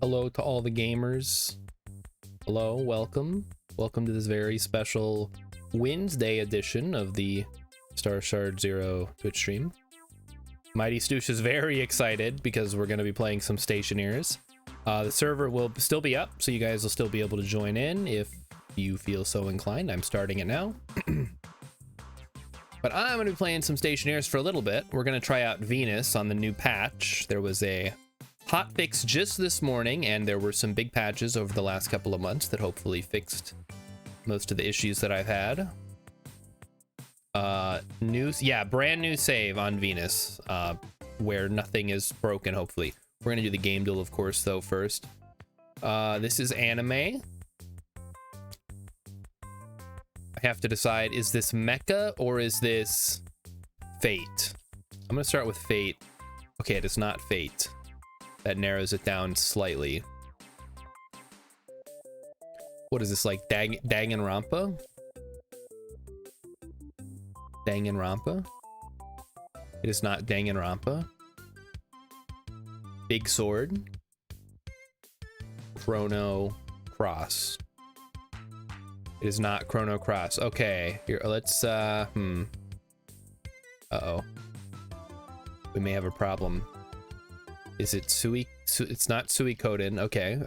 Hello to all the gamers. Hello, welcome. Welcome to this very special Wednesday edition of the Star Shard Zero Twitch stream. Mighty Stoosh is very excited because we're going to be playing some Stationeers. The server will still be up, so you guys will still be able to join in if you feel so inclined. I'm starting it now. But I'm going to be playing some Stationeers for a little bit. We're going to try out Venus on the new patch. There was a hot fix just this morning, and there were some big patches over the last couple of months that hopefully fixed most of the issues that I've had. Brand new save on Venus, where nothing is broken, hopefully. We're gonna do the game duel, of course, though, first. This is anime. I have to decide, is this mecha or is this Fate? I'm gonna start with Fate. Okay, it is not Fate. That narrows it down slightly. What is this, like Danganronpa? Danganronpa? It is not Danganronpa. Big Sword. Chrono Cross. It is not Chrono Cross. Okay, here, let's, Uh-oh. We may have a problem. Is it it's not Suikoden. Okay.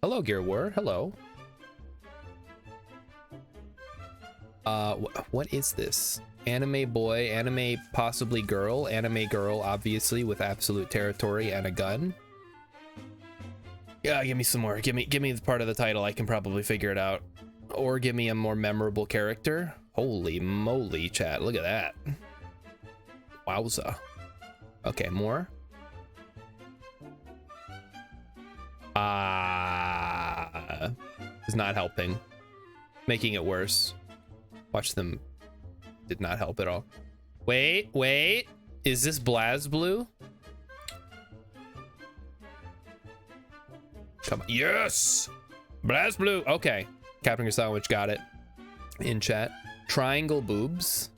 Hello, Gear War. Hello. What is this? Anime boy, anime possibly girl, anime girl, obviously, with absolute territory and a gun. Yeah, give me some more. Give me the part of the title. I can probably figure it out. Or give me a more memorable character. Holy moly, chat. Look at that. Wowza. Okay, more. Is not helping. Making it worse. Watch them. Did not help at all. Wait. Is this BlazBlue? Come on. Yes! BlazBlue. Okay. Captain Your Sandwich got it. In chat. Triangle boobs.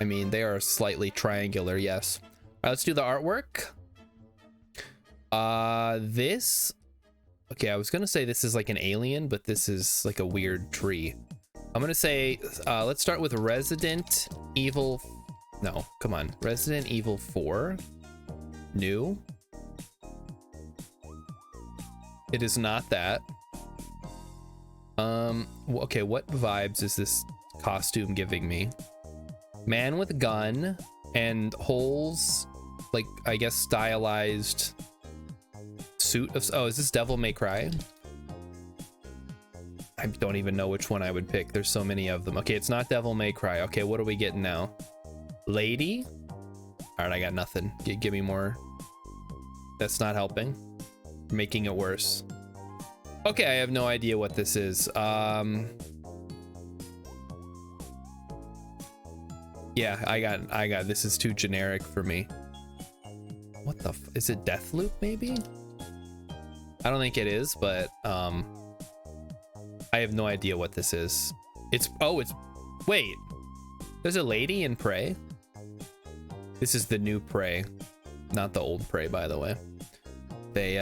I mean, they are slightly triangular, yes. All right, let's do the artwork. This. Okay, I was gonna say this is like an alien, but this is like a weird tree. I'm gonna say, let's start with Resident Evil. No, come on. Resident Evil 4. New. It is not that. Okay, what vibes is this costume giving me? Man with a gun and holes, like, I guess, stylized suit of... Oh, is this Devil May Cry? I don't even know which one I would pick. There's so many of them. Okay, it's not Devil May Cry. Okay, what are we getting now? Lady? All right, I got nothing. Give me more. That's not helping. Making it worse. Okay, I have no idea what this is. Yeah, I got this is too generic for me. What the is it Deathloop maybe? I don't think it is, but I have no idea what this is. It's wait. There's a lady in Prey. This is the new Prey, not the old Prey, by the way. They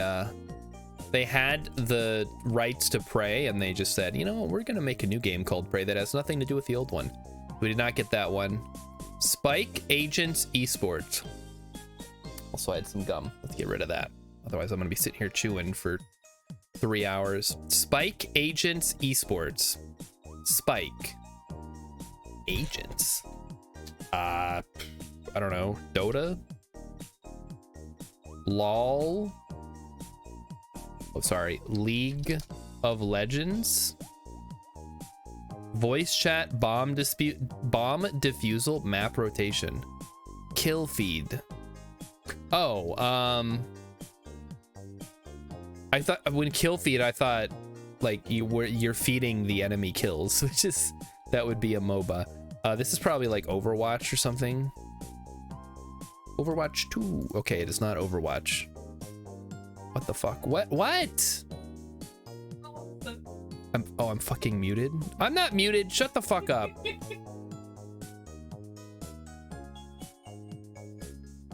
had the rights to Prey and they just said, you know, we're gonna make a new game called Prey that has nothing to do with the old one. We did not get that one. Spike Agents Esports. Also, I had some gum. Let's get rid of that. Otherwise, I'm gonna be sitting here chewing for 3 hours. Spike Agents Esports. Spike Agents. I don't know. Dota. LOL. Oh, sorry. League of Legends. Voice chat, bomb defusal, map rotation, kill feed. Oh, I thought when kill feed, I thought like you're feeding the enemy kills, which is that would be a MOBA. This is probably like Overwatch or something. Overwatch 2. Okay, it is not Overwatch. What the fuck? What? I'm fucking muted. I'm not muted. Shut the fuck up.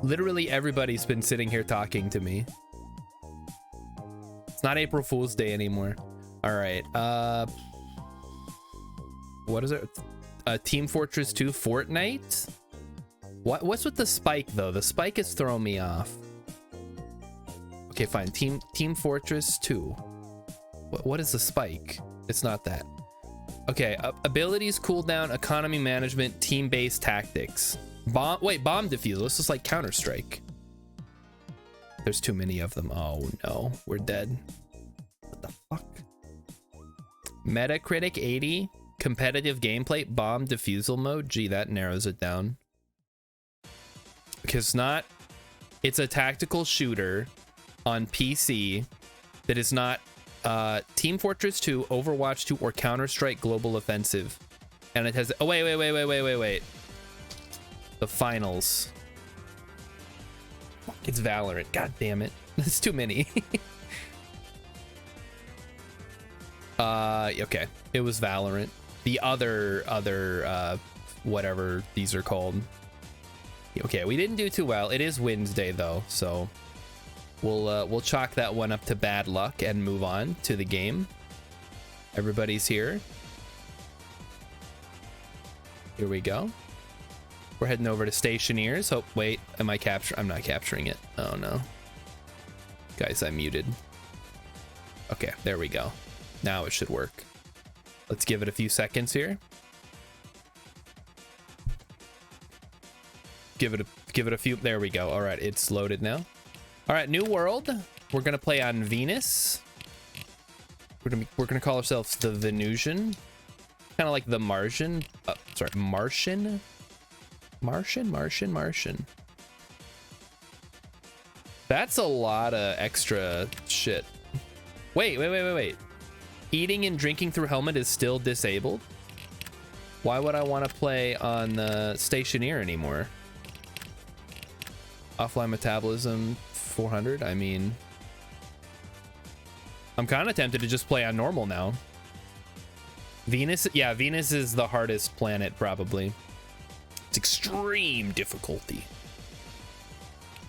Literally everybody's been sitting here talking to me. It's not April Fool's Day anymore. All right. What is it? Team Fortress 2 Fortnite? What's with the spike though? The spike is throwing me off. Okay, fine. Team Fortress 2. What is the spike? It's not that. Okay, abilities, cooldown, economy management, team-based tactics. Bomb defusal. This is like Counter-Strike. There's too many of them. Oh no, we're dead. What the fuck? Metacritic 80. Competitive gameplay, bomb defusal mode. Gee, that narrows it down. Because it's a tactical shooter on PC that is not Team Fortress 2, Overwatch 2, or Counter-Strike Global Offensive. And it has... Oh, wait. The finals. It's Valorant. God damn it. That's too many. Okay. It was Valorant. The other whatever these are called. Okay, we didn't do too well. It is Wednesday, though, so... We'll chalk that one up to bad luck and move on to the game. Everybody's here. Here we go. We're heading over to Stationeers. Oh, wait. Am I capturing? I'm not capturing it. Oh, no. Guys, I muted. Okay, there we go. Now it should work. Let's give it a few seconds here. Give it a few. There we go. All right, it's loaded now. All right, new world. We're gonna play on Venus. We're gonna call ourselves the Venusian, kind of like the Martian. Sorry, Martian. That's a lot of extra shit. Wait. Eating and drinking through helmet is still disabled. Why would I want to play on Stationeer anymore? Offline metabolism 400. I mean, I'm kind of tempted to just play on normal now. Venus, yeah, Venus is the hardest planet probably. It's extreme difficulty.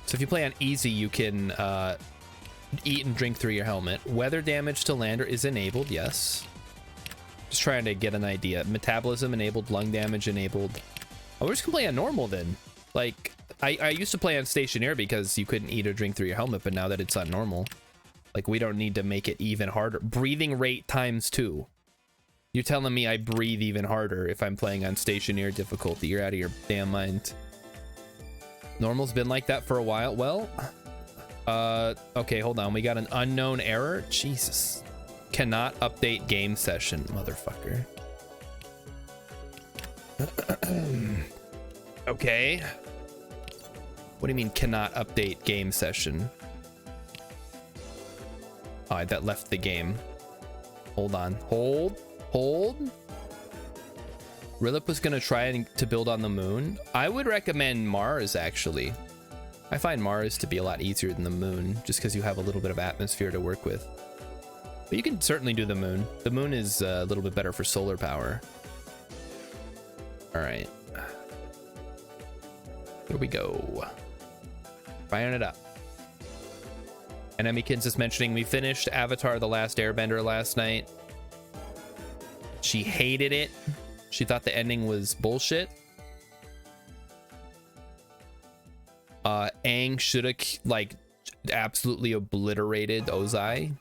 So if you play on easy, you can eat and drink through your helmet. Weather damage to lander is enabled, yes. Just trying to get an idea. Metabolism enabled, lung damage enabled. Oh, we're just gonna play on normal then. Like, I used to play on Stationeer because you couldn't eat or drink through your helmet, but now that it's on normal, like, we don't need to make it even harder. Breathing rate ×2. You're telling me I breathe even harder if I'm playing on Stationeer difficulty. You're out of your damn mind. Normal's been like that for a while. Well, Okay, hold on. We got an unknown error. Jesus. Cannot update game session, motherfucker. Okay. What do you mean cannot update game session? Oh, that left the game. Hold on. Hold. Rilip was gonna try to build on the moon. I would recommend Mars, actually. I find Mars to be a lot easier than the moon, just because you have a little bit of atmosphere to work with. But you can certainly do the moon. The moon is a little bit better for solar power. All right. Here we go. Firing it up. And Emmykins is mentioning we finished Avatar: The Last Airbender last night. She hated it. She thought the ending was bullshit. Aang should have like absolutely obliterated Ozai.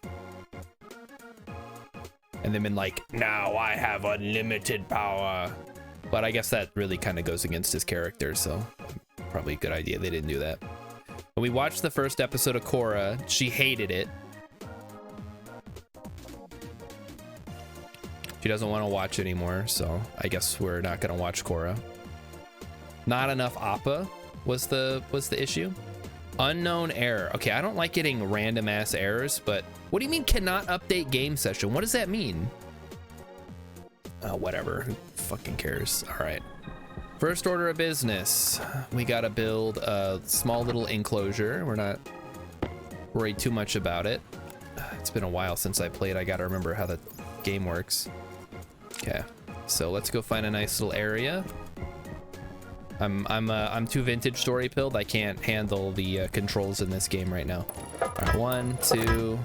And then been like, now I have unlimited power. But I guess that really kind of goes against his character, so probably a good idea they didn't do that. When we watched the first episode of Korra, she hated it. She doesn't want to watch anymore, so I guess we're not gonna watch Korra. Not enough Appa was the issue. Unknown error. Okay, I don't like getting random ass errors, but what do you mean cannot update game session? What does that mean? Whatever. Who fucking cares? All right. First order of business. We gotta build a small little enclosure. We're not worried too much about it. It's been a while since I played. I gotta remember how the game works. Okay, so let's go find a nice little area. I'm too vintage story pilled. I can't handle the controls in this game right now. All right, 1, 2.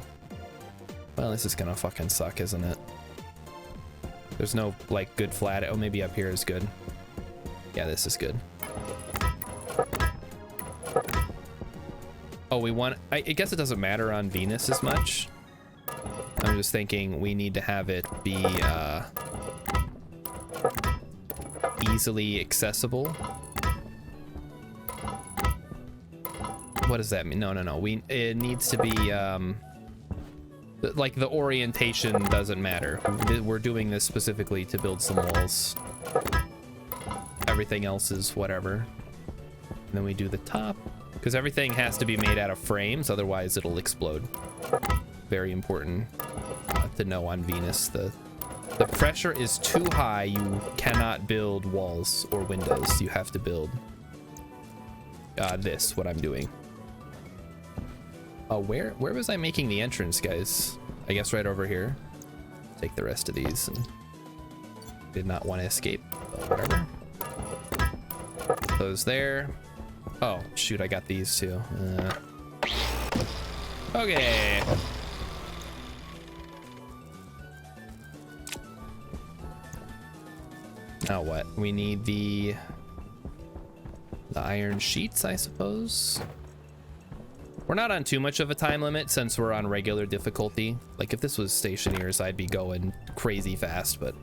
Well, this is gonna fucking suck, isn't it? There's no like good flat. Oh, maybe up here is good. Yeah, this is good. Oh, we want. I guess it doesn't matter on Venus as much. I'm just thinking we need to have it be easily accessible. What does that mean? No. It needs to be like the orientation doesn't matter. We're doing this specifically to build some walls. Everything else is whatever. And then we do the top because everything has to be made out of frames, otherwise it'll explode. Very important to know on Venus. The pressure is too high. You cannot build walls or windows. You have to build what I'm doing. Where was I making the entrance, guys? I guess right over here. Take the rest of these. And did not want to escape, but whatever. Those there. Oh shoot, I got these too. Okay. Now what? We need the iron sheets, I suppose. We're not on too much of a time limit since we're on regular difficulty. Like if this was Stationeers, I'd be going crazy fast, but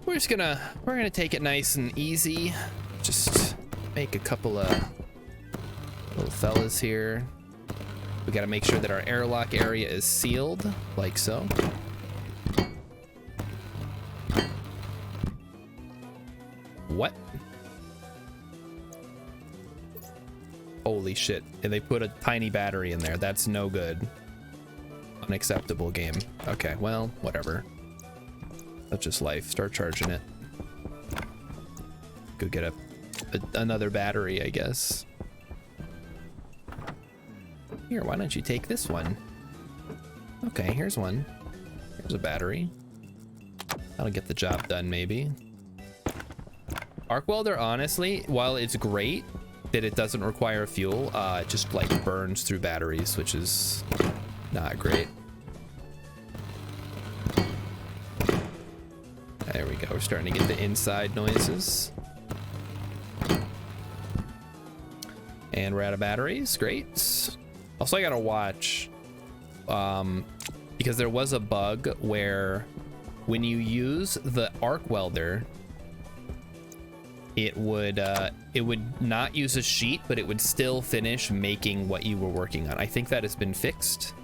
we're gonna take it nice and easy. Just make a couple of little fellas here. We gotta make sure that our airlock area is sealed, like so. What? Holy shit. And they put a tiny battery in there. That's no good. Unacceptable game. Okay, well, whatever. That's just life. Start charging it. Go get another battery, I guess. Here, why don't you take this one? Okay, here's one. Here's a battery. That'll get the job done, maybe. Arc welder, honestly, while it's great that it doesn't require fuel, it just like burns through batteries, which is not great. There we go. We're starting to get the inside noises. And we're out of batteries. Great. Also, I gotta watch because there was a bug where when you use the arc welder, it would not use a sheet, but it would still finish making what you were working on. I think that has been fixed.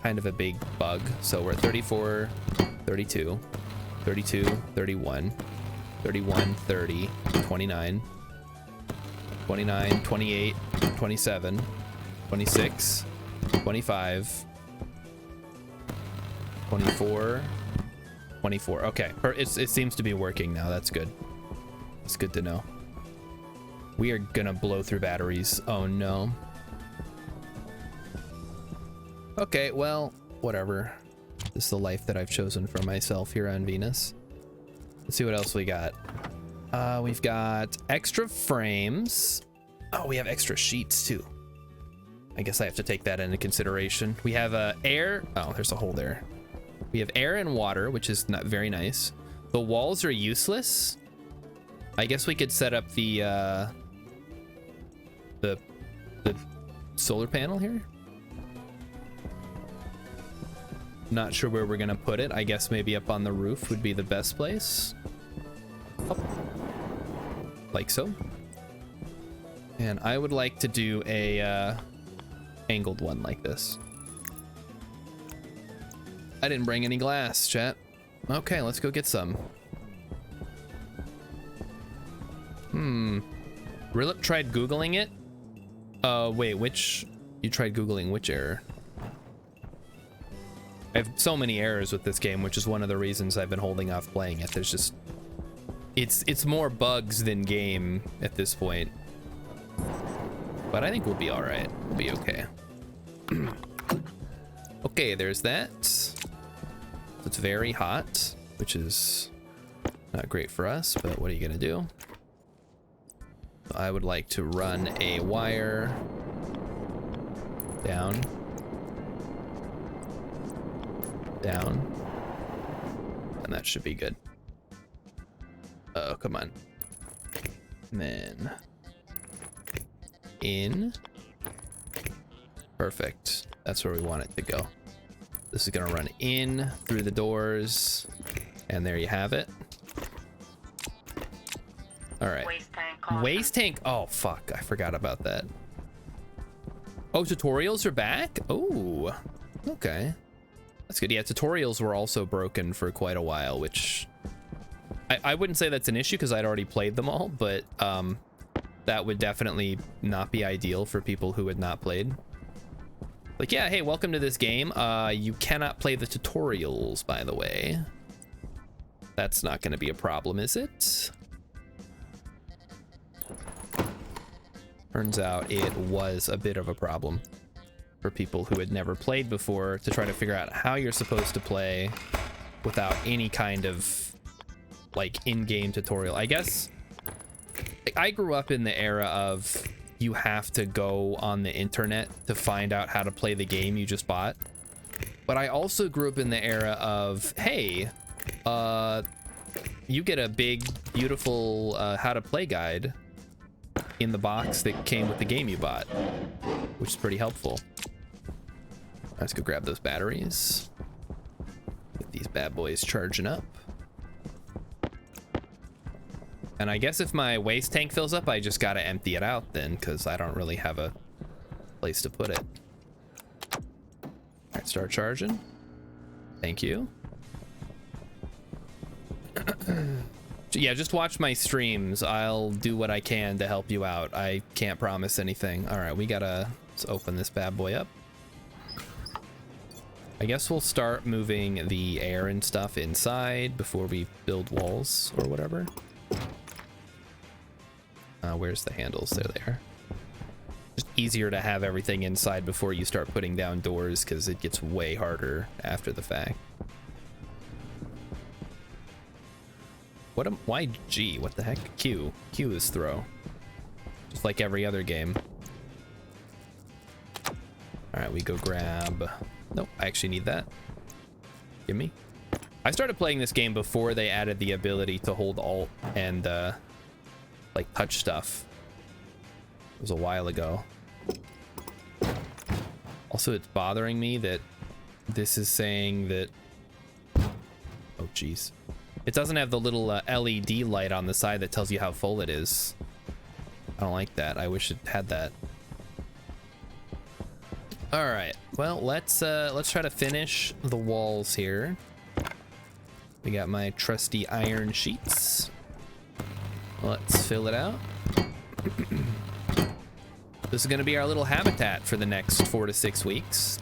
Kind of a big bug. So we're at 34, 32, 32, 31, 31, 30, 29, 29, 28, 27, 26, 25, 24, 24. Okay, it seems to be working now. That's good. It's good to know. We are gonna blow through batteries. Oh no. Okay, well, whatever. This is the life that I've chosen for myself here on Venus. Let's see what else we got. We've got extra frames. Oh, we have extra sheets too. I guess I have to take that into consideration. We have air. Oh, there's a hole there. We have air and water, which is not very nice. The walls are useless. I guess we could set up the solar panel here. Not sure where we're gonna put it. I guess maybe up on the roof would be the best place. Up. Like so. And I would like to do a angled one like this. I didn't bring any glass, chat. Okay, let's go get some. Rilip tried Googling it. Wait, you tried Googling which error? I have so many errors with this game, which is one of the reasons I've been holding off playing it. There's just, it's more bugs than game at this point. But I think we'll be all right. We'll be okay. Okay, there's that. It's very hot, which is not great for us, but what are you gonna do? I would like to run a wire down, and that should be good. Oh, come on. And then in. Perfect. That's where we want it to go. This is gonna run in through the doors, and there you have it. All right. Waste tank. Oh, fuck. I forgot about that. Oh, tutorials are back? Oh, okay. That's good. Yeah, tutorials were also broken for quite a while, which I wouldn't say that's an issue because I'd already played them all, but that would definitely not be ideal for people who had not played. Like, yeah, hey, welcome to this game. You cannot play the tutorials, by the way. That's not going to be a problem, is it? Turns out it was a bit of a problem for people who had never played before to try to figure out how you're supposed to play without any kind of like in-game tutorial. I guess I grew up in the era of you have to go on the internet to find out how to play the game you just bought. But I also grew up in the era of, hey, you get a big, beautiful how to play guide in the box that came with the game you bought, which is pretty helpful. Let's go grab those batteries. Get these bad boys charging up. And I guess if my waste tank fills up, I just gotta empty it out then, because I don't really have a place to put it. All right, start charging. Thank you. Yeah, just watch my streams. I'll do what I can to help you out. I can't promise anything. All right, let's open this bad boy up. I guess we'll start moving the air and stuff inside before we build walls or whatever. Where's the handles? There they are. Just easier to have everything inside before you start putting down doors, because it gets way harder after the fact. Why G? What the heck? Q. Q is throw. Just like every other game. All right, we go grab. Nope, I actually need that. Give me. I started playing this game before they added the ability to hold Alt and like touch stuff. It was a while ago. Also, it's bothering me that this is saying that, oh geez, It doesn't have the little LED light on the side that tells you how full it is. I don't like that. I wish it had that. All right. Well, let's try to finish the walls here. We got my trusty iron sheets. Let's fill it out. This is going to be our little habitat for the next 4 to 6 weeks.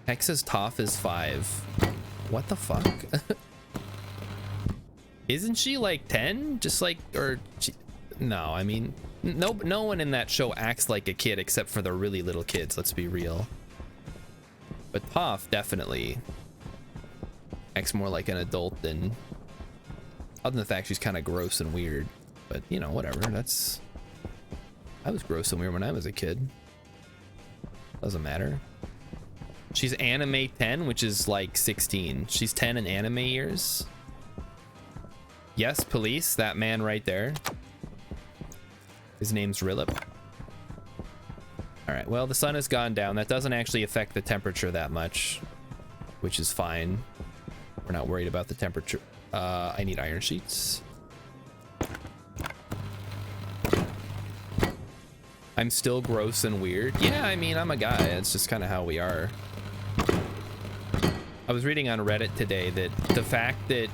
Hex says Toph is 5. What the fuck? Isn't she like 10? Just like, or no, I mean, no one in that show acts like a kid except for the really little kids, let's be real. But Toph definitely acts more like an adult than, other than the fact she's kind of gross and weird. But you know, whatever, that's, I was gross and weird when I was a kid. Doesn't matter. She's anime 10, which is like 16. She's 10 in anime years. Yes, police, that man right there. His name's Rilip. All right, well, the sun has gone down. That doesn't actually affect the temperature that much, which is fine. We're not worried about the temperature. I need iron sheets. I'm still gross and weird. Yeah, I mean, I'm a guy. It's just kind of how we are. I was reading on Reddit today that the fact that,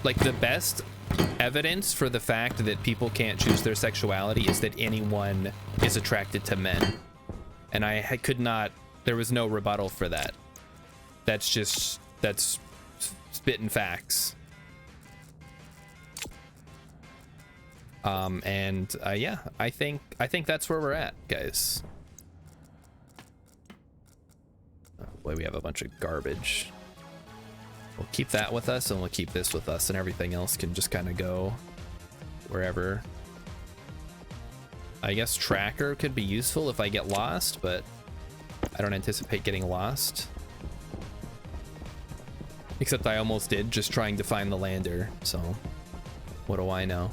like, the best evidence for the fact that people can't choose their sexuality is that anyone is attracted to men. And I could not, there was no rebuttal for that. That's just, that's spitting facts. Yeah, I think that's where we're at, guys. Oh boy, we have a bunch of garbage. We'll keep that with us, and we'll keep this with us, and everything else can just kind of go wherever. I guess tracker could be useful if I get lost, but I don't anticipate getting lost. Except I almost did, just trying to find the lander, so what do I know?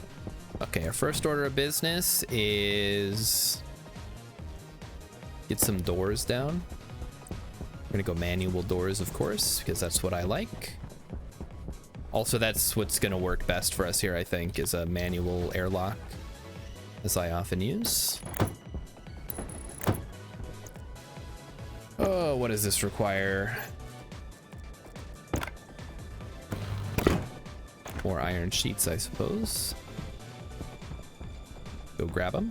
Okay, our first order of business is get some doors down. We're gonna go manual doors, of course, because that's what I like. Also, that's what's gonna work best for us here, I think, is a manual airlock, as I often use. Oh, what does this require? More iron sheets, I suppose. Go grab them.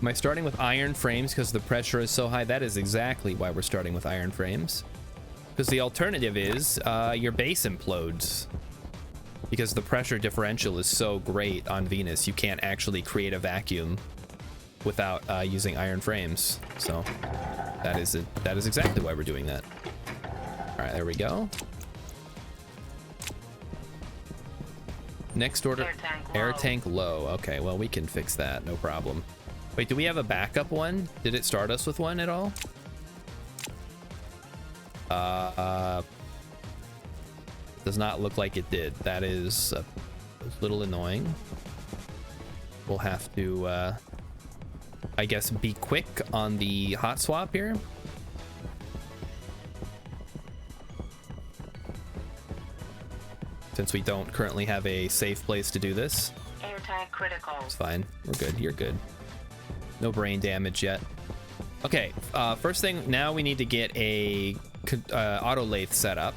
Am I starting with iron frames because the pressure is so high? That is exactly why we're starting with iron frames. Because the alternative is your base implodes. Because the pressure differential is so great on Venus, you can't actually create a vacuum without using iron frames. So that is exactly why we're doing that. All right, there we go. Next order, air tank low. Okay, well, we can fix that, no problem. Wait, do we have a backup one? Did it start us with one at all? Does not look like it did. That is a little annoying. We'll have to, I guess, be quick on the hot swap here. Since we don't currently have a safe place to do this. Air tank critical. It's fine. We're good. You're good. No brain damage yet. Okay, first thing, now we need to get a auto lathe set up,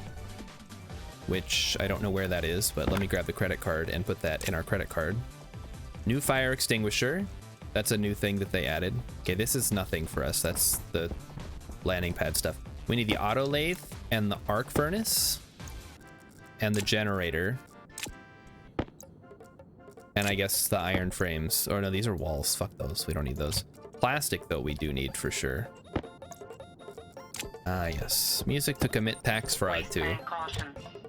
which I don't know where that is, but let me grab the credit card and put that in our credit card. New fire extinguisher. That's a new thing that they added. Okay, this is nothing for us. That's the landing pad stuff. We need the auto lathe and the arc furnace. And the generator. And I guess the iron frames. Or no, these are walls. Fuck those. We don't need those. Plastic, though, we do need for sure. Ah, yes. Music to commit tax fraud to.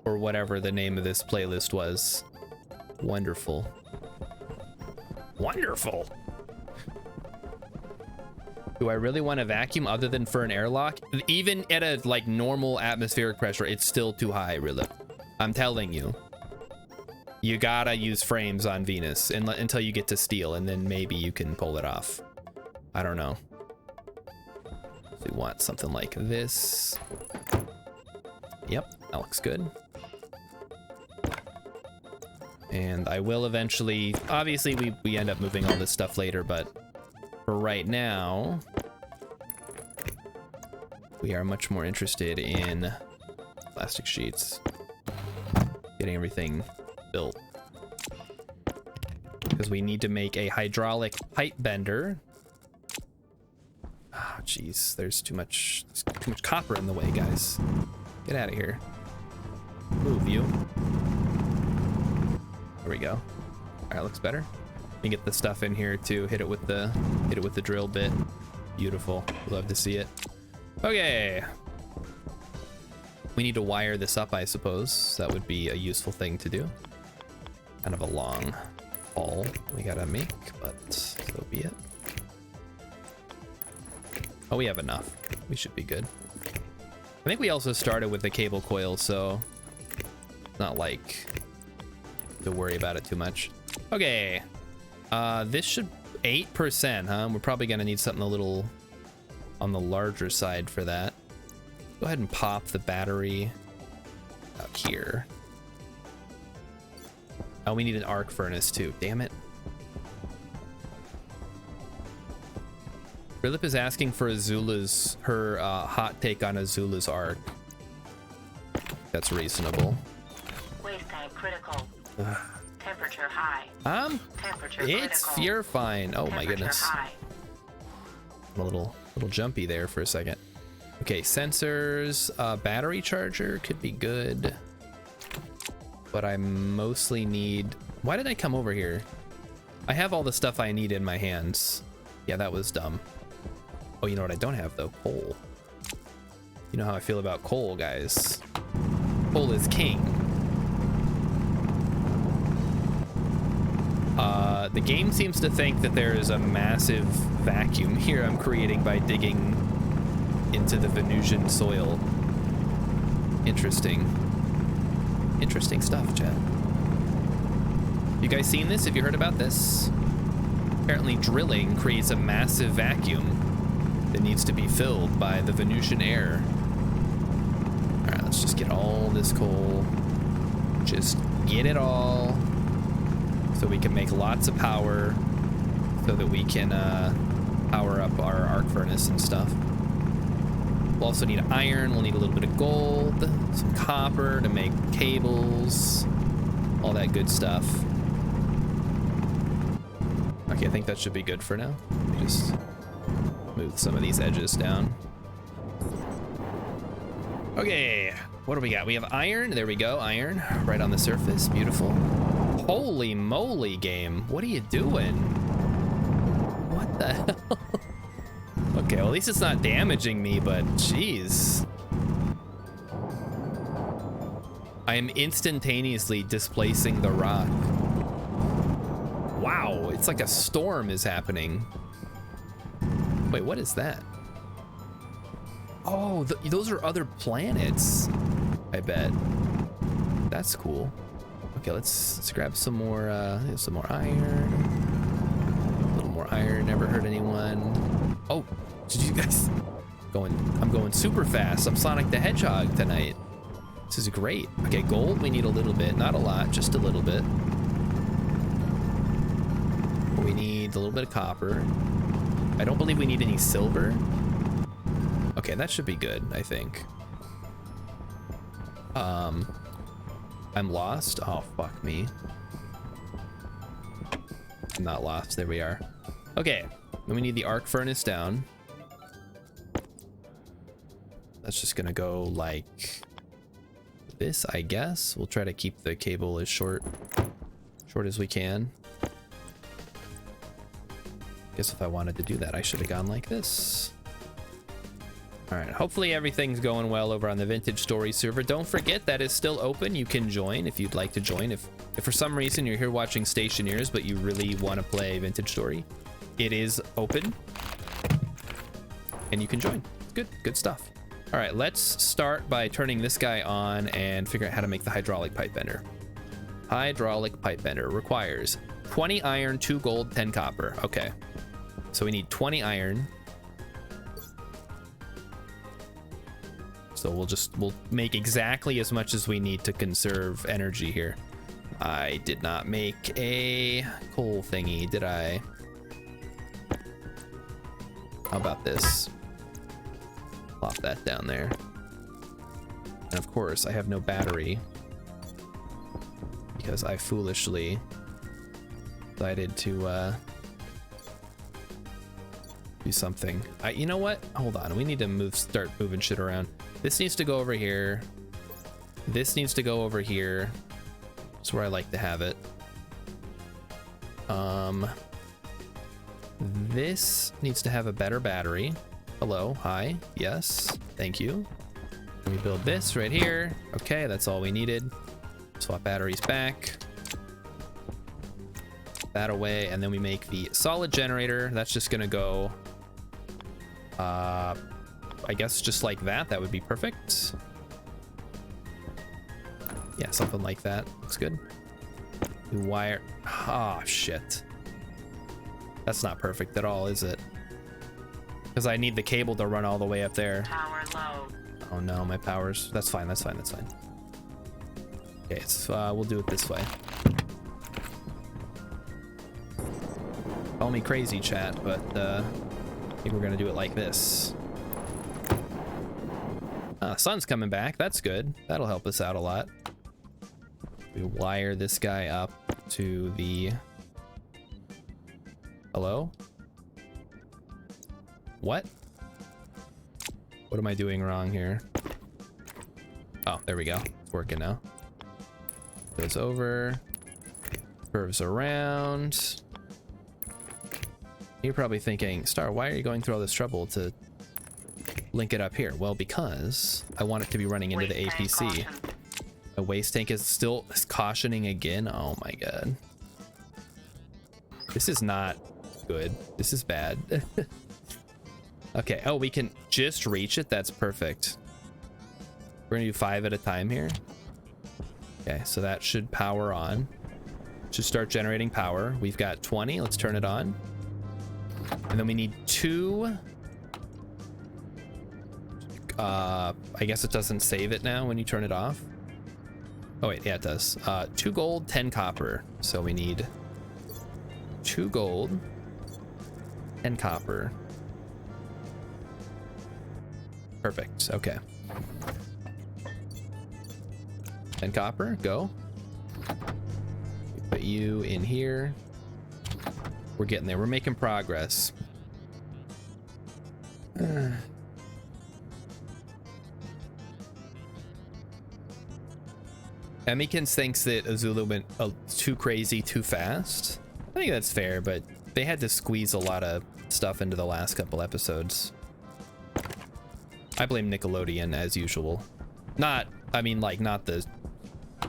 Or whatever the name of this playlist was. Wonderful. Wonderful! Do I really want a vacuum other than for an airlock? Even at a, like, normal atmospheric pressure, it's still too high, really. I'm telling you. You gotta use frames on Venus until you get to steel, and then maybe you can pull it off. I don't know. So we want something like this. Yep, that looks good. And I will eventually, obviously we end up moving all this stuff later, but for right now, we are much more interested in plastic sheets. Getting everything built. Because we need to make a hydraulic pipe bender. Ah, jeez, there's too much copper in the way, guys. Get out of here. Move, you. There we go. All right, looks better. Let me get the stuff in here to hit it with the drill bit. Beautiful. Love to see it. Okay. We need to wire this up, I suppose. That would be a useful thing to do. Kind of a long haul we gotta make, but so be it. Oh, we have enough. We should be good. I think we also started with the cable coil, so not like to worry about it too much. Okay. This should 8%, huh? We're probably gonna need something a little on the larger side for that. Go ahead and pop the battery out here. Oh, we need an arc furnace too. Damn it. Philip is asking for her hot take on Azula's arc. That's reasonable. Waste time critical. Temperature high. Temperature It's critical. you're fine. Oh my goodness. High. I'm a little jumpy there for a second. Okay, sensors, battery charger could be good, but I mostly need. Why did I come over here? I have all the stuff I need in my hands. Yeah, that was dumb. Oh, you know what I don't have though? Coal. You know how I feel about coal, guys. Coal is king. The game seems to think that there is a massive vacuum here I'm creating by digging into the Venusian soil. Interesting. Interesting stuff, Chad. You guys seen this? Have you heard about this? Apparently drilling creates a massive vacuum that needs to be filled by the Venusian air. All right, let's just get all this coal. Just get it all so we can make lots of power so that we can power up our arc furnace and stuff. We'll also need iron. We'll need a little bit of gold, some copper to make cables, all that good stuff. Okay, I think that should be good for now. Let me just move some of these edges down. Okay, what do we got? We have iron. There we go, iron right on the surface. Beautiful. Holy moly, game. What are you doing? What the hell? Okay, well, at least it's not damaging me, but jeez. I am instantaneously displacing the rock. Wow, it's like a storm is happening. Wait, what is that? Oh, those are other planets, I bet. That's cool. Okay, let's grab some more iron. A little more iron, never hurt anyone. Oh, did you guys I'm going super fast. I'm Sonic the Hedgehog tonight. This is great. Okay, gold, we need a little bit, not a lot, just a little bit. We need a little bit of copper. I don't believe we need any silver. Okay, that should be good, I think. I'm lost. Oh, fuck me. I'm not lost. There we are. Okay, then we need the arc furnace down. That's just gonna go like this, I guess. We'll try to keep the cable as short as we can. Guess if I wanted to do that, I should have gone like this. All right, hopefully everything's going well over on the Vintage Story server. Don't forget that is still open. You can join if you'd like to join. If for some reason you're here watching Stationeers, but you really want to play Vintage Story, it is open and you can join. It's good stuff. All right, let's start by turning this guy on and figure out how to make the hydraulic pipe bender. Hydraulic pipe bender requires 20 iron, 2 gold, 10 copper. Okay, so we need 20 iron. So So we'll make exactly as much as we need to conserve energy here. I did not make a coal thingy, did I? How about this? Plop that down there. And of course, I have no battery because I foolishly decided to do something. You know what? Hold on. We need to start moving shit around. This needs to go over here. This needs to go over here. That's where I like to have it. This needs to have a better battery. Hello, hi, yes, thank you. We build this right here. Okay, that's all we needed. Swap batteries back. That away, and then we make the solid generator. That's just gonna go, I guess just like that. That would be perfect. Yeah, something like that. Looks good. We wire. Oh, shit. That's not perfect at all, is it? Because I need the cable to run all the way up there. Power low. Oh no, my power's. That's fine. That's fine. That's fine. Okay, we'll do it this way. Call me crazy, chat, but I think we're gonna do it like this. Sun's coming back. That's good. That'll help us out a lot. We wire this guy up to the... Hello? What? What am I doing wrong here? Oh, there we go. It's working now. Goes over. Curves around. You're probably thinking, Star, why are you going through all this trouble to link it up here? Well, because I want it to be running into the APC. A waste tank is still cautioning again. Oh my god. This is not good. This is bad. Okay. Oh, we can just reach it. That's perfect. We're gonna do 5 at a time here. Okay, so that should power on. Should start generating power. We've got 20. Let's turn it on. And then we need 2. I guess it doesn't save it now when you turn it off. Oh wait, yeah, it does. 2 gold, 10 copper. So we need 2 gold, 10 copper. Perfect. Okay. 10 copper, go. Put you in here. We're getting there. We're making progress. Emmykins thinks that Azula went too crazy too fast. I think that's fair, but they had to squeeze a lot of stuff into the last couple episodes. I blame Nickelodeon as usual. Not, I mean, like, not the,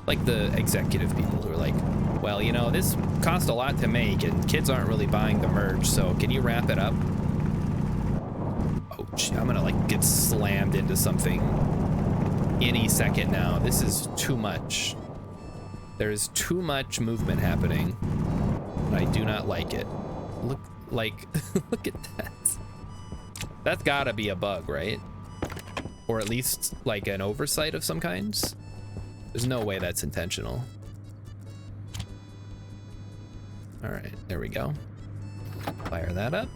like the executive people who are like, well, you know, this cost a lot to make and kids aren't really buying the merch, so can you wrap it up? Oh, I'm gonna like get slammed into something any second now. This is too much. There is too much movement happening. And I do not like it. Look, like, look at that. That's gotta be a bug, right? Or at least like an oversight of some kinds. There's no way that's intentional. All right, there we go. Fire that up.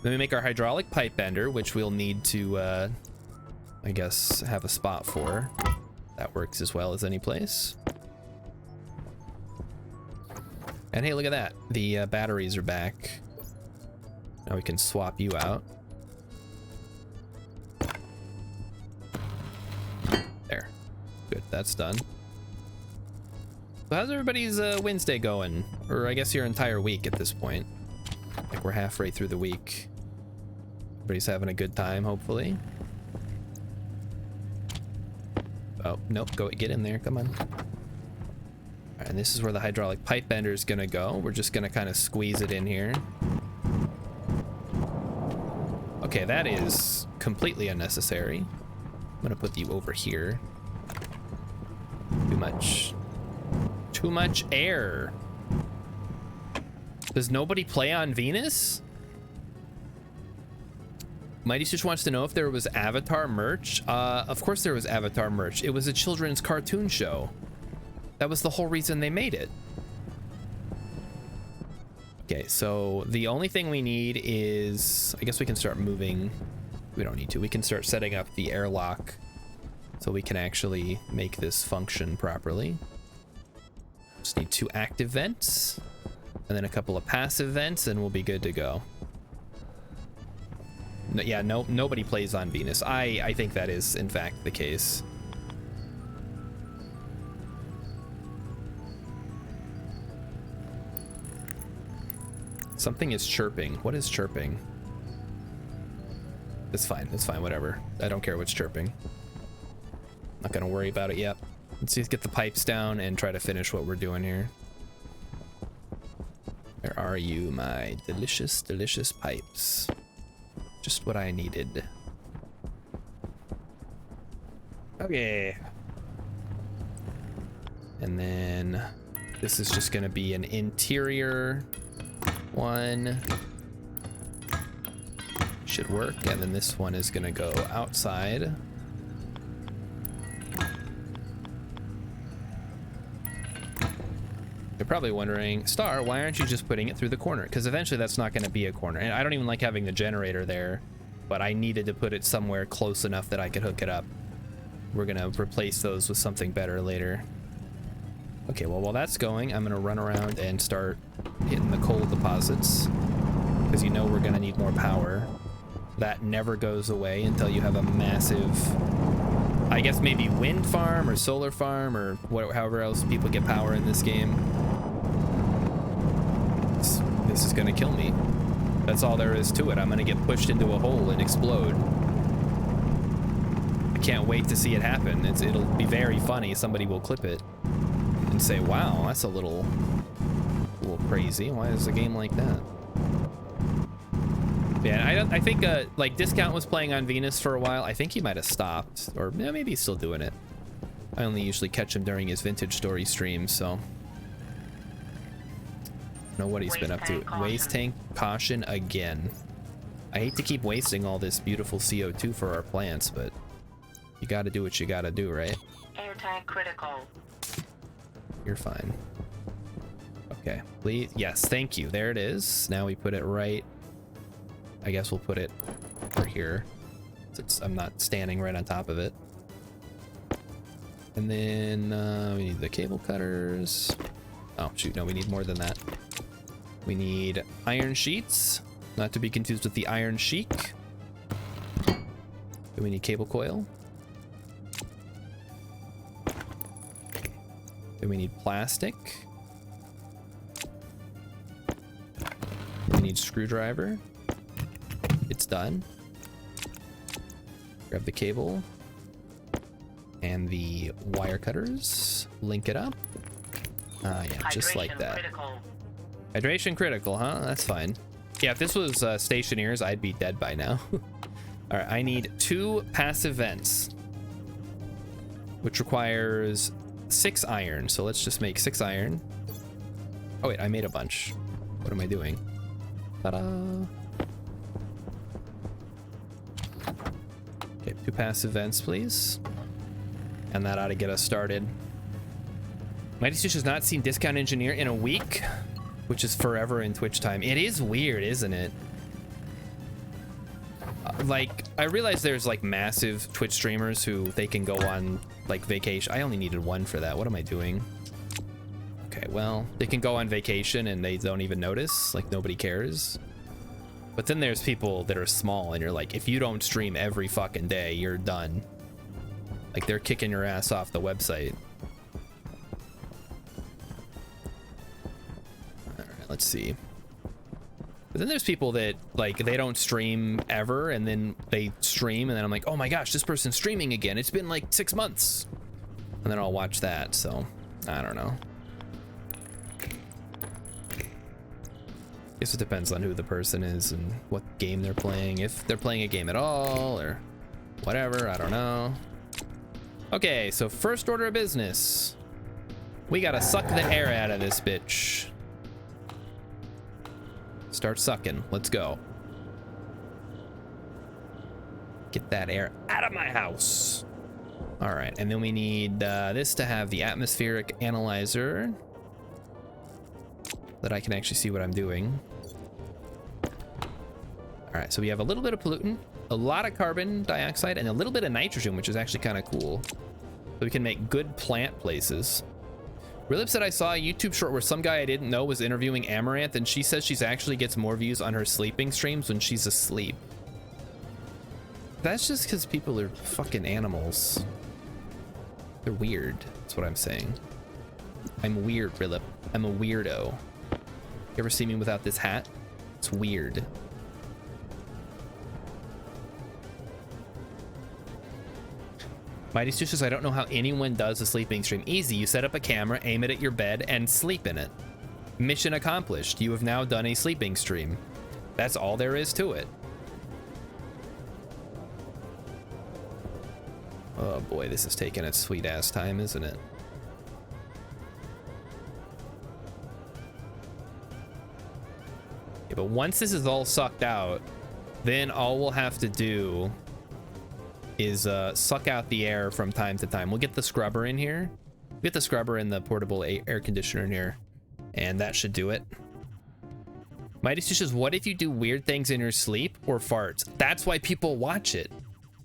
Then we make our hydraulic pipe bender, which we'll need to, I guess, have a spot for. That works as well as any place. And hey, look at that. The batteries are back. Now we can swap you out. There. Good, that's done. So how's everybody's Wednesday going? Or I guess your entire week at this point. Like we're halfway through the week. Everybody's having a good time, hopefully. Oh, nope, go get in there, come on. All right, and this is where the hydraulic pipe bender is gonna go. We're just gonna kind of squeeze it in here. Okay, that is completely unnecessary. I'm gonna put you over here. Too much. Too much air. Does nobody play on Venus? Mighty Stitch wants to know if there was Avatar merch. Of course there was Avatar merch. It was a children's cartoon show. That was the whole reason they made it. Okay, so the only thing we need is, I guess we can start moving. We don't need to. We can start setting up the airlock so we can actually make this function properly. Just need 2 active vents and then a couple of passive vents and we'll be good to go. No, yeah, nobody plays on Venus. I think that is in fact the case. Something is chirping. What is chirping? It's fine, whatever. I don't care what's chirping. Not gonna worry about it yet. Let's just get the pipes down and try to finish what we're doing here. Where are you, my delicious, delicious pipes? Just what I needed. Okay. And then this is just gonna be an interior one. Should work. And then this one is gonna go outside. You're probably wondering, Star, why aren't you just putting it through the corner? Because eventually that's not going to be a corner. And I don't even like having the generator there, but I needed to put it somewhere close enough that I could hook it up. We're going to replace those with something better later. Okay, well, while that's going, I'm going to run around and start hitting the coal deposits. Because you know we're going to need more power. That never goes away until you have a massive, I guess maybe wind farm or solar farm or however else people get power in this game. This is gonna kill me. That's all there is to it. I'm gonna get pushed into a hole and explode. I can't wait to see it happen. It'll be very funny. Somebody will clip it and say, wow, that's a little crazy. Why is a game like that? Yeah, I think like Discount was playing on Venus for a while. I think he might have stopped, or yeah, maybe he's still doing it. I only usually catch him during his Vintage Story streams, so know what he's been up to. Waste tank caution again. I hate to keep wasting all this beautiful CO2 for our plants, but you got to do what you got to do, right? Air tank critical. You're fine. Okay, please. Yes, thank you. There it is. Now we put it right. I guess we'll put it over here, since I'm not standing right on top of it. And then we need the cable cutters. Oh shoot, no, we need more than that. We need iron sheets, not to be confused with the Iron Sheik. Then we need cable coil. Then we need plastic. We need screwdriver. It's done. Grab the cable and the wire cutters. Link it up. Yeah, just like that. Critical. Hydration critical, huh? That's fine. Yeah, if this was Stationeers, I'd be dead by now. All right, I need 2 passive vents, which requires 6 iron. So let's just make 6 iron. Oh wait, I made a bunch. What am I doing? Ta-da! Okay, 2 passive vents, please. And that ought to get us started. Mighty Stitch has not seen Discount Engineer in a week, which is forever in Twitch time. It is weird, isn't it? Like, I realize there's like massive Twitch streamers who they can go on like vacation. I only needed 1 for that. What am I doing? Okay, well, they can go on vacation and they don't even notice. Like, nobody cares. But then there's people that are small and you're like, if you don't stream every fucking day, you're done. Like, they're kicking your ass off the website. Let's see. But then there's people that like they don't stream ever and then they stream and then I'm like, oh my gosh, this person's streaming again. It's been like 6 months. And then I'll watch that. So I don't know. Guess it depends on who the person is and what game they're playing. If they're playing a game at all or whatever, I don't know. Okay, so first order of business. We gotta suck the air out of this bitch. Start sucking. Let's go. Get that air out of my house. All right, and then we need this to have the atmospheric analyzer that I can actually see what I'm doing. All right, so we have a little bit of pollutant, a lot of carbon dioxide, and a little bit of nitrogen, which is actually kind of cool. So we can make good plant places. Rilip said I saw a YouTube short where some guy I didn't know was interviewing Amaranth, and she says she's actually gets more views on her sleeping streams when she's asleep. That's just because people are fucking animals. They're weird. That's what I'm saying. I'm weird, Rilip. I'm a weirdo. You ever see me without this hat? It's weird. Mighty Stu says, I don't know how anyone does a sleeping stream. Easy. You set up a camera, aim it at your bed, and sleep in it. Mission accomplished. You have now done a sleeping stream. That's all there is to it. Oh boy, this is taking its sweet ass time, isn't it? Yeah, but once this is all sucked out, then all we'll have to do is suck out the air from time to time. We'll get the scrubber in here. We'll get the scrubber and the portable air conditioner in here, and that should do it. Mighty Stu says, what if you do weird things in your sleep or farts? That's why people watch it.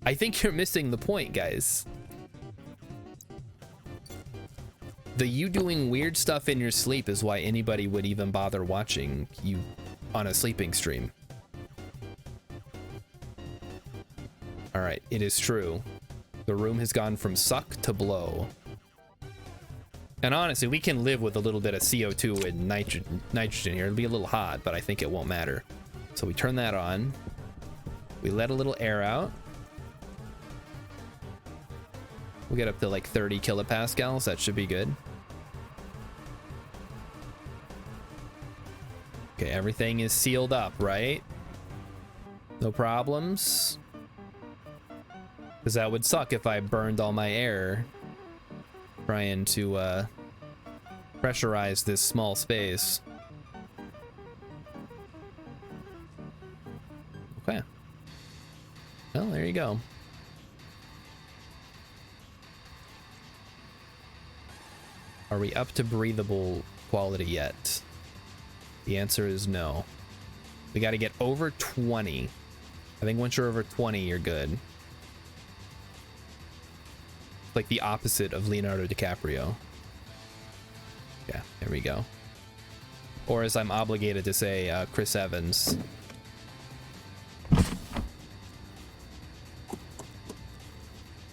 I think you're missing the point, guys. The you doing weird stuff in your sleep is why anybody would even bother watching you on a sleeping stream. All right, it is true. The room has gone from suck to blow. And honestly, we can live with a little bit of CO2 and nitrogen here. It'll be a little hot, but I think it won't matter. So we turn that on. We let a little air out. We'll get up to like 30 kilopascals. That should be good. Okay, everything is sealed up, right? No problems. Because that would suck if I burned all my air trying to pressurize this small space. Okay. Well, there you go. Are we up to breathable quality yet? The answer is no. We got to get over 20. I think once you're over 20, you're good. Like the opposite of Leonardo DiCaprio. Yeah, there we go. Or as I'm obligated to say, Chris Evans.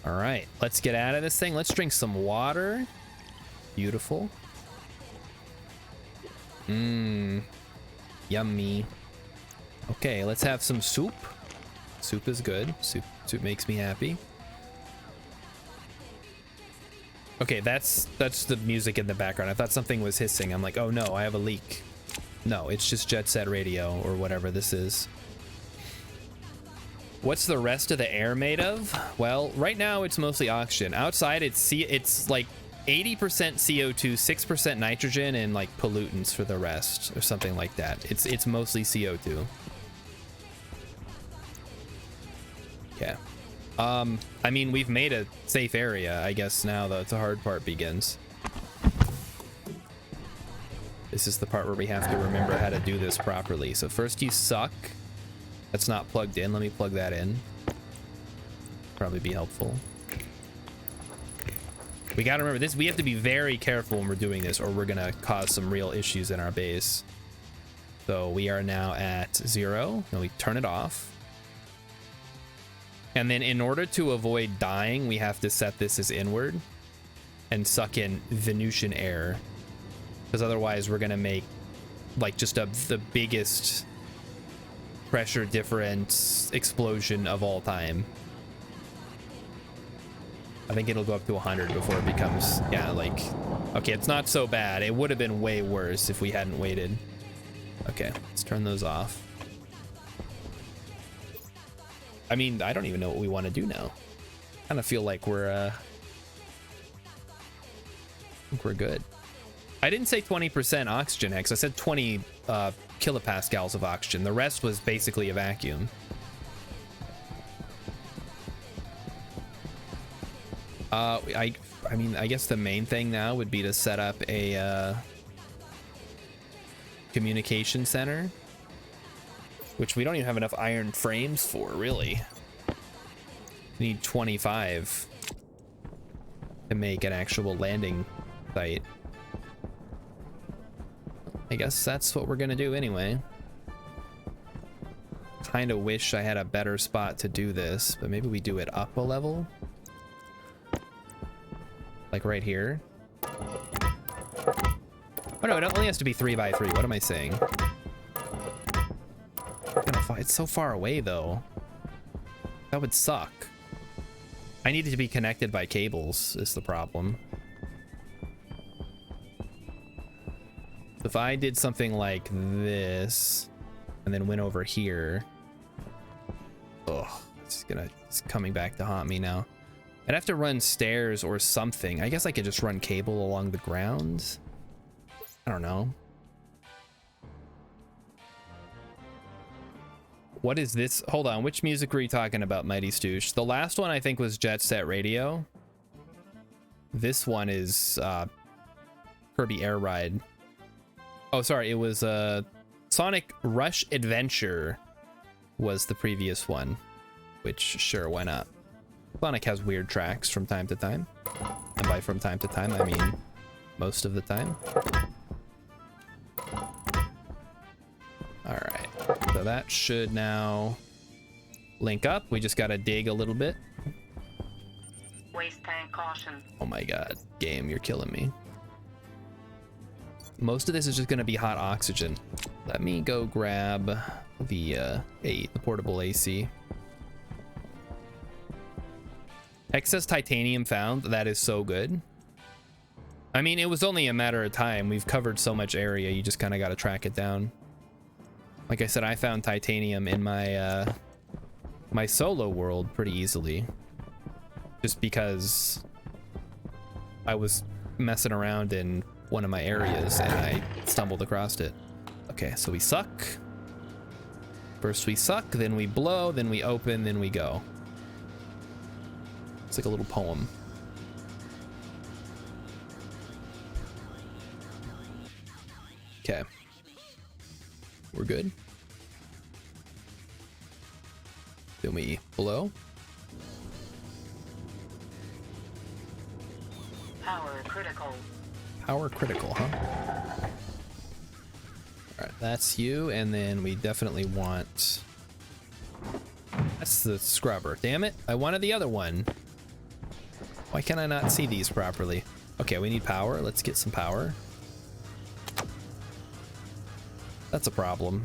All right, let's get out of this thing. Let's drink some water. Beautiful. Mmm. Yummy. Okay, let's have some soup. Soup is good. Soup makes me happy. Okay, that's the music in the background. I thought something was hissing. I'm like, oh no, I have a leak. No, it's just Jet Set Radio or whatever this is. What's the rest of the air made of? Well, right now it's mostly oxygen. Outside it's like 80% CO2, 6% nitrogen, and like pollutants for the rest, or something like that. It's mostly CO2. Yeah. I mean, we've made a safe area, I guess now the hard part begins. This is the part where we have to remember how to do this properly. So first you suck. That's not plugged in. Let me plug that in. Probably be helpful. We gotta remember this. We have to be very careful when we're doing this, or we're gonna cause some real issues in our base. So we are now at 0. Then we turn it off. And then in order to avoid dying, we have to set this as inward and suck in Venusian air. Because otherwise we're gonna make like just the biggest pressure difference explosion of all time. I think it'll go up to 100 before it becomes, yeah, like, okay, it's not so bad. It would have been way worse if we hadn't waited. Okay, let's turn those off. I mean, I don't even know what we want to do now. I kind of feel like we're good. I didn't say 20% oxygen, Hex. I said 20 kilopascals of oxygen. The rest was basically a vacuum. I mean, I guess the main thing now would be to set up a communication center, which we don't even have enough iron frames for, really. We need 25 to make an actual landing site. I guess that's what we're gonna do anyway. Kind of wish I had a better spot to do this, but maybe we do it up a level. Like right here. Oh no, it only has to be 3 by 3. What am I saying? It's so far away though. That would suck. I need it to be connected by cables is the problem. If I did something like this and then went over here. Oh, it's coming back to haunt me now. I'd have to run stairs or something. I guess I could just run cable along the ground. I don't know. What is this? Hold on. Which music were you talking about, Mighty Stoosh? The last one I think was Jet Set Radio. This one is Kirby Air Ride. Oh, sorry. It was Sonic Rush Adventure was the previous one, which sure, why not? Sonic has weird tracks from time to time. And by from time to time, I mean most of the time. All right, so that should now link up. We just gotta dig a little bit. Waste tank caution. Oh my God, game, you're killing me. Most of this is just gonna be hot oxygen. Let me go grab the portable AC. Excess titanium found. That is so good. I mean, it was only a matter of time. We've covered so much area. You just kind of got to track it down. Like I said, I found titanium in my my solo world pretty easily, just because I was messing around in one of my areas and I stumbled across it. Okay, so we suck. First we suck, then we blow, then we open, then we go. It's like a little poem. Okay. We're good. Then we blow. Power critical. Power critical, huh? All right, that's you, and then we definitely want... That's the scrubber. Damn it, I wanted the other one. Why can I not see these properly? Okay, we need power. Let's get some power. That's a problem.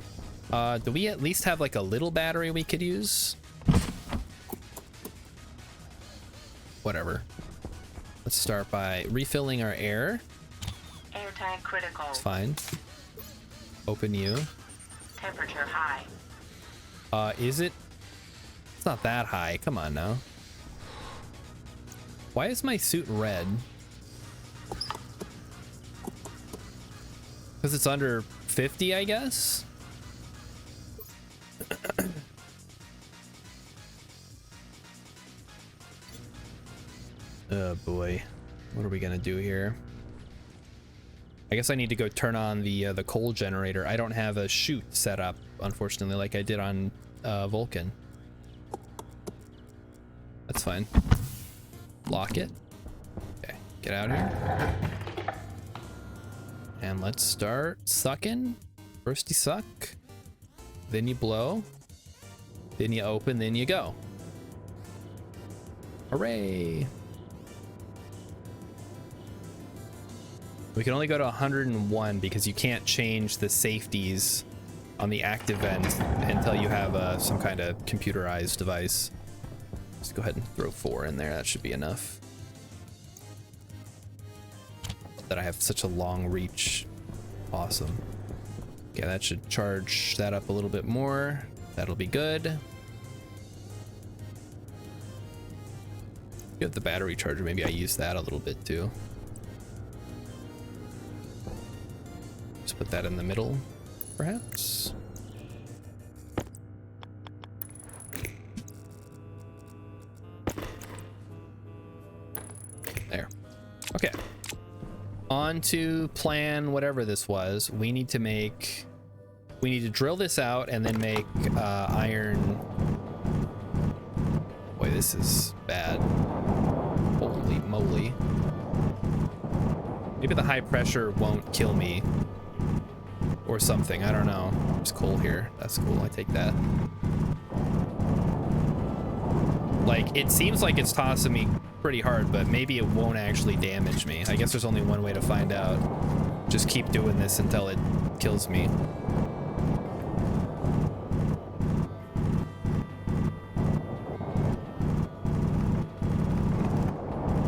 Do we at least have like a little battery we could use? Whatever. Let's start by refilling our air. Air tank critical. It's fine. Open you. Temperature high. Is it? It's not that high. Come on now. Why is my suit red? Because it's under 50, I guess? Oh boy. What are we gonna do here? I guess I need to go turn on the coal generator. I don't have a chute set up, unfortunately, like I did on Vulcan. That's fine. Lock it. Okay, get out here. And let's start sucking. First you suck, then you blow, then you open, then you go. Hooray! We can only go to 101 because you can't change the safeties on the active end until you have some kind of computerized device. Let's go ahead and throw 4 in there. That should be enough. That I have such a long reach. Awesome. Okay, that should charge that up a little bit more. That'll be good. You have the battery charger. Maybe I use that a little bit too. Just put that in the middle, perhaps. On to plan whatever this was. We need to drill this out and then make iron. Boy, this is bad. Holy moly. Maybe the high pressure won't kill me or something. I don't know. There's coal here. That's cool. I take that. Like, it seems like it's tossing me pretty hard, but maybe it won't actually damage me. I guess there's only one way to find out. Just keep doing this until it kills me.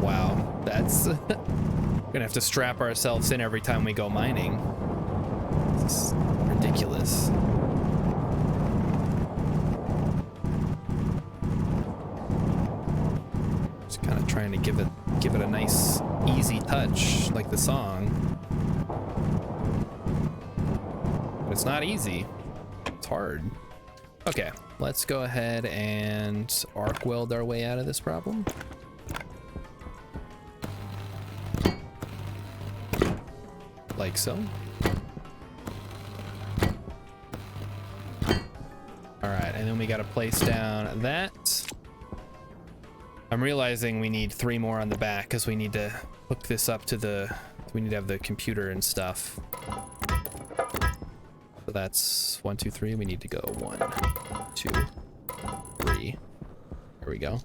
Wow, that's... We're gonna have to strap ourselves in every time we go mining. This is ridiculous. Just kind of trying to give it a nice, easy touch, like the song. But it's not easy. It's hard. Okay, let's go ahead and arc weld our way out of this problem. Like so. All right, and then we got to place down that. I'm realizing we need 3 more on the back because we need to hook this up to we need to have the computer and stuff. So that's 1, 2, 3. We need to go 1, 2, 3. There we go.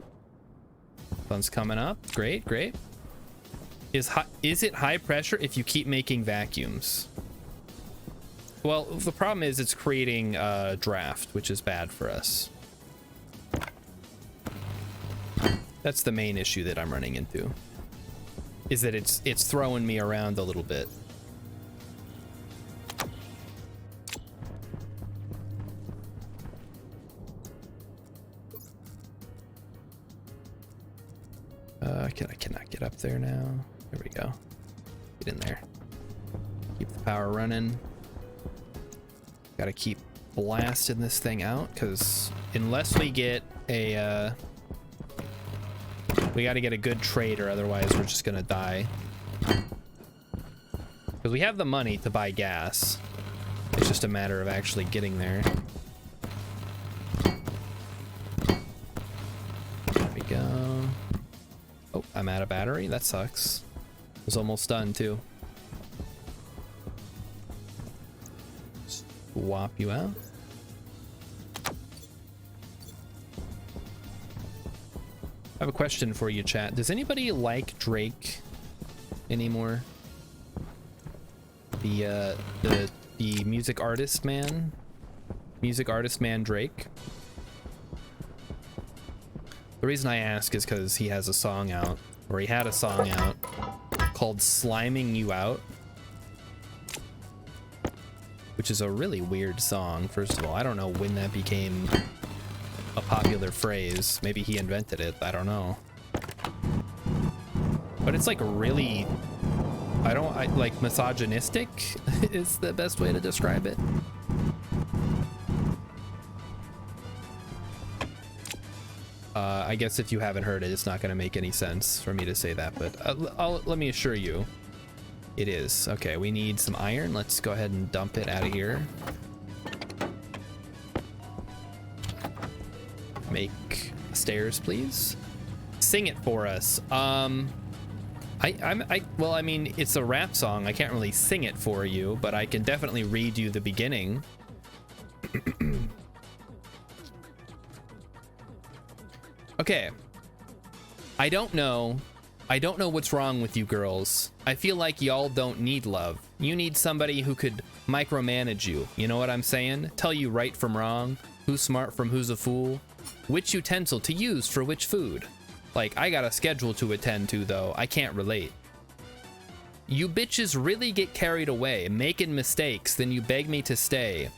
Sun's coming up. Great, great. Is it high pressure if you keep making vacuums? Well, the problem is it's creating a draft, which is bad for us. That's the main issue that I'm running into. Is that it's throwing me around a little bit. I cannot get up there now. There we go. Get in there. Keep the power running. Gotta keep blasting this thing out, because unless we get a... we gotta get a good trader, otherwise we're just gonna die. Because we have the money to buy gas. It's just a matter of actually getting there. There we go. Oh, I'm out of battery. That sucks. It was almost done too. Swap you out. I have a question for you, chat. Does anybody like Drake anymore? The music artist man? Music artist man Drake? The reason I ask is because he has a song out, or he had a song out, called Sliming You Out, which is a really weird song. First of all, I don't know when that became a popular phrase. Maybe he invented it, I don't know. But it's like really, like misogynistic is the best way to describe it. I guess if you haven't heard it, it's not going to make any sense for me to say that, but let me assure you, it is. Okay, we need some iron. Let's go ahead and dump it out of here. Make stairs, please. Sing it for us. Well, I mean, it's a rap song. I can't really sing it for you, but I can definitely read you the beginning. Okay. I don't know what's wrong with you girls. I feel like y'all don't need love. You need somebody who could micromanage you. You know what I'm saying? Tell you right from wrong, who's smart from who's a fool, which utensil to use for which food. Like, I got a schedule to attend to, though. I can't relate. You bitches really get carried away, making mistakes, then you beg me to stay.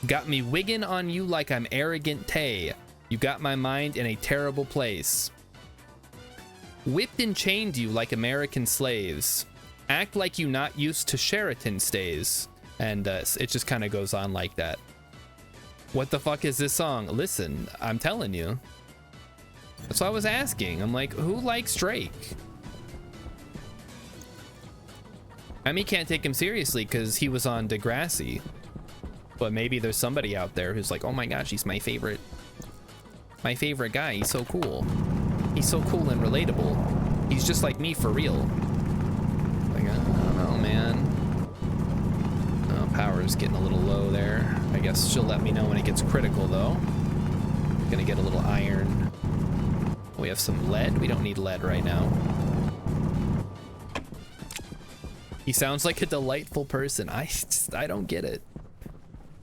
Got me wigging on you like I'm arrogant Tay. You got my mind in a terrible place. Whipped and chained you like American slaves. Act like you not used to Sheraton stays. And it just kind of goes on like that. What the fuck is this song? Listen, I'm telling you. That's what I was asking. I'm like, who likes Drake? I mean, can't take him seriously because he was on Degrassi. But maybe there's somebody out there who's like, oh my gosh, he's my favorite guy. He's so cool. He's so cool and relatable. He's just like me for real. Like, I don't know, man. Oh, power's getting a little low there. I guess she'll let me know when it gets critical, though. Gonna get a little iron. We have some lead. We don't need lead right now. He sounds like a delightful person. I don't get it.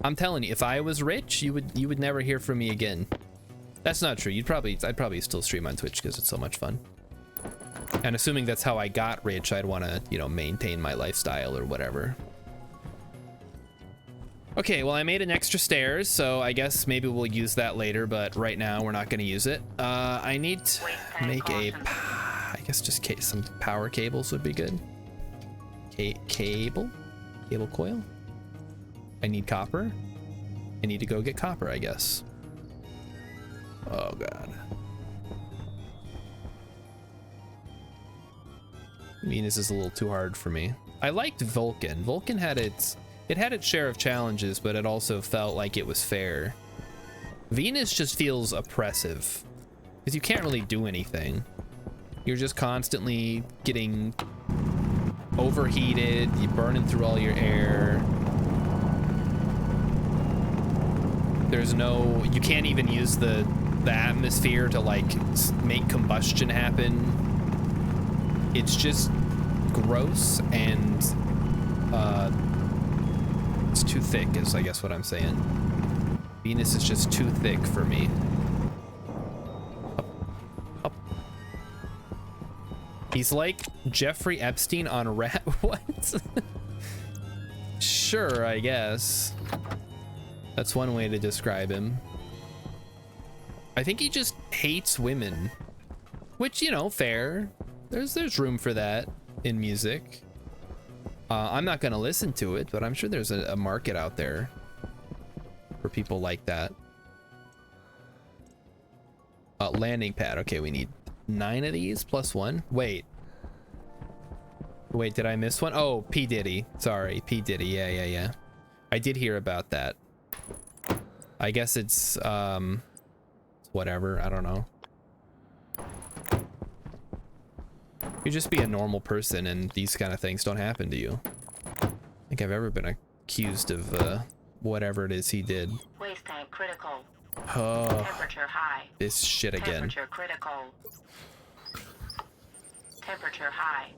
I'm telling you, if I was rich, you would never hear from me again. That's not true. I'd probably still stream on Twitch because it's so much fun. And assuming that's how I got rich, I'd want to, you know, maintain my lifestyle or whatever. Okay, well, I made an extra stairs, so I guess maybe we'll use that later, but right now we're not going to use it. I need to make I guess just some power cables would be good. Cable coil. I need copper. I need to go get copper, I guess. Oh god. Venus is a little too hard for me. I liked Vulcan. Vulcan had its share of challenges, but it also felt like it was fair. Venus just feels oppressive because you can't really do anything. You're just constantly getting overheated, you're burning through all your air. You can't even use the atmosphere to like make combustion happen. It's just gross and it's too thick is I guess what I'm saying. Venus is just too thick for me. Up. He's like Jeffrey Epstein on rat. What? Sure, I guess. That's one way to describe him. I think he just hates women, which, you know, fair. There's room for that in music. I'm not gonna listen to it, but I'm sure there's a market out there for people like that. Landing pad. Okay, we need 9 of these plus 1. Wait, did I miss one? Oh, P. Diddy. Sorry, P. Diddy. Yeah. I did hear about that. I guess it's whatever, I don't know. You just be a normal person and these kind of things don't happen to you. I don't think I've ever been accused of whatever it is he did. Waste tank critical. Oh, Temperature high. this shit again. Temperature critical. Temperature high.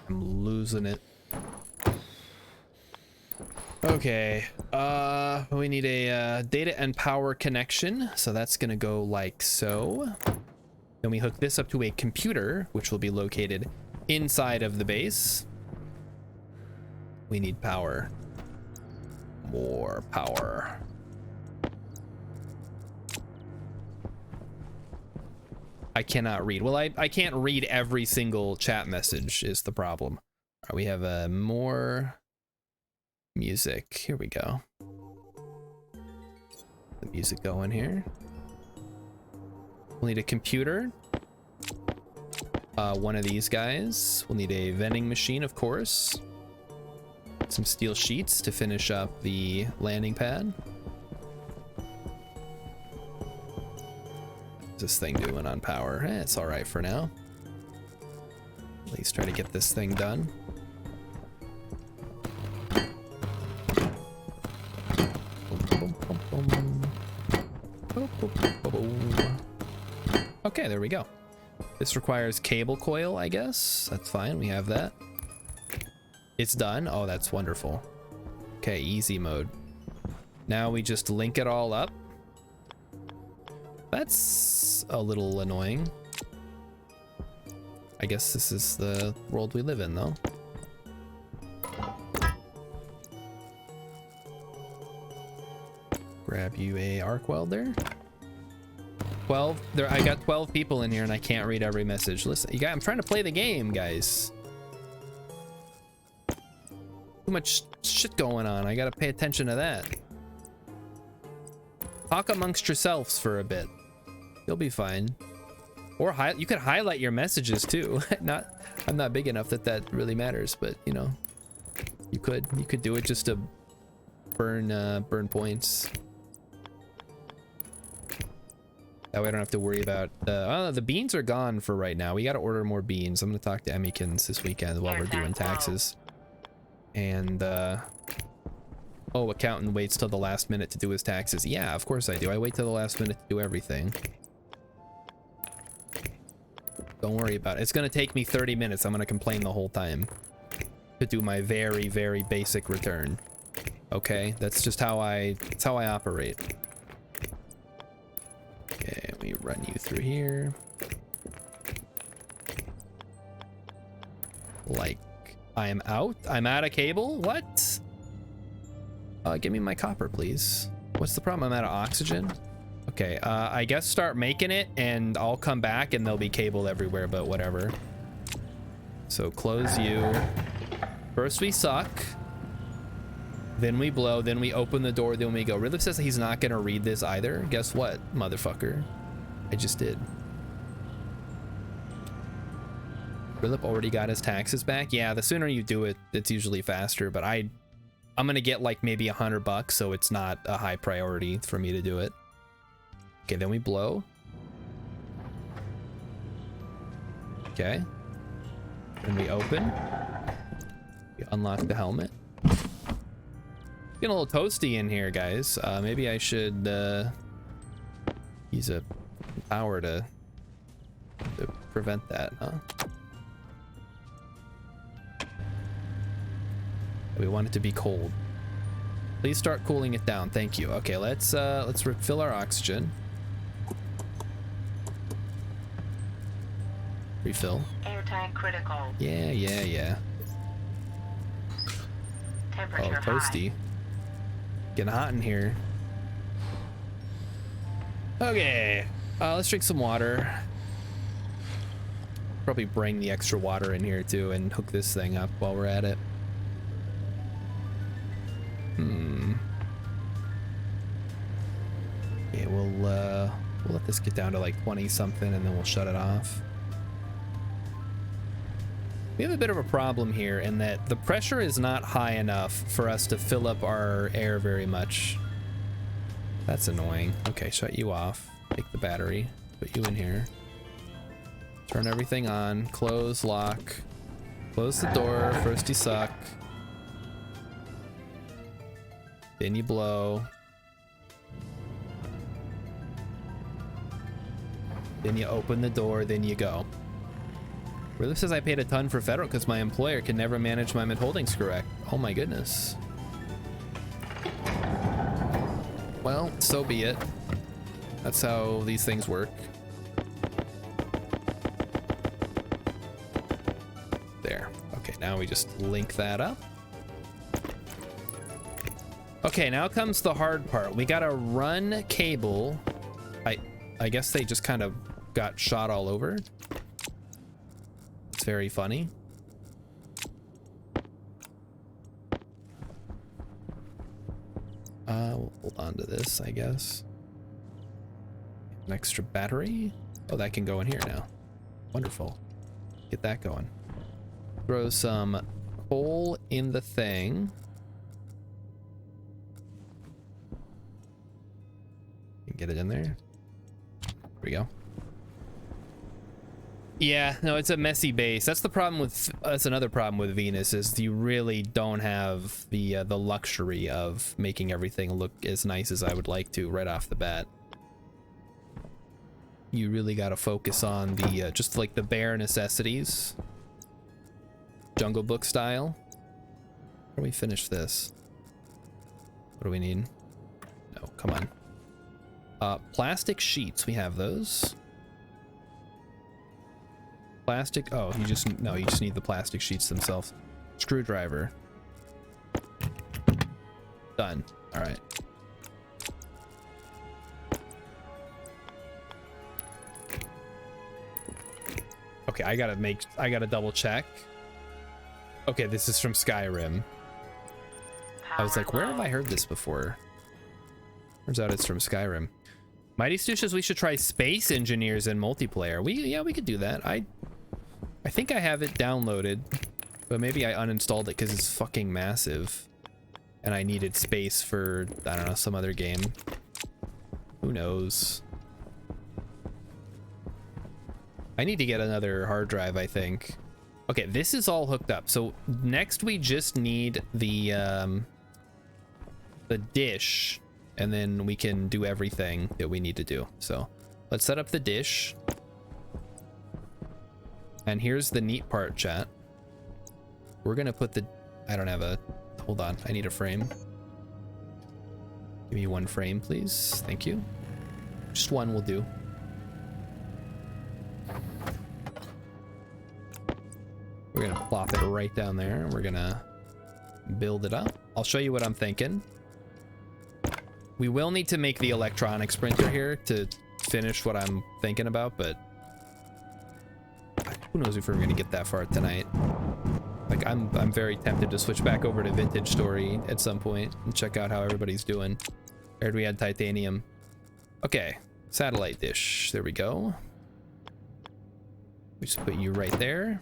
I'm losing it. Okay, we need a data and power connection, so that's gonna go like so. Then we hook this up to a computer, which will be located inside of the base. We need power. More power. I cannot read. Well, I can't read every single chat message is the problem. All right, we have more music. Here we go. The music going here. We'll need a computer. One of these guys. We'll need a vending machine, of course. Some steel sheets to finish up the landing pad. What's this thing doing on power? It's all right for now. At least try to get this thing done. Okay, there we go. This requires cable coil, I guess. That's fine, we have that. It's done. Oh, that's wonderful. Okay, easy mode. Now we just link it all up. That's a little annoying. I guess this is the world we live in, though. Grab you a arc welder. 12. There, I got 12 people in here, and I can't read every message. Listen, you guys, I'm trying to play the game, guys. Too much shit going on. I gotta pay attention to that. Talk amongst yourselves for a bit. You'll be fine. Or you could highlight your messages too. I'm not big enough that really matters, but you know, you could do it just to burn points. That way I don't have to worry about the beans are gone for right now. We got to order more beans. I'm gonna talk to Emmykins this weekend while we're doing taxes. And oh, accountant waits till the last minute to do his taxes. Yeah, of course I do. I wait till the last minute to do everything. Don't worry about it. It's gonna take me 30 minutes. I'm gonna complain the whole time to do my very, very basic return. Okay, that's just how I operate. Okay, let me run you through here. Like, I'm out? I'm out of cable? What? Give me my copper, please. What's the problem? I'm out of oxygen? Okay, I guess start making it and I'll come back and there'll be cable everywhere, but whatever. So close you. First we suck. Then we blow, then we open the door, then we go. Ridlip says he's not gonna read this either. Guess what, motherfucker? I just did. Ridlip already got his taxes back. Yeah, the sooner you do it, it's usually faster, but I'm gonna get like maybe $100, so it's not a high priority for me to do it. Okay, then we blow. Okay. Then we open. We unlock the helmet. Getting a little toasty in here, guys. Maybe I should use a power to prevent that, huh? We want it to be cold. Please start cooling it down. Thank you. Okay, let's refill our oxygen. Refill. Air tank critical. Yeah. Temperature Oh, toasty. high. Getting hot in here. Okay, let's drink some water. Probably bring the extra water in here too and hook this thing up while we're at it. Okay, we'll let this get down to like 20 something and then we'll shut it off. We have a bit of a problem here in that the pressure is not high enough for us to fill up our air very much. That's annoying. Okay, shut you off. Take the battery. Put you in here. Turn everything on. Close, lock. Close the door. First you suck. Then you blow. Then you open the door. Then you go. Really says I paid a ton for federal because my employer can never manage my withholdings correct. Oh my goodness. Well, so be it. That's how these things work. There. Okay, now we just link that up. Okay, now comes the hard part. We gotta run cable. I guess they just kind of got shot all over. It's very funny. We'll hold on to this, I guess. An extra battery. Oh, that can go in here now. Wonderful. Get that going. Throw some coal in the thing. Get it in there. There we go. Yeah, no, it's a messy base. That's the problem with. That's another problem with Venus is you really don't have the luxury of making everything look as nice as I would like to right off the bat. You really got to focus on the just like the bare necessities. Jungle Book style. How do we finish this? What do we need? No, come on. Plastic sheets. We have those. Plastic. Oh, you just need the plastic sheets themselves. Screwdriver. Done. All right. Okay, I gotta double check. Okay, this is from Skyrim. I was like, where have I heard this before? Turns out it's from Skyrim. Mighty Stu says we should try Space Engineers in multiplayer. We could do that. I think I have it downloaded, but maybe I uninstalled it because it's fucking massive. And I needed space for, I don't know, some other game. Who knows? I need to get another hard drive, I think. Okay, this is all hooked up. So next we just need the dish, and then we can do everything that we need to do. So let's set up the dish. And here's the neat part, chat. We're gonna put the, I don't have a, hold on, I need a frame. Give me one frame, please. Thank you. Just one will do. We're gonna plop it right down there. We're gonna build it up. I'll show you what I'm thinking. We will need to make the electronics printer here to finish what I'm thinking about, but who knows if we're gonna get that far tonight. Like, I'm very tempted to switch back over to Vintage Story at some point and check out how everybody's doing. I heard we had titanium. Okay, satellite dish. There we go. We just put you right there.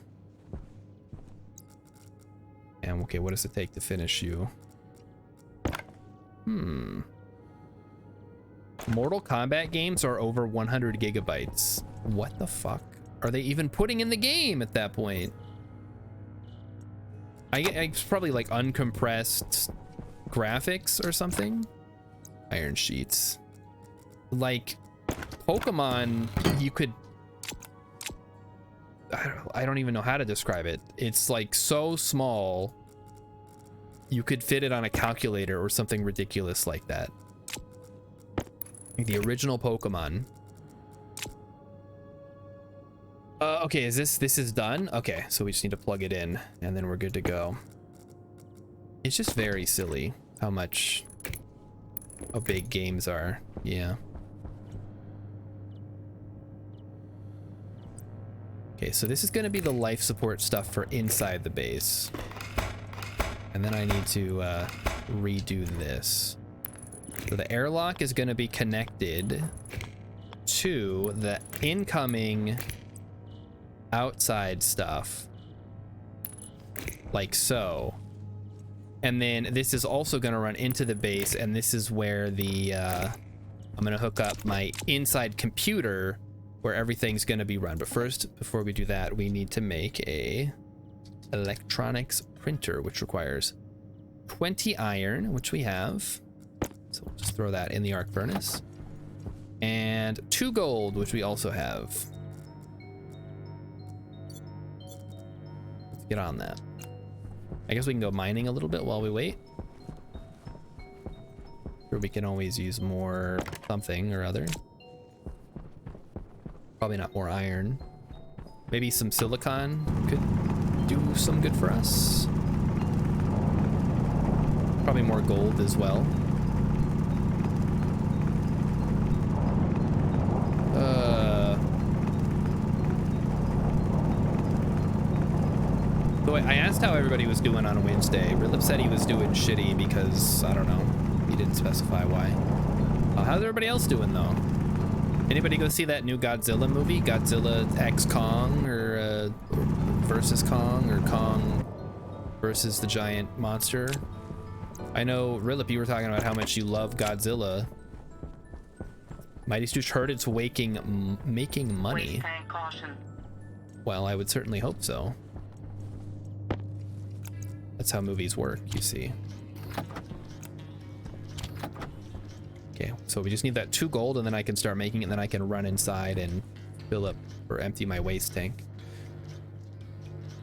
And okay, what does it take to finish you? Mortal Kombat games are over 100 gigabytes. What the fuck are they even putting in the game at that point? It's probably like uncompressed graphics or something. Iron sheets. Like Pokemon, you could, I don't even know how to describe it. It's like so small you could fit it on a calculator or something ridiculous like that. Like the original Pokemon. Okay, is this is done? Okay, so we just need to plug it in and then we're good to go. It's just very silly how big games are. Yeah. Okay, so this is going to be the life support stuff for inside the base. And then I need to redo this. So the airlock is going to be connected to the incoming outside stuff. Like so. And then this is also going to run into the base, and this is where the I'm going to hook up my inside computer where everything's going to be run. But first, before we do that, we need to make a electronics printer, which requires 20 iron, which we have. So we'll just throw that in the arc furnace. And 2 gold, which we also have. Let's get on that. I guess we can go mining a little bit while we wait. Or we can always use more something or other. Probably not more iron. Maybe some silicon could do some good for us. Probably more gold as well. So I asked how everybody was doing on a Wednesday. Rilip said he was doing shitty because, I don't know, he didn't specify why. How's everybody else doing though? Anybody go see that new Godzilla movie? Godzilla X Kong or versus Kong, or Kong versus the giant monster? I know, Rilip, you were talking about how much you love Godzilla. Mighty Stoosh heard it's making money. Well, I would certainly hope so. That's how movies work, you see. Okay, so we just need that 2 gold, and then I can start making it, and then I can run inside and fill up or empty my waste tank.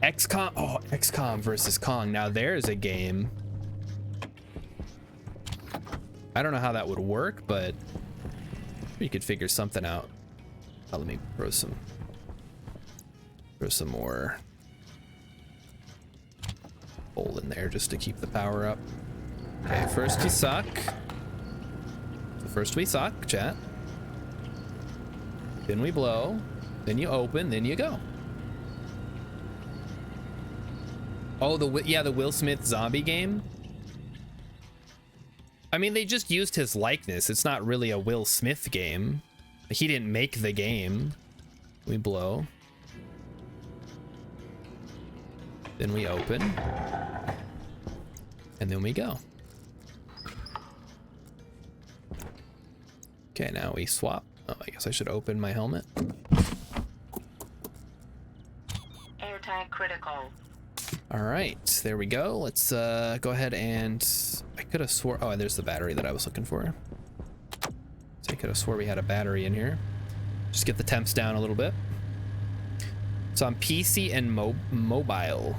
XCOM, oh, XCOM versus Kong. Now there's a game. I don't know how that would work, but you could figure something out. Oh, let me throw some more coal in there just to keep the power up. Okay, first you suck. So first we suck, chat. Then we blow. Then you open. Then you go. Oh, the Will Smith zombie game. I mean, they just used his likeness. It's not really a Will Smith game. He didn't make the game. We blow. Then we open. And then we go. Okay, now we swap. Oh, I guess I should open my helmet. Airtag critical. All right, there we go. Let's go ahead and... I could have swore... Oh, there's the battery that I was looking for. So I could have swore we had a battery in here. Just get the temps down a little bit. It's on PC and mobile.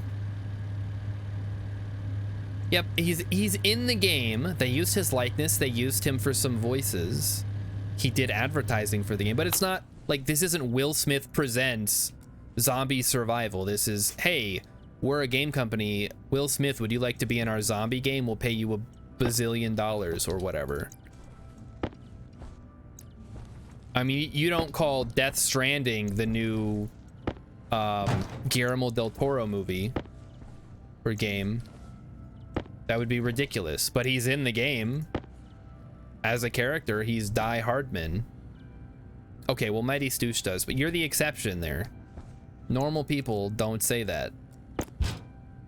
Yep, he's in the game. They used his likeness. They used him for some voices. He did advertising for the game, but it's not like this isn't Will Smith presents zombie survival. This is, hey, we're a game company. Will Smith, would you like to be in our zombie game? We'll pay you $1 bazillion or whatever. I mean, you don't call Death Stranding the new Guillermo del Toro movie or game. That would be ridiculous, but he's in the game as a character. He's Die Hardman. Okay, well, Mighty Stoosh does, but you're the exception there. Normal people don't say that,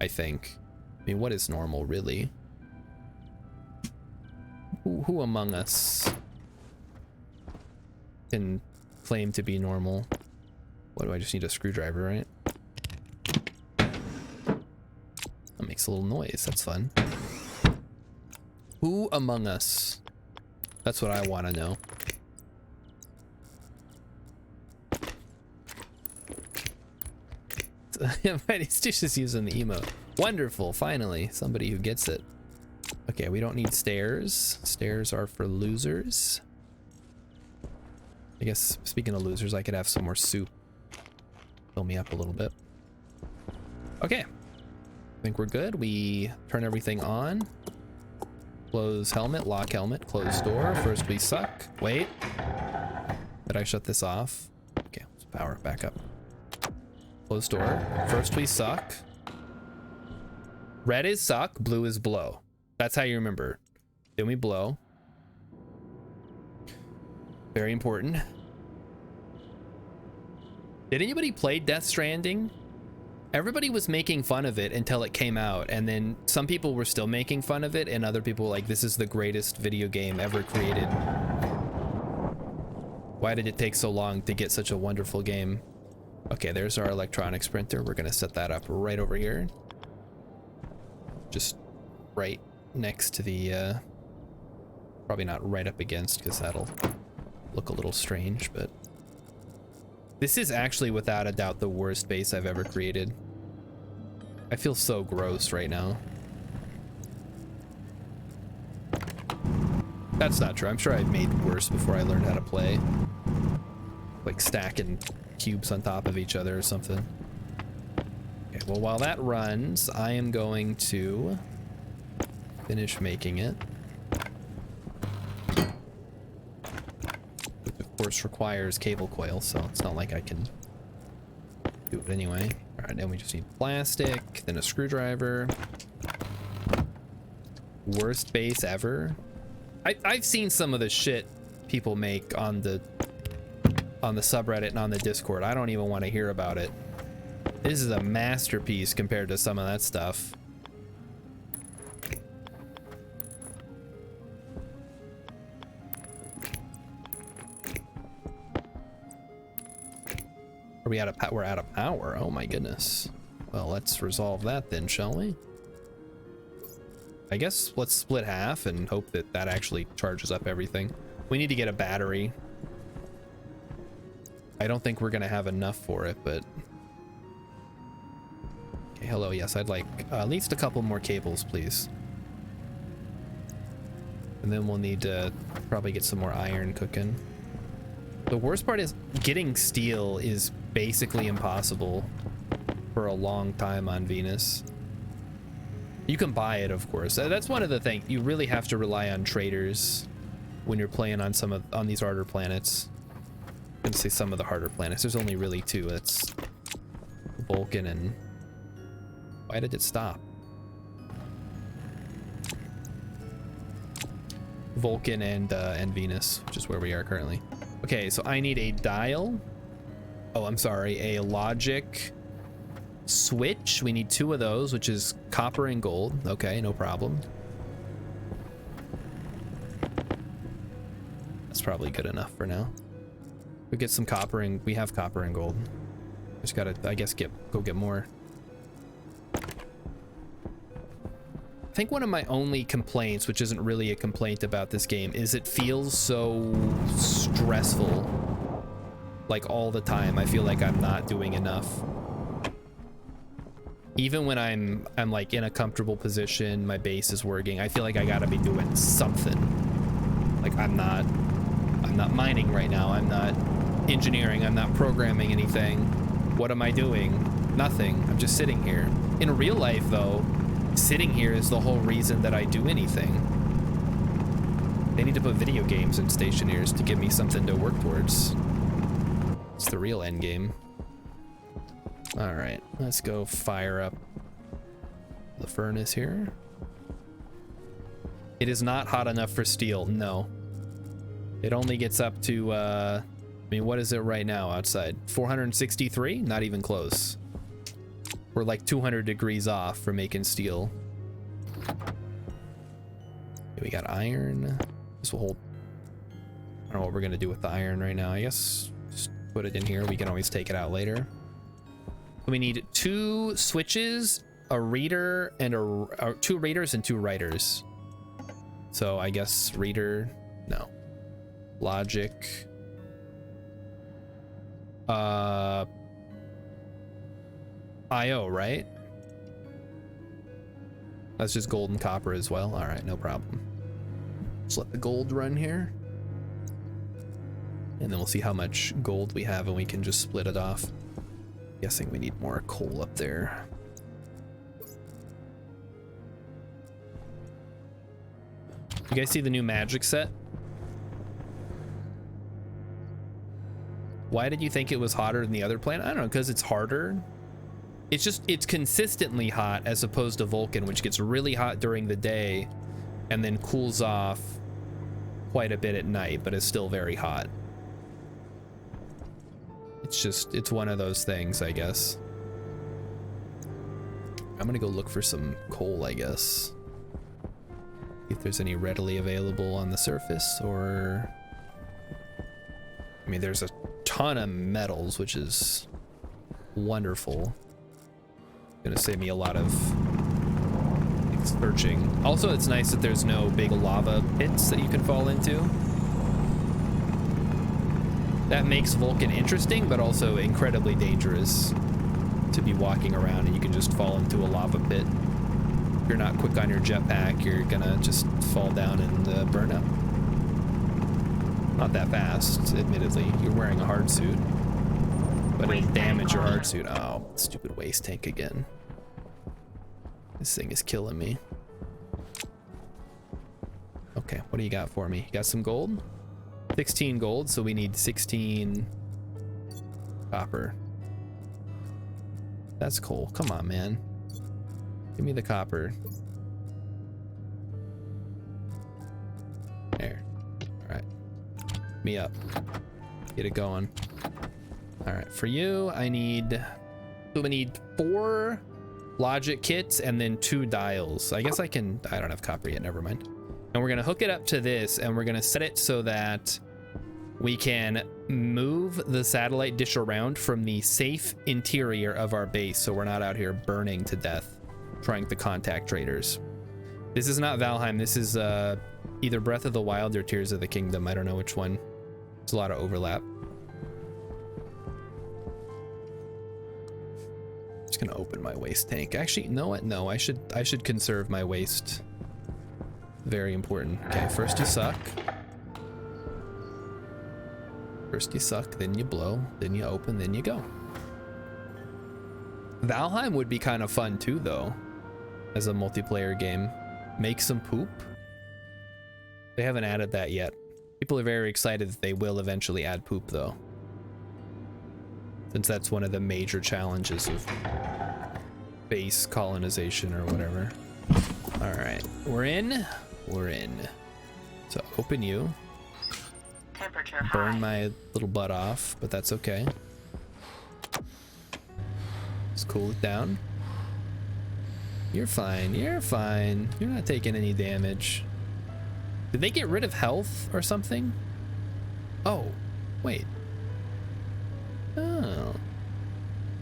I think. I mean, what is normal, really? Who among us can claim to be normal? What do I just need? A screwdriver, right? That makes a little noise. That's fun. Who among us? That's what I want to know. He's just using the emote. Wonderful, finally. Somebody who gets it. Okay, we don't need stairs. Stairs are for losers. I guess, speaking of losers, I could have some more soup. Fill me up a little bit. Okay. I think we're good. We turn everything on. Close helmet, lock helmet, close door. First we suck. Wait. Did I shut this off? Okay, let's power it back up. Close door. First we suck. Red is suck, blue is blow. That's how you remember. Then we blow. Very important. Did anybody play Death Stranding? Everybody was making fun of it until it came out, and then some people were still making fun of it, and other people were like, this is the greatest video game ever created. Why did it take so long to get such a wonderful game? Okay, there's our electronics printer. We're gonna set that up right over here. Just right next to the, probably not right up against, because that'll look a little strange, but this is actually without a doubt the worst base I've ever created. I feel so gross right now. That's not true. I'm sure I've made worse before I learned how to play. Like stacking cubes on top of each other or something. Okay, well, while that runs, I am going to finish making it. Which of course requires cable coil, so it's not like I can do it anyway. All right, then we just need plastic, then a screwdriver. Worst base ever. I've seen some of the shit people make on the subreddit and on the Discord. I don't even want to hear about it. This is a masterpiece compared to some of that stuff. Are we out of power? We're out of power. Oh my goodness. Well, let's resolve that then, shall we? I guess let's split half and hope that that actually charges up everything. We need to get a battery. I don't think we're gonna have enough for it, but... Okay, hello, yes, I'd like at least a couple more cables, please. And then we'll need to probably get some more iron cooking. The worst part is getting steel is basically impossible for a long time on Venus. You can buy it, of course. That's one of the things. You really have to rely on traders when you're playing on on these harder planets. I'm gonna say some of the harder planets. There's only really two. It's Vulcan and... Why did it stop? Vulcan and Venus, which is where we are currently. Okay, so I need a dial. Oh, I'm sorry, a logic switch. We need 2 of those, which is copper and gold. Okay, no problem. That's probably good enough for now. We get some copper and we have copper and gold. Just gotta, I guess, go get more. I think one of my only complaints, which isn't really a complaint about this game, is it feels so stressful. Like all the time, I feel like I'm not doing enough. Even when I'm like in a comfortable position, my base is working, I feel like I gotta be doing something. Like I'm not mining right now, I'm not engineering, I'm not programming anything. What am I doing? Nothing. I'm just sitting here. In real life though, sitting here is the whole reason that I do anything. They need to put video games in Stationeers to give me something to work towards. It's the real end game. All right, let's go fire up the furnace here. It is not hot enough for steel, no. It only gets up to, I mean, what is it right now outside? 463? Not even close. We're like 200 degrees off for making steel. Okay, we got iron. This will hold. I don't know what we're gonna do with the iron right now. I guess just put it in here. We can always take it out later. We need 2 switches, a reader, and or 2 readers and 2 writers. So I guess reader, no. Logic. IO, right? That's just gold and copper as well. All right, no problem. Just let the gold run here. And then we'll see how much gold we have and we can just split it off. Guessing we need more coal up there. You guys see the new magic set? Why did you think it was hotter than the other planet? I don't know, because it's harder. It's consistently hot as opposed to Vulcan, which gets really hot during the day and then cools off quite a bit at night, but is still very hot. It's one of those things, I guess. I'm gonna go look for some coal, I guess. If there's any readily available on the surface, or... I mean, there's a ton of metals, which is wonderful. Gonna save me a lot of searching. Also, it's nice that there's no big lava pits that you can fall into. That makes Vulcan interesting, but also incredibly dangerous to be walking around and you can just fall into a lava pit. If you're not quick on your jetpack, you're gonna just fall down and burn up. Not that fast, admittedly. You're wearing a hard suit, but it'll damage your hard suit. Oh, stupid waste tank again. This thing is killing me. Okay, what do you got for me? You got some gold? 16 gold, so we need 16 copper. That's cool. Come on, man. Give me the copper. There. All right. Me up. Get it going. All right, for you, I need 4 logic kits and then 2 dials. I guess I don't have copper yet, never mind. And we're gonna hook it up to this and we're gonna set it so that we can move the satellite dish around from the safe interior of our base so we're not out here burning to death trying to contact traders. This is not Valheim, this is either Breath of the Wild or Tears of the Kingdom. I don't know which one. There's a lot of overlap. Just gonna open my waste tank. Actually, you know what? No, I should conserve my waste. Very important. Okay, first you suck. First you suck, then you blow, then you open, then you go. Valheim would be kind of fun too, though, as a multiplayer game. Make some poop. They haven't added that yet. People are very excited that they will eventually add poop, though, since that's one of the major challenges of base colonization or whatever. All right, we're in. We're in. So open you. Temperature high. burn my little butt off, but that's okay. Let's cool it down. You're fine. You're fine. You're not taking any damage. Did they get rid of health or something? Oh, wait. Oh.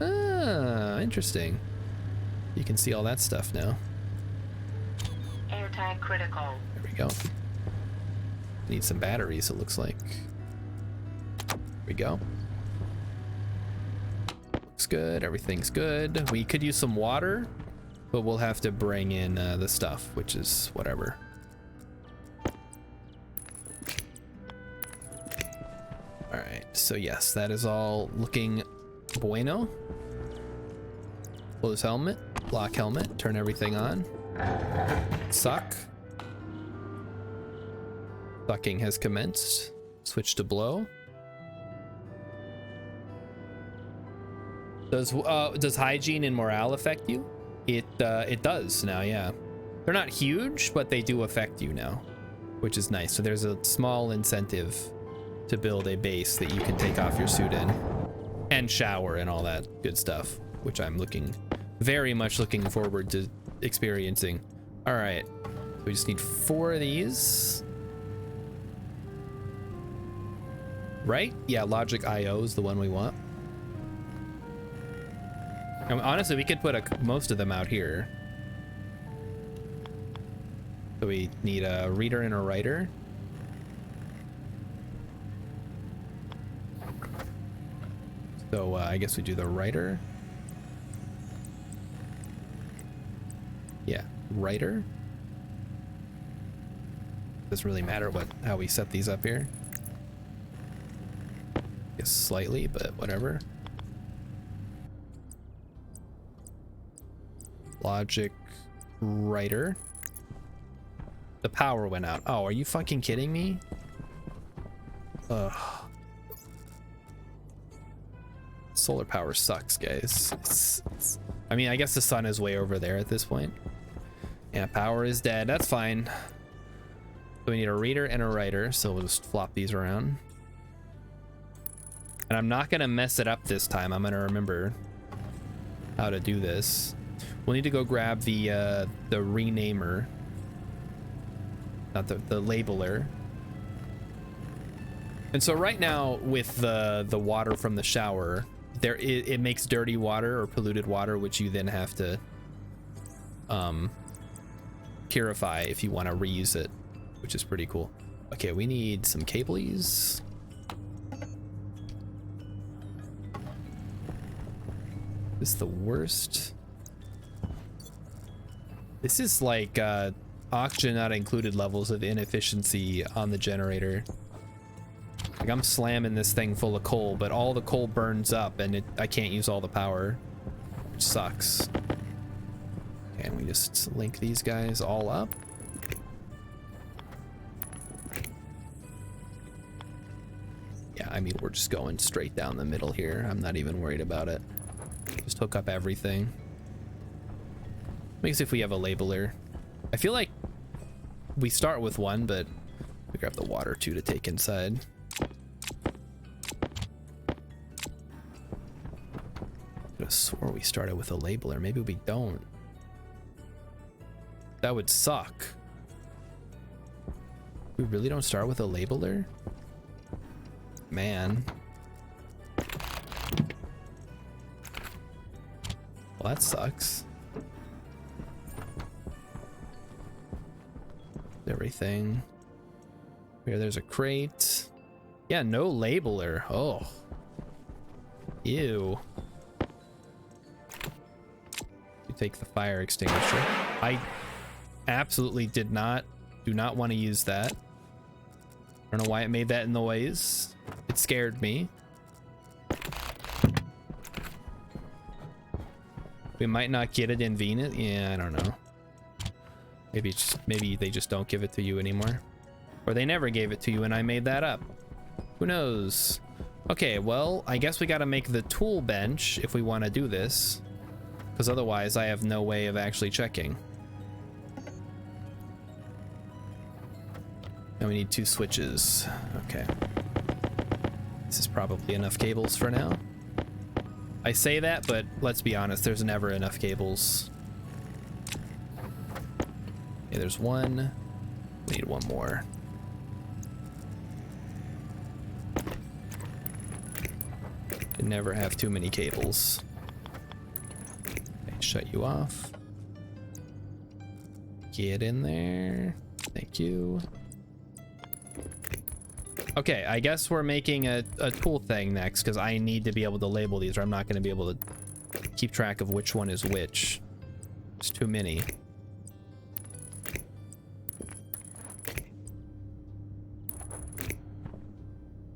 Ah, interesting. You can see all that stuff now. Anti-critical. There we go. Need some batteries, it looks like. There we go. Looks good. Everything's good. We could use some water, but we'll have to bring in the stuff, which is whatever. All right. So yes, that is all looking bueno. Close helmet, lock helmet, turn everything on. Suck. Sucking has commenced. Switch to blow. Does hygiene and morale affect you? It does now, yeah. They're not huge, but they do affect you now, which is nice. So there's a small incentive to build a base that you can take off your suit in and shower and all that good stuff, which I'm very much looking forward to experiencing. All right, we just need 4 of these. Right? Yeah, Logic IO is the one we want. And honestly, we could put most of them out here. So we need a reader and a writer. So I guess we do the writer. Yeah, writer. Doesn't really matter how we set these up here. Guess slightly, but whatever. Logic writer. The power went out. Oh, are you fucking kidding me? Ugh. Solar power sucks, guys. I mean, I guess the sun is way over there at this point. Yeah, power is dead. That's fine. So we need a reader and a writer, so we'll just flop these around. And I'm not gonna mess it up this time. I'm gonna remember how to do this. We'll need to go grab the renamer, not the labeler. And so right now with the water from the shower, it makes dirty water or polluted water, which you then have to purify if you want to reuse it, which is pretty cool. Okay, we need some cablies. This is the worst. This is like oxygen not included levels of inefficiency on the generator. Like I'm slamming this thing full of coal, but all the coal burns up and I can't use all the power, which sucks. Okay, and we just link these guys all up. Yeah, I mean, we're just going straight down the middle here. I'm not even worried about it. Just hook up everything. Makes if we have a labeler. I feel like we start with one, but we grab the water too to take inside. I could have swore we started with a labeler. Maybe we don't. That would suck. We really don't start with a labeler? Man. Well, that sucks. Everything. Here, there's a crate. Yeah, no labeler. Oh. Ew. You take the fire extinguisher. I absolutely do not want to use that. I don't know why it made that noise. It scared me. We might not get it in Venus. Yeah, I don't know. Maybe they just don't give it to you anymore. Or they never gave it to you and I made that up. Who knows? Okay, well, I guess we gotta make the tool bench if we want to do this. Because otherwise I have no way of actually checking. And we need 2 switches. Okay. This is probably enough cables for now. I say that, but let's be honest, there's never enough cables. Okay, there's one. We need one more. Can never have too many cables. Okay, shut you off. Get in there. Thank you. Okay, I guess we're making a tool thing next because I need to be able to label these or I'm not going to be able to keep track of which one is which. There's too many.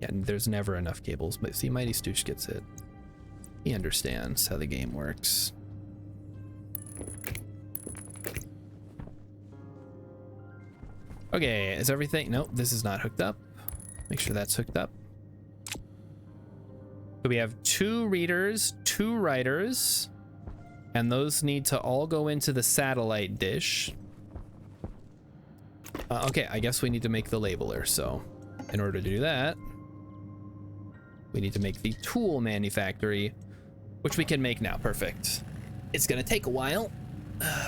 Yeah, there's never enough cables, but see, Mighty Stoosh gets it. He understands how the game works. Okay, is everything? Nope, this is not hooked up. Make sure that's hooked up. So we have 2 readers, 2 writers, and those need to all go into the satellite dish. Okay, I guess we need to make the labeler. So in order to do that, we need to make the tool manufactory, which we can make now. Perfect. It's gonna take a while,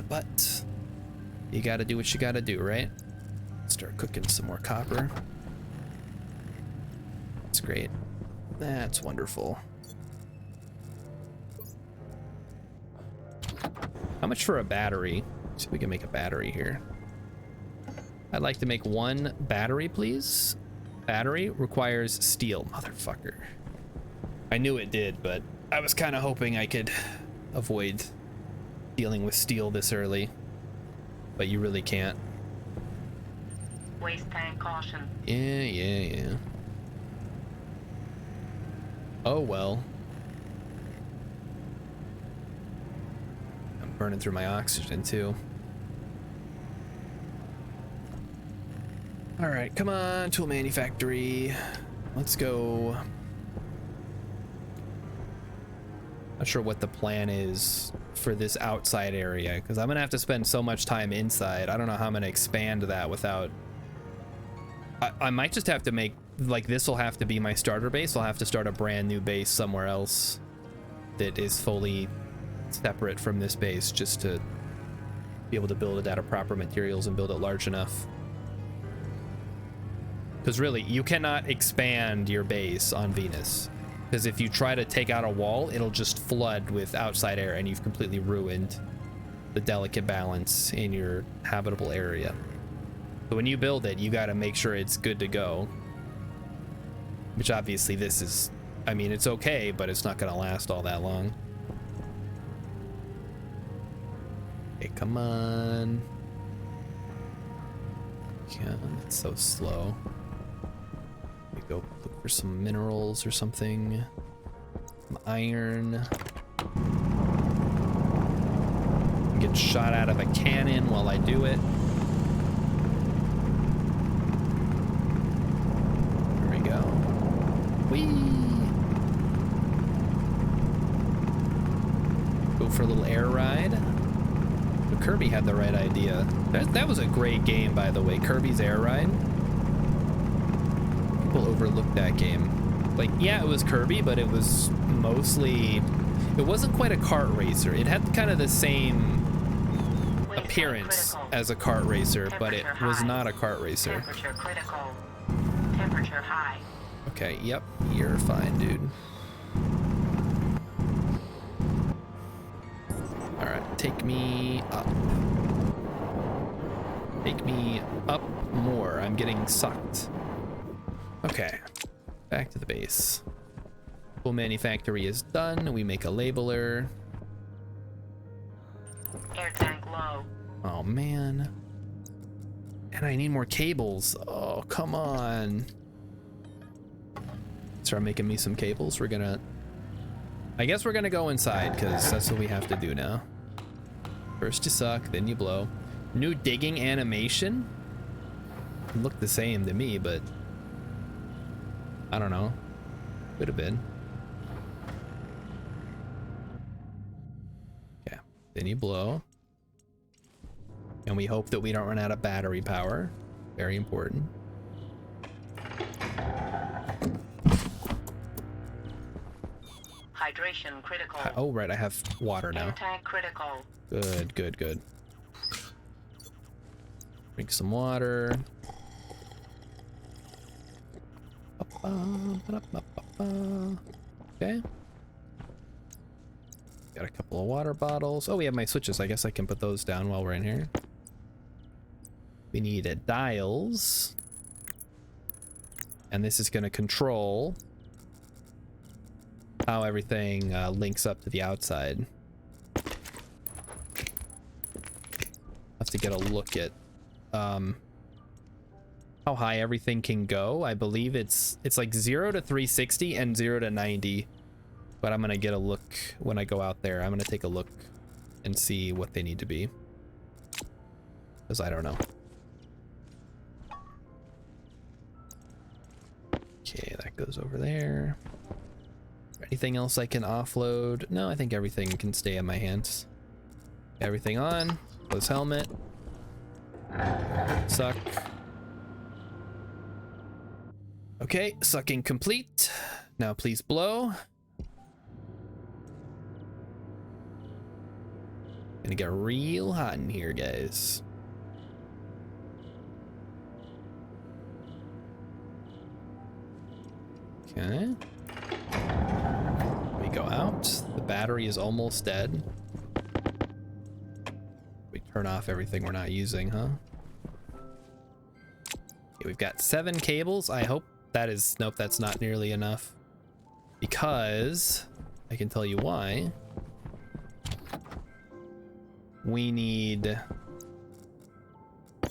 but you gotta do what you gotta do, right? Start cooking some more copper. That's great. That's wonderful. How much for a battery? See if we can make a battery here. I'd like to make 1 battery, please. Battery requires steel. Motherfucker. I knew it did, but I was kind of hoping I could avoid dealing with steel this early. But you really can't. Waste tank caution. Yeah. Oh well. I'm burning through my oxygen too. All right, come on, tool manufactory. Let's go. Not sure what the plan is for this outside area because I'm gonna have to spend so much time inside. I don't know how I'm gonna expand that without. I might just have to make, like, this will have to be my starter base. I'll have to start a brand new base somewhere else that is fully separate from this base just to be able to build it out of proper materials and build it large enough. Because really, you cannot expand your base on Venus. Because if you try to take out a wall, it'll just flood with outside air and you've completely ruined the delicate balance in your habitable area. So when you build it, you got to make sure it's good to go. Which obviously this is, I mean, it's okay, but it's not going to last all that long. Okay, come on. Yeah, it's so slow. We go look for some minerals or something. Some iron. Get shot out of a cannon while I do it. Whee! Go for a little air ride. But Kirby had the right idea. That was a great game, by the way. Kirby's Air Ride. People overlooked that game. Like, yeah, it was Kirby, but it was mostly... It wasn't quite a kart racer. It had kind of the same appearance as a kart racer, but it was not a kart racer. Temperature critical. Temperature high. Okay, yep, you're fine, dude. All right, take me up. Take me up more. I'm getting sucked. Okay, back to the base. Tool manufactory is done. We make a labeler. Air tank low. Oh, man. And I need more cables. Oh, come on. Start making me some cables. We're gonna, I guess we're gonna go inside because that's what we have to do now. First you suck, then you blow. New digging animation? Looked the same to me, but I don't know. Could have been. Yeah, then you blow. And we hope that we don't run out of battery power. Very important. Hydration critical. Oh, right, I have water now. Air tank critical. Good, good, good. Drink some water. Okay. Got a couple of water bottles. Oh, we have my switches. I guess I can put those down while we're in here. We need dials. And this is going to control how everything links up to the outside. Have to get a look at how high everything can go. I believe it's like 0 to 360 and 0 to 90. But I'm gonna get a look when I go out there. I'm gonna take a look and see what they need to be, because I don't know. Okay, that goes over there. Anything else I can offload? No, I think everything can stay in my hands. Everything on. Close helmet. Suck. Okay, sucking complete. Now please blow. Gonna get real hot in here, guys. Okay. We go out. The battery is almost dead. We turn off everything we're not using, huh? Okay, we've got 7 cables. I hope that is... Nope, that's not nearly enough. Because... I can tell you why. We need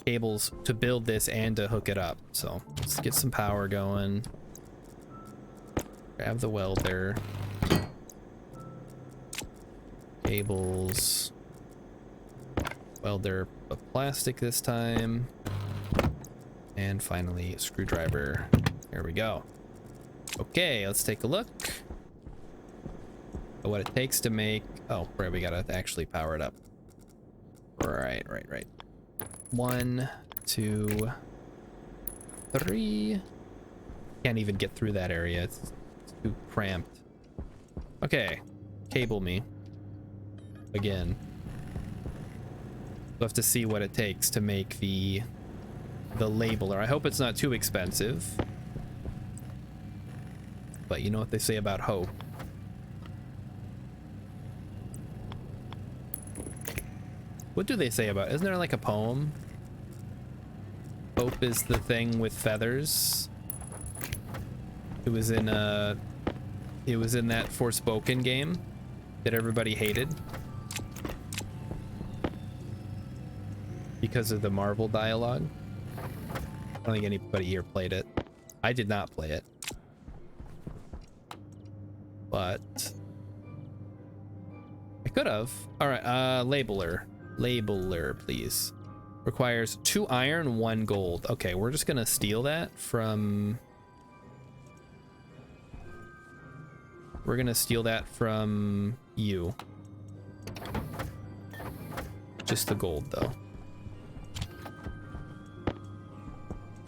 cables to build this and to hook it up. So let's get some power going. Grab the welder. Cables. Welder of plastic this time. And finally, screwdriver. There we go. Okay, let's take a look at what it takes to make... Oh, right, we gotta actually power it up. Right. 1, 2, 3. Can't even get through that area. It's too cramped. Okay, cable me. Again. We'll have to see what it takes to make the labeler. I hope it's not too expensive. But you know what they say about hope. What do they say about... Isn't there like a poem? Hope is the thing with feathers. It was in that Forspoken game that everybody hated because of the Marvel dialogue. I don't think anybody here played it. I did not play it. But I could have. All right, labeler. Labeler, please. Requires 2 iron, 1 gold. Okay, we're just gonna steal that from... We're gonna steal that from you. Just the gold, though.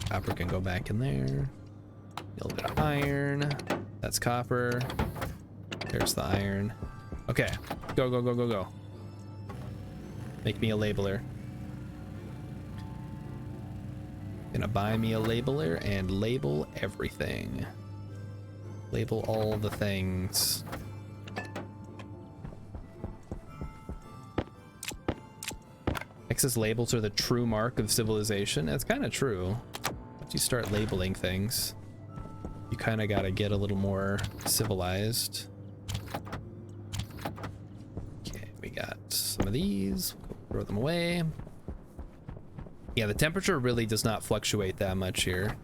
Copper can go back in there. A little bit of iron. That's copper. There's the iron. Okay, go. Make me a labeler. Gonna buy me a labeler and label everything. Label all the things. Texas labels are the true mark of civilization. That's kind of true. Once you start labeling things, you kind of gotta get a little more civilized. Okay, we got some of these. Go throw them away. Yeah, the temperature really does not fluctuate that much here.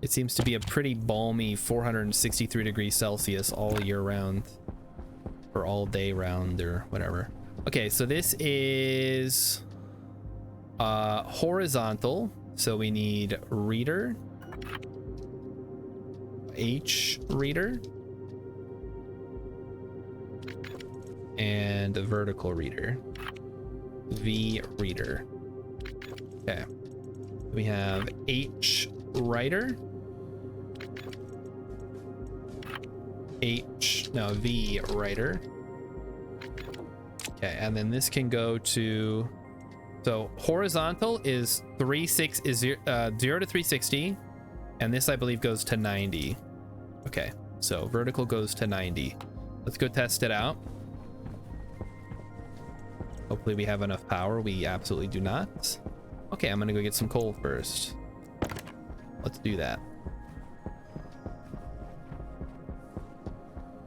It seems to be a pretty balmy 463 degrees Celsius all year round. Or all day round or whatever. Okay, so this is horizontal. So we need reader. H reader. And a vertical reader. V reader. Okay. We have H writer. H No, V writer. Okay, and then this can go to, so horizontal is 0 to 360, and this I believe goes to 90. Okay, so vertical goes to 90. Let's go test it out. Hopefully we have enough power. We absolutely do not. Okay, I'm gonna go get some coal first. Let's do that.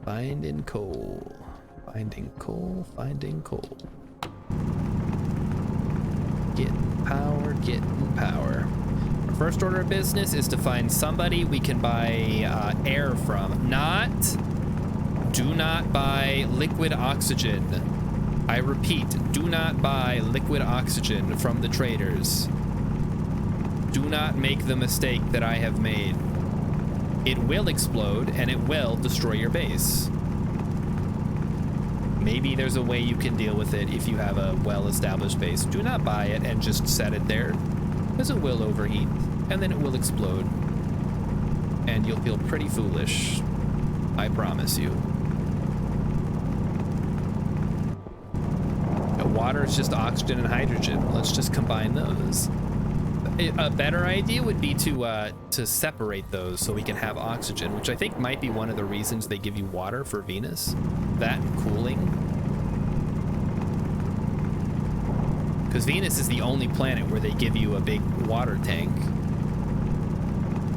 Finding coal. Finding coal, finding coal. Getting power, getting power. Our first order of business is to find somebody we can buy air from. Do not buy liquid oxygen. I repeat, do not buy liquid oxygen from the traders. Do not make the mistake that I have made. It will explode and it will destroy your base. Maybe there's a way you can deal with it if you have a well-established base. Do not buy it and just set it there, because it will overheat and then it will explode. And you'll feel pretty foolish. I promise you. Water is just oxygen and hydrogen. Let's just combine those. A better idea would be to separate those so we can have oxygen, which I think might be one of the reasons they give you water for Venus. That and cooling. Because Venus is the only planet where they give you a big water tank,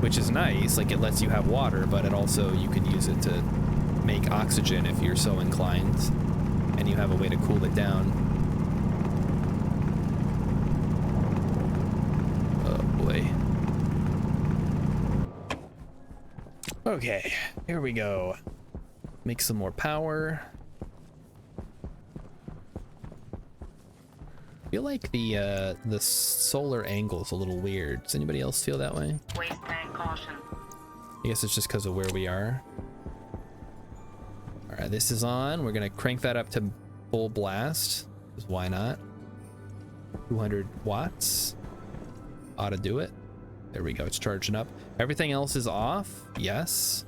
which is nice. Like, it lets you have water, but it also, you can use it to make oxygen if you're so inclined, and you have a way to cool it down. Okay, here we go. Make some more power. I feel like the solar angle is a little weird. Does anybody else feel that way? Wasteland caution. I guess it's just because of where we are. All right, this is on. We're gonna crank that up to full blast. Because why not? 200 watts. Ought to do it. There we go, it's charging up. Everything else is off. Yes.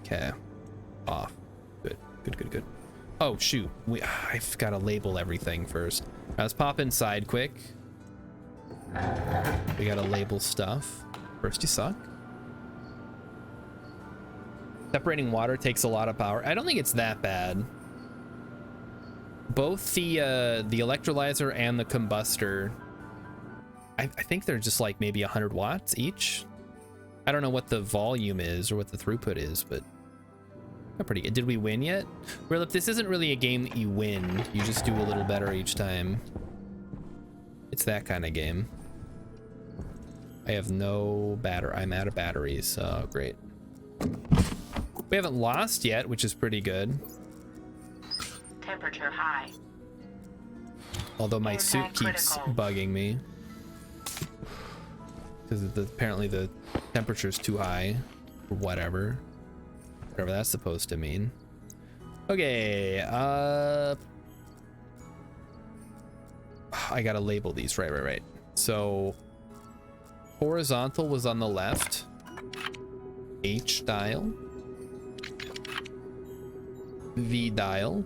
Okay. Off. Good, good, good, good. Oh, shoot. I've got to label everything first. Now, let's pop inside quick. We got to label stuff. First, you suck. Separating water takes a lot of power. I don't think it's that bad. Both the electrolyzer and the combustor, I think they're just like maybe 100 watts each. I don't know what the volume is or what the throughput is, but they're pretty good. Did we win yet? Well, if this isn't really a game that you win, you just do a little better each time. It's that kind of game. I have no battery. I'm out of batteries, so great. We haven't lost yet, which is pretty good. Temperature high. Although my suit keeps bugging me. Because apparently the temperature's too high, or whatever that's supposed to mean. Okay, I gotta label these. Right. So horizontal was on the left. H dial, V dial,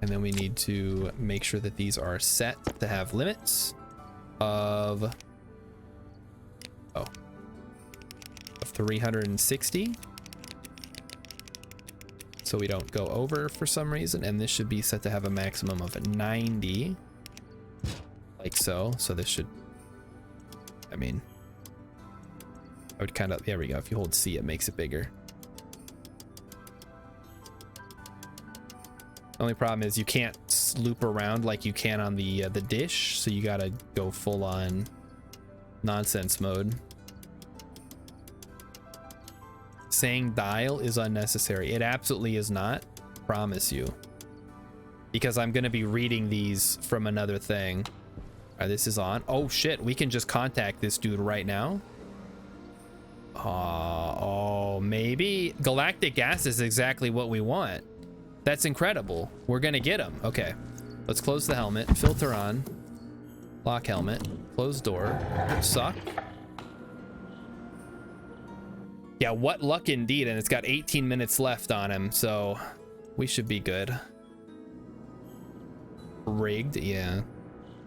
and then we need to make sure that these are set to have limits of 360, so we don't go over for some reason, and this should be set to have a maximum of 90, like so. So this should, I mean, I would kind of, there we go. If you hold C, it makes it bigger. Only problem is you can't loop around like you can on the dish, so you gotta go full on nonsense mode. Saying dial is unnecessary. It absolutely is not. Promise you. Because I'm gonna be reading these from another thing. All right, this is on. Oh shit, we can just contact this dude right now. Oh, maybe galactic gas is exactly what we want. That's incredible. We're gonna get him. Okay, let's close the helmet. Filter on. Lock helmet. Close door. Suck. Yeah, what luck indeed, and it's got 18 minutes left on him, so we should be good. Rigged, yeah.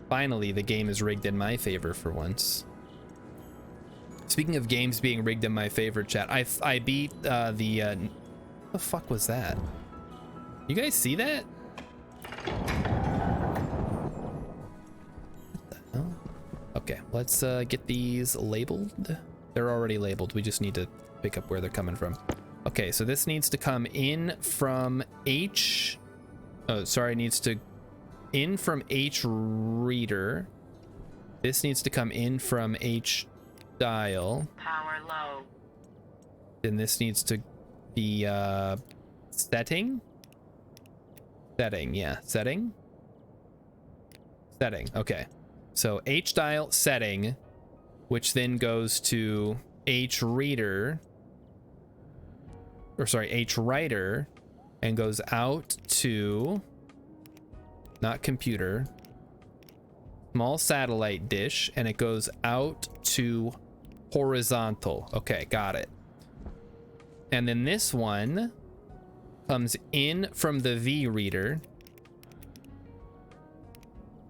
Finally, the game is rigged in my favor for once. Speaking of games being rigged in my favor, chat, I beat what the fuck was that? You guys see that? What the hell? Okay, let's get these labeled. They're already labeled. We just need to pick up where they're coming from. Okay, so this needs to come in from H. Oh, sorry, needs to in from H reader. This needs to come in from H dial. Power low. Then this needs to be setting. Setting, yeah, setting. Setting, okay. So H dial setting, which then goes to H reader, or sorry, H writer, and goes out to, not computer, small satellite dish, and it goes out to horizontal. Okay, got it. And then this one comes in from the V reader,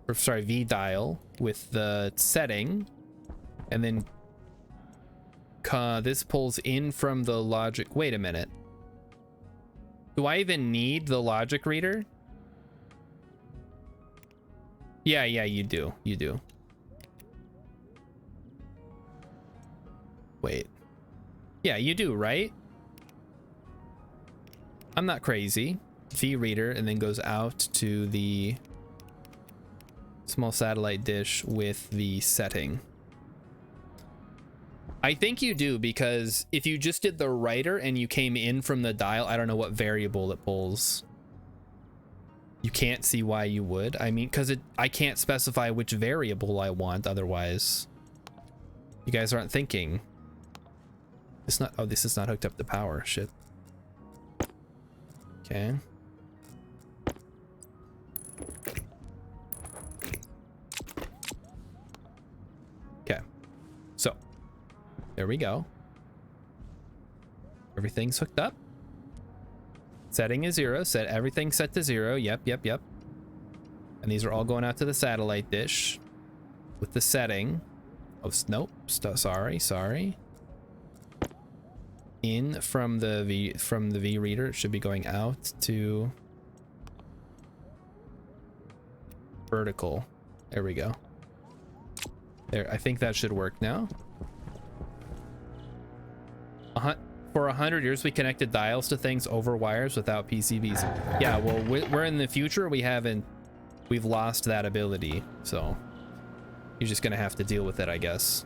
or sorry, V dial with the setting, and then this pulls in from the logic. Wait a minute. Do I even need the logic reader? Yeah, you do. You do. Wait. Yeah, you do, right? I'm not crazy. V reader, and then goes out to the small satellite dish with the setting. I think you do, because if you just did the writer and you came in from the dial, I don't know what variable it pulls. You can't see why you would. I mean, because I can't specify which variable I want otherwise. You guys aren't thinking. It's not, oh, this is not hooked up to power. Shit. Okay. Okay. So, there we go. Everything's hooked up. Setting is 0. Set everything set to 0. Yep. And these are all going out to the satellite dish with the setting. Oh, nope. Sorry. In from the V reader, it should be going out to vertical. There we go. There, I think that should work now. For 100 years, we connected dials to things over wires without PCBs. Yeah, well, we're in the future. We've lost that ability, so you're just gonna have to deal with it, I guess.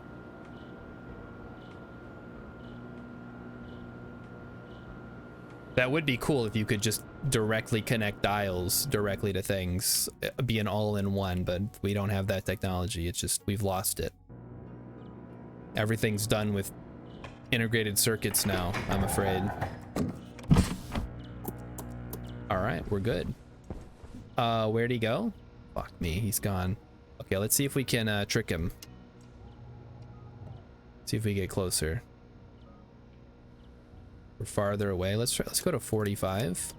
That would be cool if you could just directly connect dials directly to things, be an all-in-one, but we don't have that technology. It's just, we've lost it. Everything's done with integrated circuits now, I'm afraid. All right, we're good. Where'd he go? Fuck me, he's gone. Okay, let's see if we can trick him. See if we get closer. We're farther away. Let's go to 45.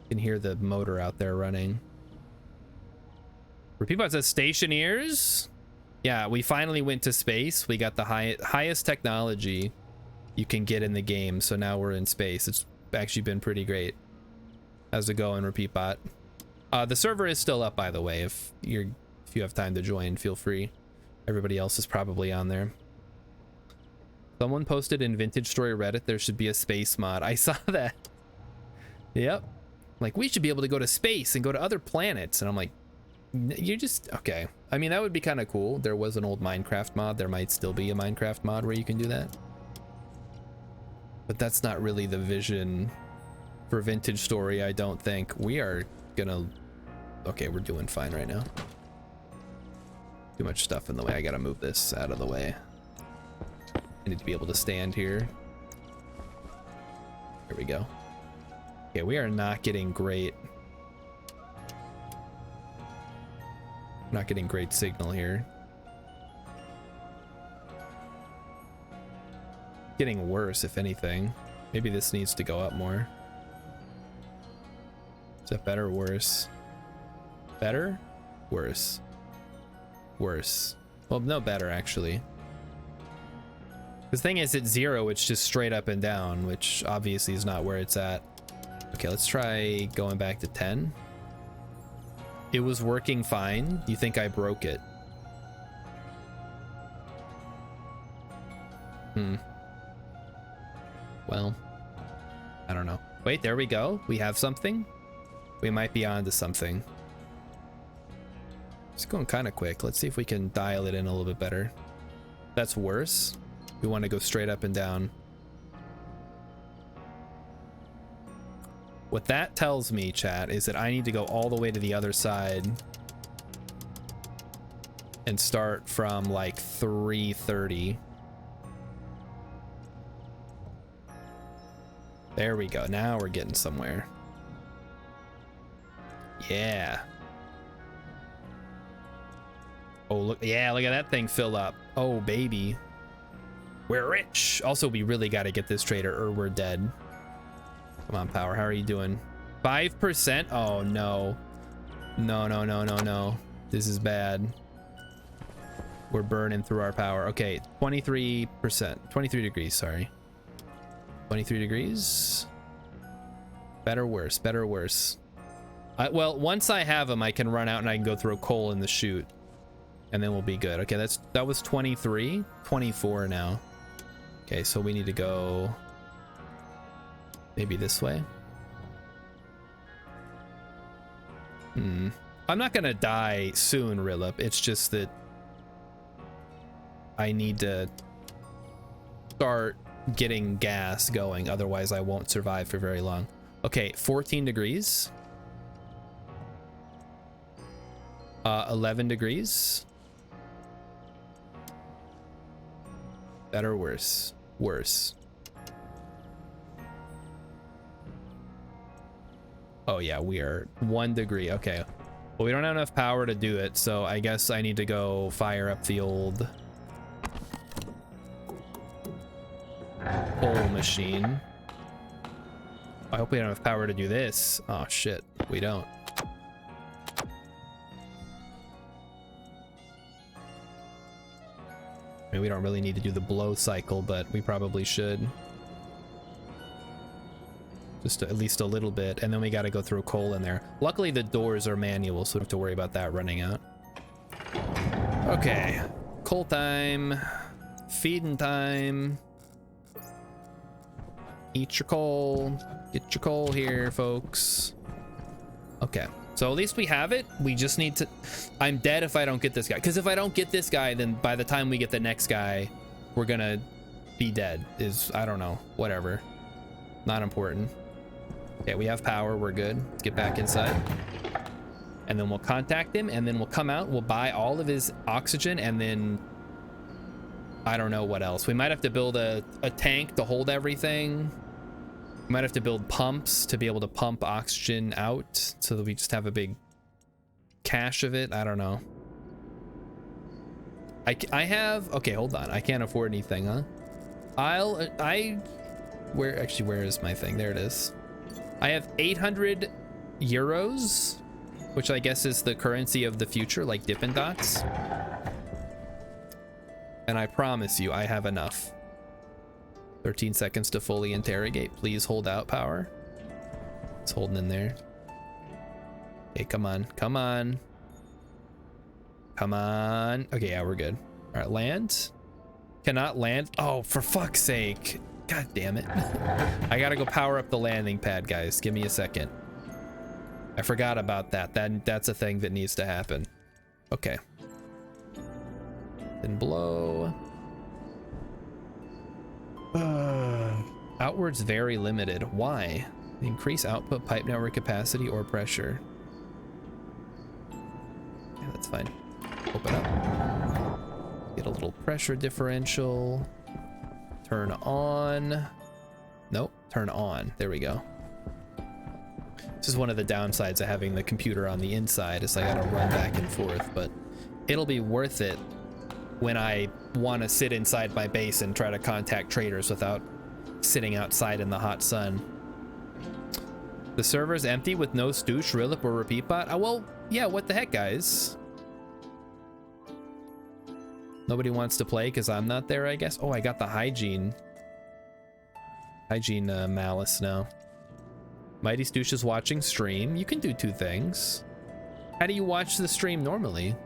You can hear the motor out there running. Repeatbot says Stationeers. Yeah, we finally went to space. We got the highest technology you can get in the game, so now we're in space. It's actually been pretty great. How's it going, Repeatbot? The server is still up, by the way. If you have time to join, feel free. Everybody else is probably on there. Someone posted in Vintage Story Reddit there should be a space mod. I saw that. Yep. Like, we should be able to go to space and go to other planets. And I'm like, you're just okay. I mean, that would be kind of cool. There was an old Minecraft mod. There might still be a Minecraft mod where you can do that. But that's not really the vision for Vintage Story, I don't think. We are gonna... Okay, we're doing fine right now. Too much stuff in the way. I gotta move this out of the way. I need to be able to stand here. There we go. Okay, we are not getting great... Not getting great signal here. getting worse, if anything. Maybe this needs to go up more. Is that better or worse? Better? Worse. Worse. Well, no, better, actually. The thing is, at 0, it's just straight up and down, which obviously is not where it's at. Okay, let's try going back to 10. It was working fine. You think I broke it? Well, I don't know. Wait, there we go. We have something. We might be onto something. It's going kind of quick. Let's see if we can dial it in a little bit better. That's worse. We want to go straight up and down. What that tells me, chat, is that I need to go all the way to the other side and start from like 330. There we go. Now we're getting somewhere. Yeah. Oh, look. Yeah, look at that thing fill up. Oh, baby. We're rich. Also, we really got to get this trader or we're dead. Come on, Power. How are you doing? 5%? Oh, no. No, no, no, no, no. This is bad. We're burning through our power. Okay, 23%. 23 degrees, sorry. 23 degrees. Better, worse. Better, worse. Well, once I have them, I can run out and I can go throw coal in the chute. And then we'll be good. Okay, that was 23. 24 now. Okay, so we need to go maybe this way. I'm not gonna die soon, Rillip. It's just that I need to start getting gas going, otherwise I won't survive for very long. Okay, 14 degrees. 11 degrees. Better, worse? Worse. Oh yeah, we are 1 degree. Okay. Well, we don't have enough power to do it, so I guess I need to go fire up the old coal machine. I hope we don't have power to do this. Oh shit, we don't. I mean, we don't really need to do the blow cycle, but we probably should. Just at least a little bit, and then we got to go through coal in there. Luckily, the doors are manual, so we don't have to worry about that running out. Okay, coal time, feeding time. Eat your coal. Get your coal here, folks. Okay, so at least we have it. We just need to... I'm dead if I don't get this guy, because if I don't get this guy, then by the time we get the next guy, we're gonna be dead. I don't know, whatever. Not important. Okay, we have power, we're good. Let's get back inside. And then we'll contact him, and then we'll come out, we'll buy all of his oxygen, and then I don't know what else. We might have to build a tank to hold everything. We might have to build pumps to be able to pump oxygen out so that we just have a big cache of it. I don't know. I have, okay, hold on. I can't afford anything, huh? Where is my thing? There it is. I have 800 euros, which I guess is the currency of the future, like Dippin' Dots. And I promise you, I have enough. 13 seconds to fully interrogate. Please hold out, Power. It's holding in there. Okay, come on. Come on. Come on. Okay, yeah, we're good. All right, land. Cannot land. Oh, for fuck's sake. God damn it. I gotta go power up the landing pad, guys. Give me a second. I forgot about that. That's a thing that needs to happen. Okay. Then blow. Outwards very limited. Why? Increase output, pipe network capacity, or pressure. Yeah, that's fine. Open up. Get a little pressure differential. Turn on. Nope, turn on. There we go. This is one of the downsides of having the computer on the inside, is I gotta run back and forth, but it'll be worth it when I want to sit inside my base and try to contact traders without sitting outside in the hot sun. The server's empty with no stoosh, Rilip, or repeat bot. Well, yeah, what the heck, guys? Nobody wants to play because I'm not there, I guess. Oh, I got the hygiene malice now. Mighty Stoosh is watching stream. You can do two things. How do you watch the stream normally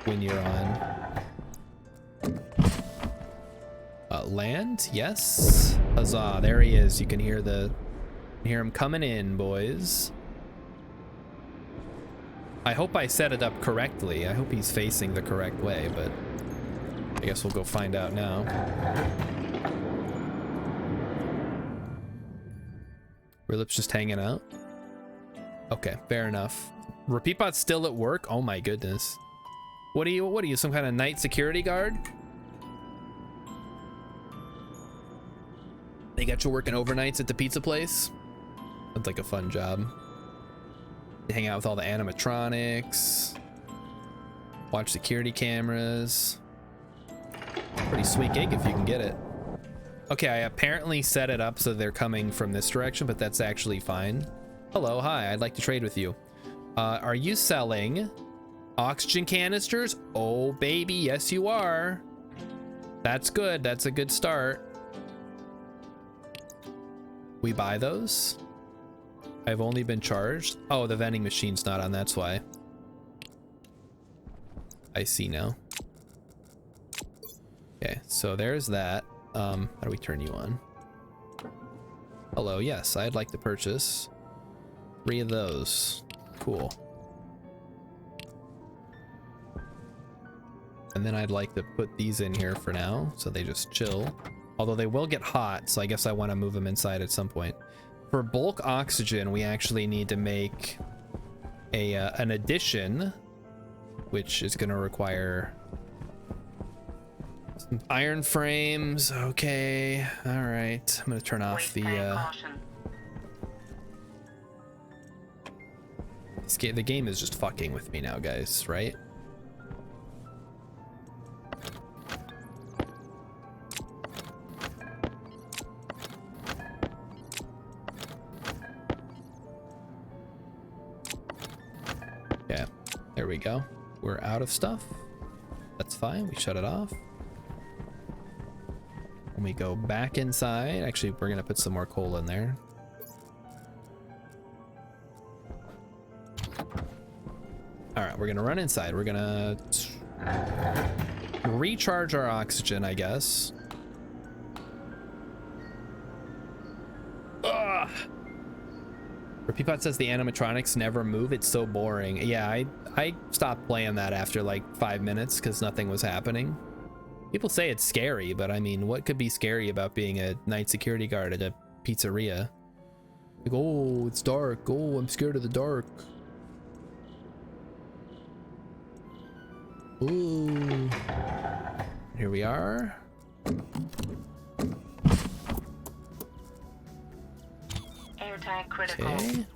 when you're on? Land? Yes. Huzzah! There he is. You can hear him coming in, boys. I hope I set it up correctly. I hope he's facing the correct way, but I guess we'll go find out now. Rilip's just hanging out. Okay, fair enough. Repeatbot's still at work? Oh my goodness. What are you, some kind of night security guard? They got you working overnights at the pizza place? Sounds like a fun job. You hang out with all the animatronics. Watch security cameras. Pretty sweet gig if you can get it. Okay, I apparently set it up so they're coming from this direction, but that's actually fine. Hello, hi, I'd like to trade with you. Are you selling oxygen canisters? Oh, baby, yes you are. That's good, that's a good start. We buy those? I've only been charged. Oh, the vending machine's not on, that's why. I see now. Okay, so there's that. How do we turn you on? Hello, yes, I'd like to purchase 3 of those. Cool. And then I'd like to put these in here for now, so they just chill. Although they will get hot, so I guess I want to move them inside at some point. For bulk oxygen, we actually need to make an addition, which is going to require some iron frames. Okay, all right. I'm going to turn off the game is just fucking with me now, guys, right? Yeah, there we go. We're out of stuff. That's fine. We shut it off. When we go back inside, actually, we're going to put some more coal in there. All right, we're going to run inside. We're going to recharge our oxygen, I guess. Ugh. Repeatbot says the animatronics never move. It's so boring. Yeah, I stopped playing that after like 5 minutes because nothing was happening. People say it's scary, but I mean, what could be scary about being a night security guard at a pizzeria? Like, oh, it's dark. Oh, I'm scared of the dark. Ooh. Here we are. Airtag critical. Okay.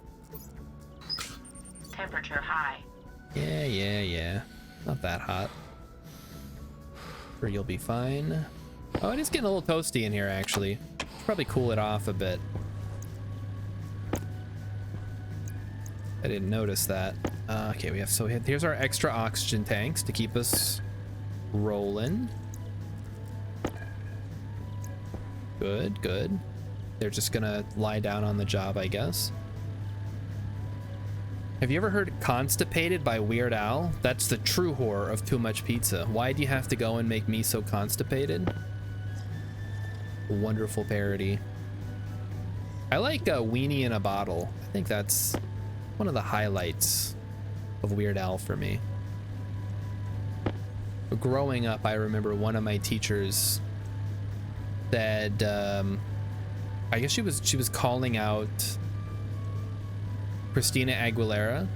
Temperature high. Yeah. Not that hot. Sure, you'll be fine. Oh, it is getting a little toasty in here, actually. Probably cool it off a bit. I didn't notice that. Okay, here's our extra oxygen tanks to keep us rolling. Good. They're just gonna lie down on the job, I guess. Have you ever heard Constipated by Weird Al? That's the true horror of too much pizza. Why do you have to go and make me so constipated? Wonderful parody. I like Weenie in a Bottle. I think that's one of the highlights of Weird Al for me. Growing up, I remember one of my teachers said, I guess she was calling out Christina Aguilera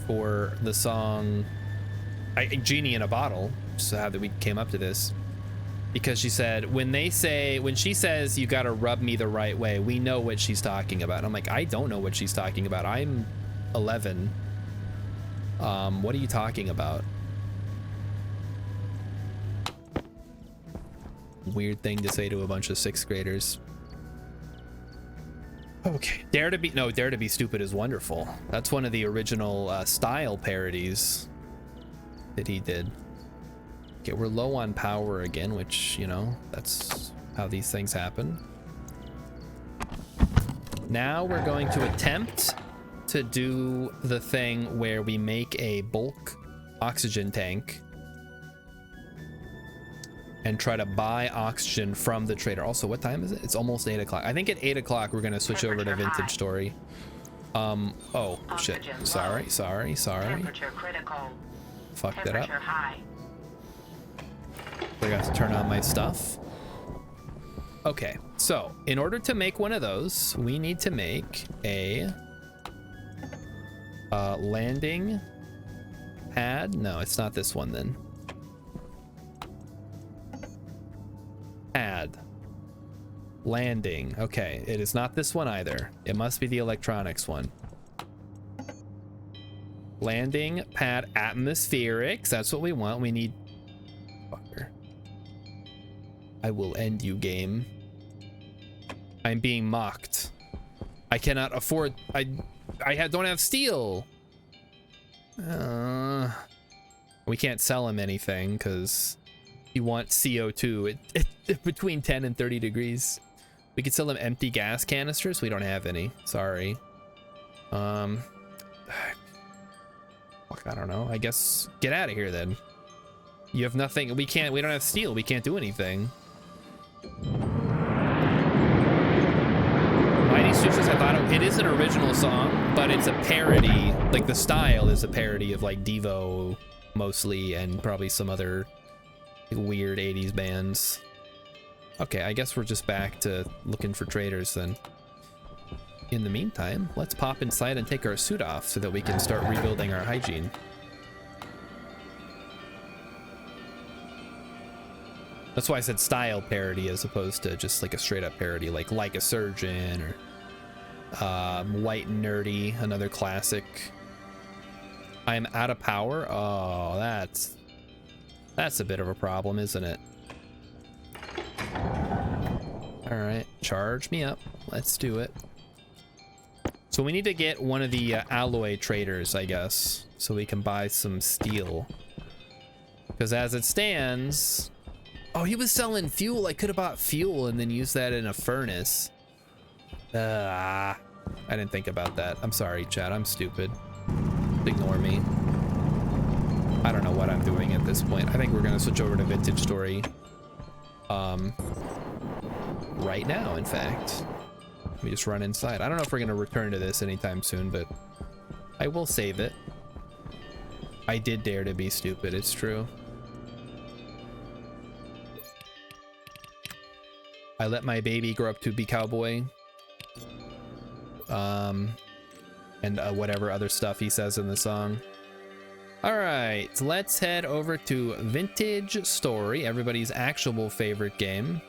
for the song Genie in a Bottle, so how that we came up to this, because she said when she says you gotta rub me the right way, we know what she's talking about. And I'm like, I don't know what she's talking about. I'm 11. What are you talking about? weird thing to say to a bunch of 6th graders. Okay, Dare to Be Stupid is wonderful. That's one of the original style parodies that he did. Okay, we're low on power again, which, you know, that's how these things happen. Now we're going to attempt to do the thing where we make a bulk oxygen tank and try to buy oxygen from the trader. Also, what time is it? It's almost 8 o'clock. I think at 8 o'clock we're gonna switch over to Vintage Story. Oh shit. Sorry. Temperature critical. Fucked it up. Temperature high. I got to turn on my stuff. Okay, so in order to make one of those, we need to make a landing pad. No, it's not this one then. Pad. Landing. Okay, it is not this one either. It must be the electronics one. Landing pad atmospherics. That's what we want. We need... Fucker. I will end you, game. I'm being mocked. I cannot afford... I don't have steel. We can't sell him anything because he wants CO2 between 10 and 30 degrees. We could sell him empty gas canisters. We don't have any. Sorry. Fuck, I don't know. I guess get out of here then. You have nothing. We don't have steel. We can't do anything. Mighty Sushis, I thought it is an original song, but it's a parody. Like the style is a parody of like Devo mostly, and probably some other weird 80s bands. Okay, I guess we're just back to looking for traders then. In the meantime, let's pop inside and take our suit off so that we can start rebuilding our hygiene. That's why I said style parody as opposed to just like a straight up parody, like a Surgeon or White and Nerdy, another classic. I'm out of power. Oh, that's a bit of a problem, isn't it? All right, charge me up. Let's do it. So we need to get one of the alloy traders, I guess, so we can buy some steel. Because as it stands... Oh, he was selling fuel. I could have bought fuel and then used that in a furnace. I didn't think about that. I'm sorry, chat. I'm stupid. Ignore me. I don't know what I'm doing at this point. I think we're going to switch over to Vintage Story. Right now, in fact. Let me just run inside. I don't know if we're going to return to this anytime soon, but I will save it. I did dare to be stupid. It's true. I let my baby grow up to be cowboy. And whatever other stuff he says in the song. All right, let's head over to Vintage Story, everybody's actual favorite game.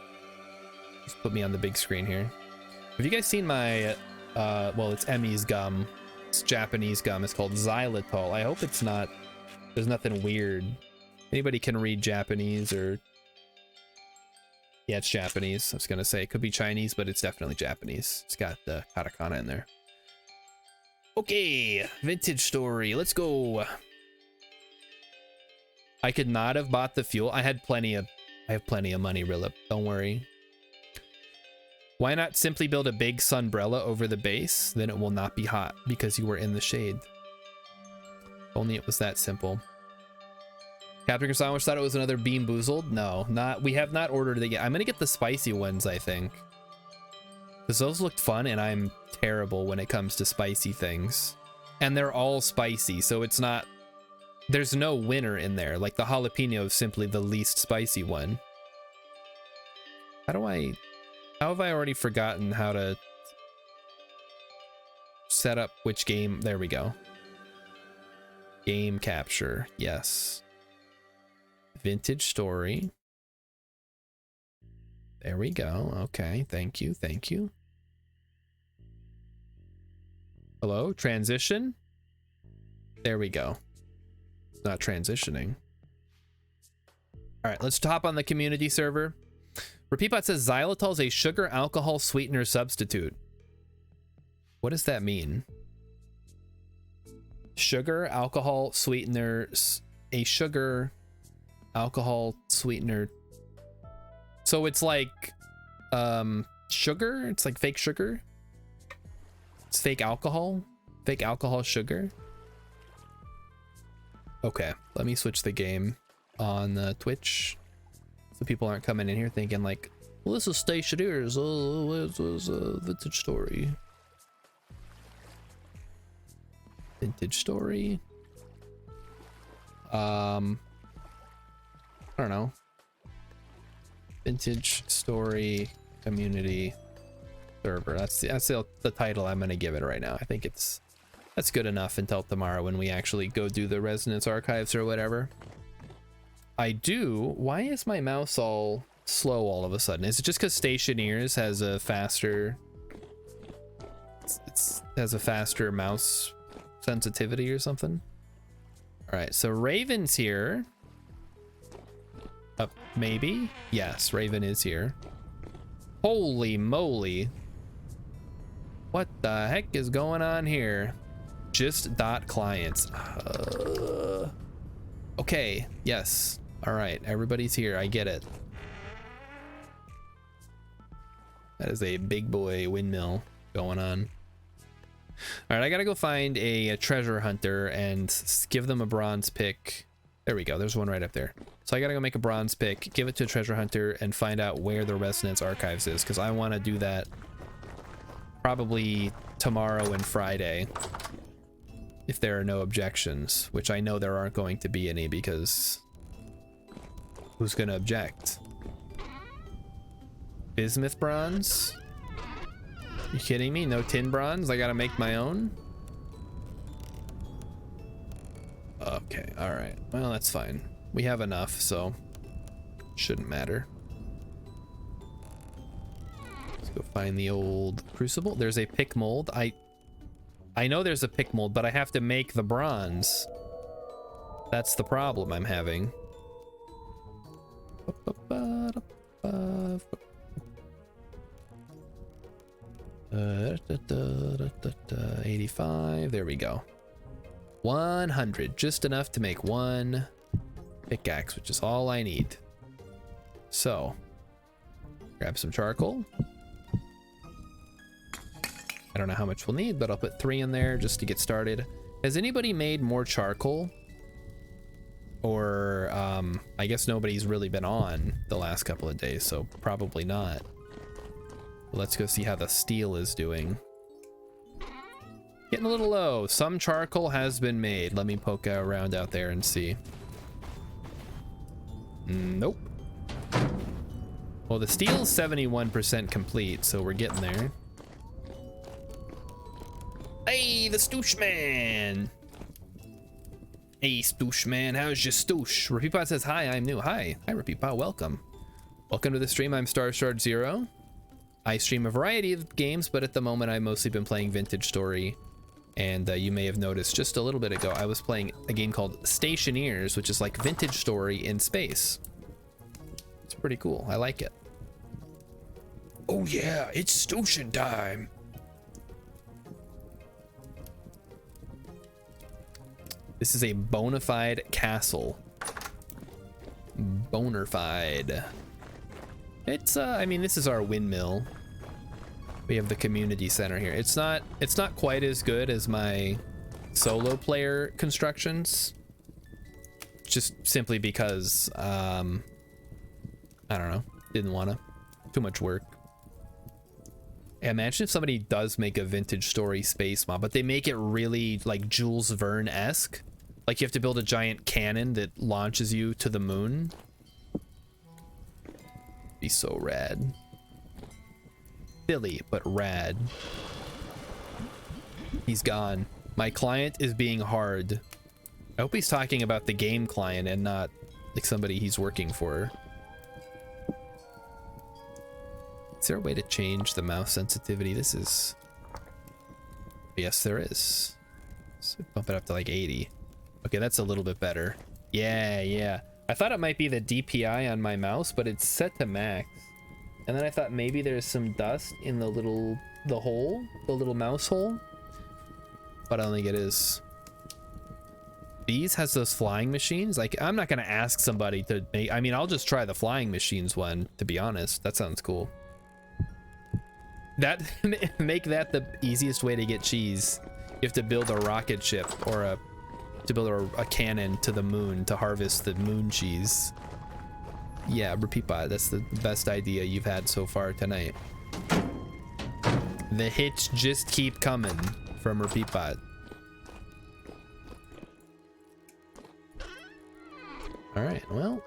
Just put me on the big screen here. Have you guys seen my, well, it's Emmy's gum. It's Japanese gum. It's called xylitol. I hope it's not, there's nothing weird. Anybody can read Japanese or... Yeah, it's Japanese. I was gonna say it could be Chinese, but it's definitely Japanese. It's got the katakana in there. Okay, Vintage Story. Let's go. I could not have bought the fuel. I have plenty of money, Rilla. Don't worry. Why not simply build a big sunbrella over the base? Then it will not be hot because you were in the shade. If only it was that simple. Captain Sandwich thought it was another Bean Boozled. No, not. We have not ordered it yet. I'm gonna get the spicy ones, I think, because those looked fun, and I'm terrible when it comes to spicy things. And they're all spicy, so it's not. There's no winner in there. Like the jalapeno is simply the least spicy one. How have I already forgotten how to set up which game? There we go. Game capture. Yes. Vintage Story. There we go. Okay, thank you, thank you. Hello, transition. There we go. It's not transitioning. All right, let's hop on the community server. Repeatbot says xylitol is a sugar alcohol sweetener substitute. What does that mean? Sugar alcohol sweetener, a sugar alcohol sweetener. So it's like sugar? It's like fake sugar? It's fake alcohol sugar? Okay, let me switch the game on Twitch so people aren't coming in here thinking like, well, this is Stationeers. Oh, this was a vintage story. Vintage story. I don't know. Vintage story community server. That's the title I'm gonna give it right now. I think that's good enough until tomorrow when we actually go do the Resonance archives or whatever. Why is my mouse all slow all of a sudden? Is it just because Stationeers has a faster has a faster mouse sensitivity or something? All right, so Raven's here. Maybe? Yes, Raven is here. Holy moly. What the heck is going on here? Just dot clients. Okay, yes. All right, everybody's here. I get it. That is a big boy windmill going on. All right, I gotta go find a treasure hunter and give them a bronze pick. There we go. There's one right up there. So I gotta go make a bronze pick, give it to a treasure hunter, and find out where the Resonance archives is, because I want to do that probably tomorrow and Friday, if there are no objections, which I know there aren't going to be any, because who's gonna object? Bismuth bronze? You kidding me? No tin bronze? I gotta make my own? Okay, all right. Well, that's fine. We have enough, so shouldn't matter. Let's go find the old crucible. There's a pick mold. I know there's a pick mold, but I have to make the bronze. That's the problem I'm having. 85. There we go. 100, just enough to make one pickaxe, which is all I need. So, grab some charcoal. I don't know how much we'll need, but I'll put 3 in there just to get started. Has anybody made more charcoal? Or, I guess nobody's really been on the last couple of days, so probably not. Let's go see how the steel is doing. Getting a little low. Some charcoal has been made. Let me poke around out there and see. Nope. Well, the steel's 71% complete, so we're getting there. Hey, the Stoosh Man! Hey, Stoosh Man, how's your stoosh? Repeatbot says, hi, I'm new. Hi, Repeatbot, welcome. Welcome to the stream, I'm Starshard Zero. I stream a variety of games, but at the moment I've mostly been playing Vintage Story. And you may have noticed just a little bit ago, I was playing a game called Stationeers, which is like Vintage Story in space. It's pretty cool, I like it. Oh yeah, it's Stooshin' time. This is a bona fide castle. Bonafide. It's I mean, this is our windmill. We have the community center here. It's not quite as good as my solo player constructions. Just simply because I don't know, didn't wanna. Too much work. Imagine if somebody does make a Vintage Story space mod, but they make it really like Jules Verne-esque. Like you have to build a giant cannon that launches you to the moon. Be so rad. Silly, but rad. He's gone. My client is being hard. I hope he's talking about the game client and not like somebody he's working for. Is there a way to change the mouse sensitivity? This is... Yes, there is. So bump it up to like 80. Okay, that's a little bit better. Yeah. I thought it might be the DPI on my mouse, but it's set to max. And then I thought maybe there's some dust in the little mouse hole, but I don't think it is. Bees has those flying machines. Like, I'm not gonna ask somebody to make, I mean, I'll just try the flying machines one, to be honest. That sounds cool. That make that the easiest way to get cheese. You have to build a rocket ship or to build a cannon to the moon to harvest the moon cheese. Yeah, repeat bot. That's the best idea you've had so far tonight. The hits just keep coming from repeat bot. All right, well,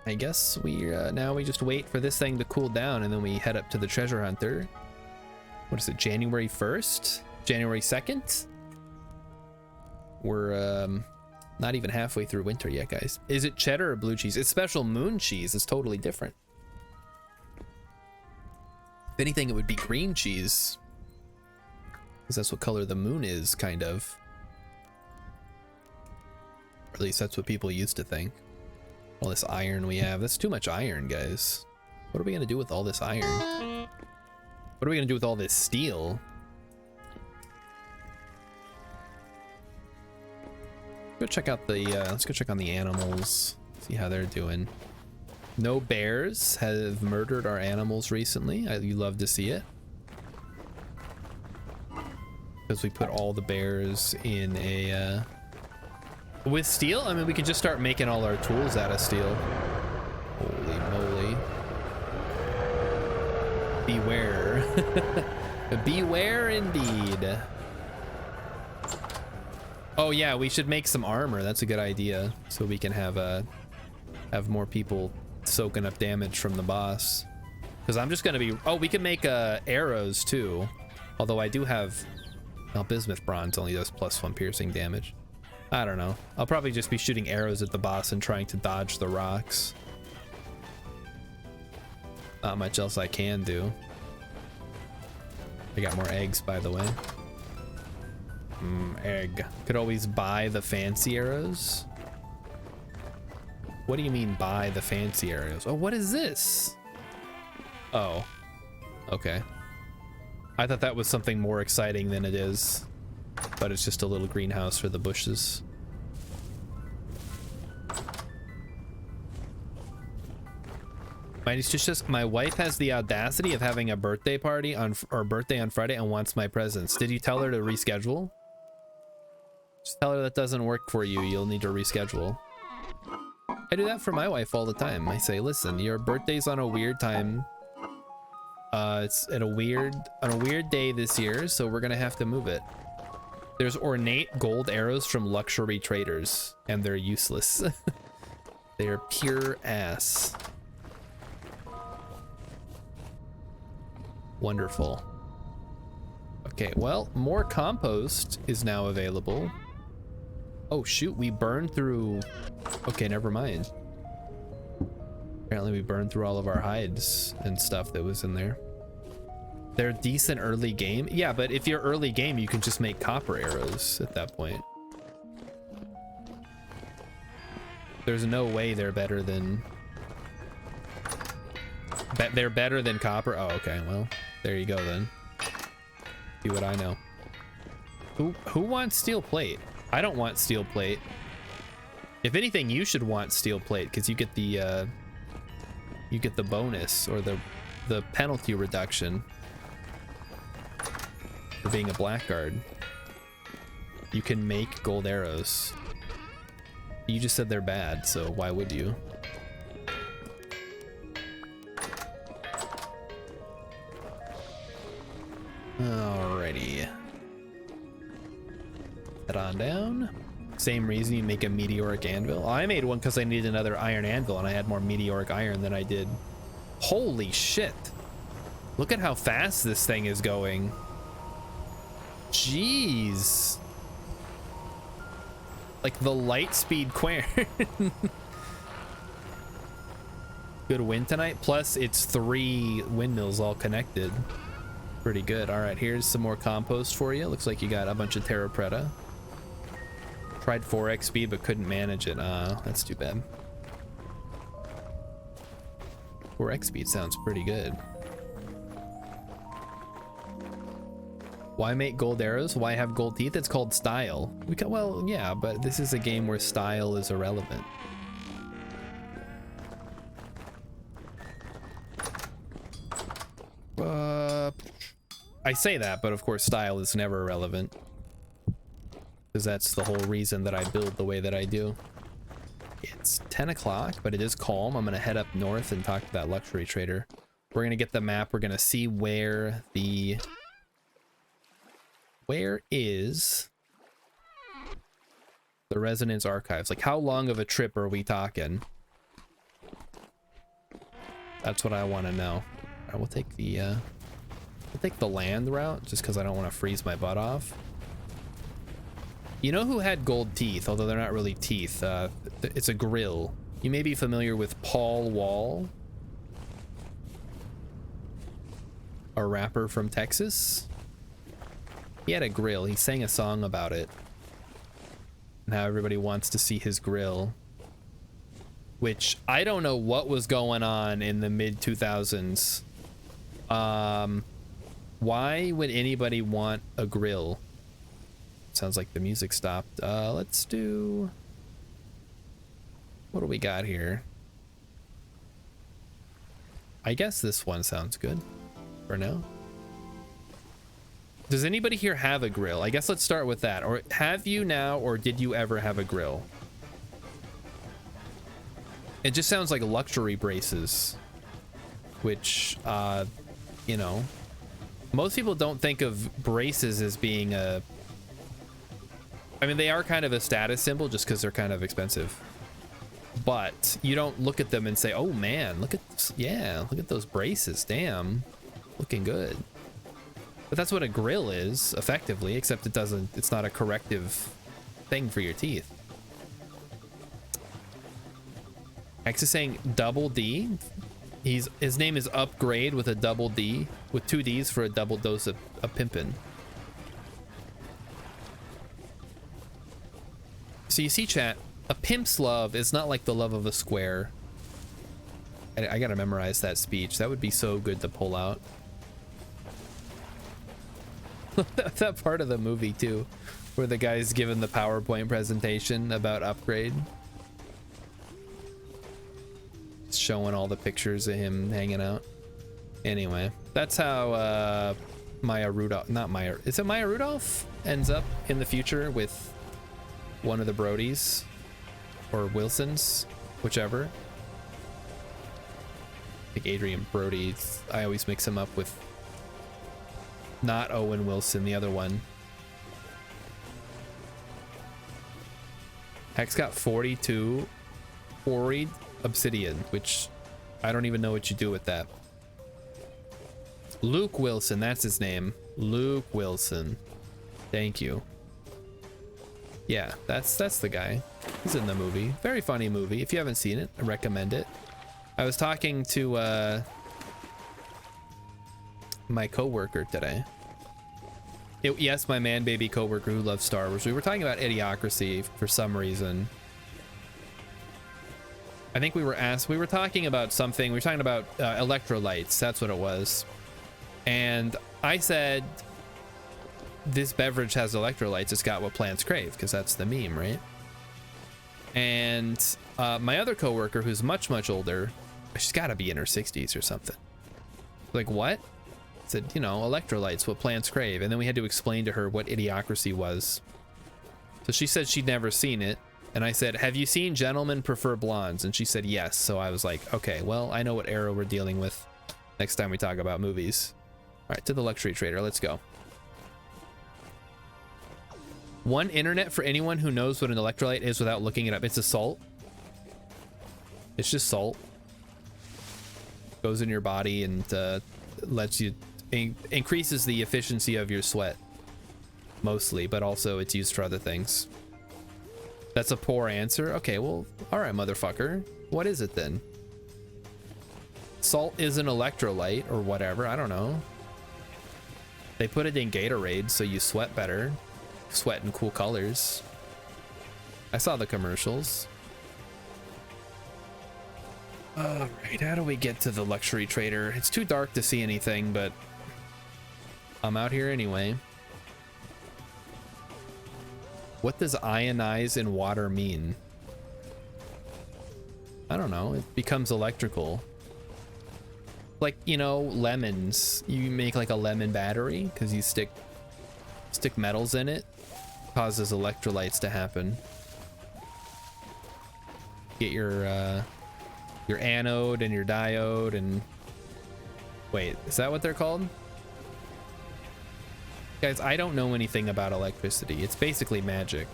I guess we now we just wait for this thing to cool down and then we head up to the treasure hunter. What is it, January 1st? January 2nd? We're not even halfway through winter yet, guys. Is it cheddar or blue cheese? It's special moon cheese. It's totally different. If anything, it would be green cheese, because that's what color the moon is, kind of. Or at least that's what people used to think. All this iron we have. That's too much iron, guys. What are we gonna do with all this iron? What are we gonna do with all this steel? Go check out the let's go check on the animals, see how they're doing. No bears have murdered our animals recently. You love to see it, because we put all the bears in a with steel. I mean, we can just start making all our tools out of steel. Holy moly. Beware. Beware indeed. Oh yeah, we should make some armor. That's a good idea, so we can have more people soaking up damage from the boss. Because I'm just gonna be, oh, we can make arrows too. Although I do have, well, bismuth bronze only does +1 piercing damage. I don't know. I'll probably just be shooting arrows at the boss and trying to dodge the rocks. Not much else I can do. I got more eggs, by the way. Egg. Could always buy the fancy arrows. What do you mean buy the fancy arrows? Oh, what is this? Oh, okay. I thought that was something more exciting than it is, but it's just a little greenhouse for the bushes. It's just my wife has the audacity of having a birthday party on Friday and wants my presents. Did you tell her to reschedule? Just tell her that doesn't work for you. You'll need to reschedule. I do that for my wife all the time. I say, listen, your birthday's on a weird time. It's on a weird day this year, so we're gonna have to move it. There's ornate gold arrows from luxury traders, and they're useless. They're pure ass. Wonderful. Okay, well, more compost is now available. Oh shoot, we burned through... Okay, never mind. Apparently we burned through all of our hides and stuff that was in there. They're decent early game. Yeah, but if you're early game, you can just make copper arrows at that point. There's no way they're better than... They're better than copper? Oh, okay, well, there you go then. See what I know. Who wants steel plate? I don't want steel plate. If anything, you should want steel plate, because you get the bonus or the penalty reduction for being a blackguard. You can make gold arrows. You just said they're bad, so why would you? Alrighty. Head on down. Same reason you make a meteoric anvil. I made one because I needed another iron anvil and I had more meteoric iron than I did. Holy shit. Look at how fast this thing is going. Jeez. Like the light speed Quern. Good win tonight. Plus it's 3 windmills all connected. Pretty good. All right, here's some more compost for you. Looks like you got a bunch of Terra Preta. Tried 4x speed but couldn't manage it. That's too bad. 4x speed sounds pretty good. Why make gold arrows? Why have gold teeth? It's called style. Well, yeah, but this is a game where style is irrelevant. I say that, but of course style is never irrelevant. Because that's the whole reason that I build the way that I do. It's 10 o'clock, but it is calm. I'm going to head up north and talk to that luxury trader. We're going to get the map. We're going to see where the... Where is the Resonance Archives? Like, how long of a trip are we talking? That's what I want to know. All right, we'll take the land route just because I don't want to freeze my butt off. You know who had gold teeth, although they're not really teeth? It's a grill. You may be familiar with Paul Wall, a rapper from Texas. He had a grill. He sang a song about it and how everybody wants to see his grill, which I don't know what was going on in the mid 2000s. Why would anybody want a grill? Sounds like the music stopped. Let's do... What do we got here? I guess this one sounds good for now. Does anybody here have a grill? I guess let's start with that. Or have you now, or did you ever have a grill? It just sounds like luxury braces, which, you know, most people don't think of braces as being a... I mean, they are kind of a status symbol just because they're kind of expensive. But you don't look at them and say, oh man, look at this. Yeah, look at those braces. Damn, looking good. But that's what a grill is, effectively, except it's not a corrective thing for your teeth. X is saying double D. His name is Upgrade with a double D, with 2 Ds for a double dose of pimpin'. So you see, chat, a pimp's love is not like the love of a square. I gotta memorize that speech. That would be so good to pull out. That part of the movie too, where the guy's given the PowerPoint presentation about Upgrade, showing all the pictures of him hanging out. Anyway, that's how Maya Rudolph, not Maya, is it Maya Rudolph, ends up in the future with one of the Brodies or Wilsons, whichever. I think Adrian Brody. I always mix him up with not Owen Wilson, the other one. Hex got 42 quarried obsidian, which I don't even know what you do with that. Luke Wilson, that's his name. Luke Wilson. Thank you. Yeah, that's the guy. He's in the movie. Very funny movie. If you haven't seen it, I recommend it. I was talking to my coworker today. Yes, my man baby coworker who loves Star Wars. We were talking about Idiocracy for some reason. I think we were talking about something. We were talking about electrolytes. That's what it was. And I said, this beverage has electrolytes. It's got what plants crave, because that's the meme, right? And my other coworker, who's much, much older, she's got to be in her 60s or something. Like, what? I said, you know, electrolytes, what plants crave. And then we had to explain to her what Idiocracy was. So she said she'd never seen it. And I said, have you seen Gentlemen Prefer Blondes? And she said yes. So I was like, okay, well, I know what era we're dealing with next time we talk about movies. All right, to the luxury trader. Let's go. One internet for anyone who knows what an electrolyte is without looking it up. It's a salt. It's just salt. Goes in your body and lets you increases the efficiency of your sweat, mostly, but also it's used for other things. That's a poor answer. Okay, well, all right, motherfucker. What is it then? Salt is an electrolyte or whatever. I don't know. They put it in Gatorade so you sweat better. Sweat in cool colors. I saw the commercials. All right, how do we get to the luxury trader? It's too dark to see anything, but I'm out here anyway. What does ionize in water mean? I don't know. It becomes electrical. Like, you know, lemons. You make like a lemon battery because you stick metals in it. Causes electrolytes to happen. Get your anode and your diode and... Wait, is that what they're called? Guys, I don't know anything about electricity. It's basically magic.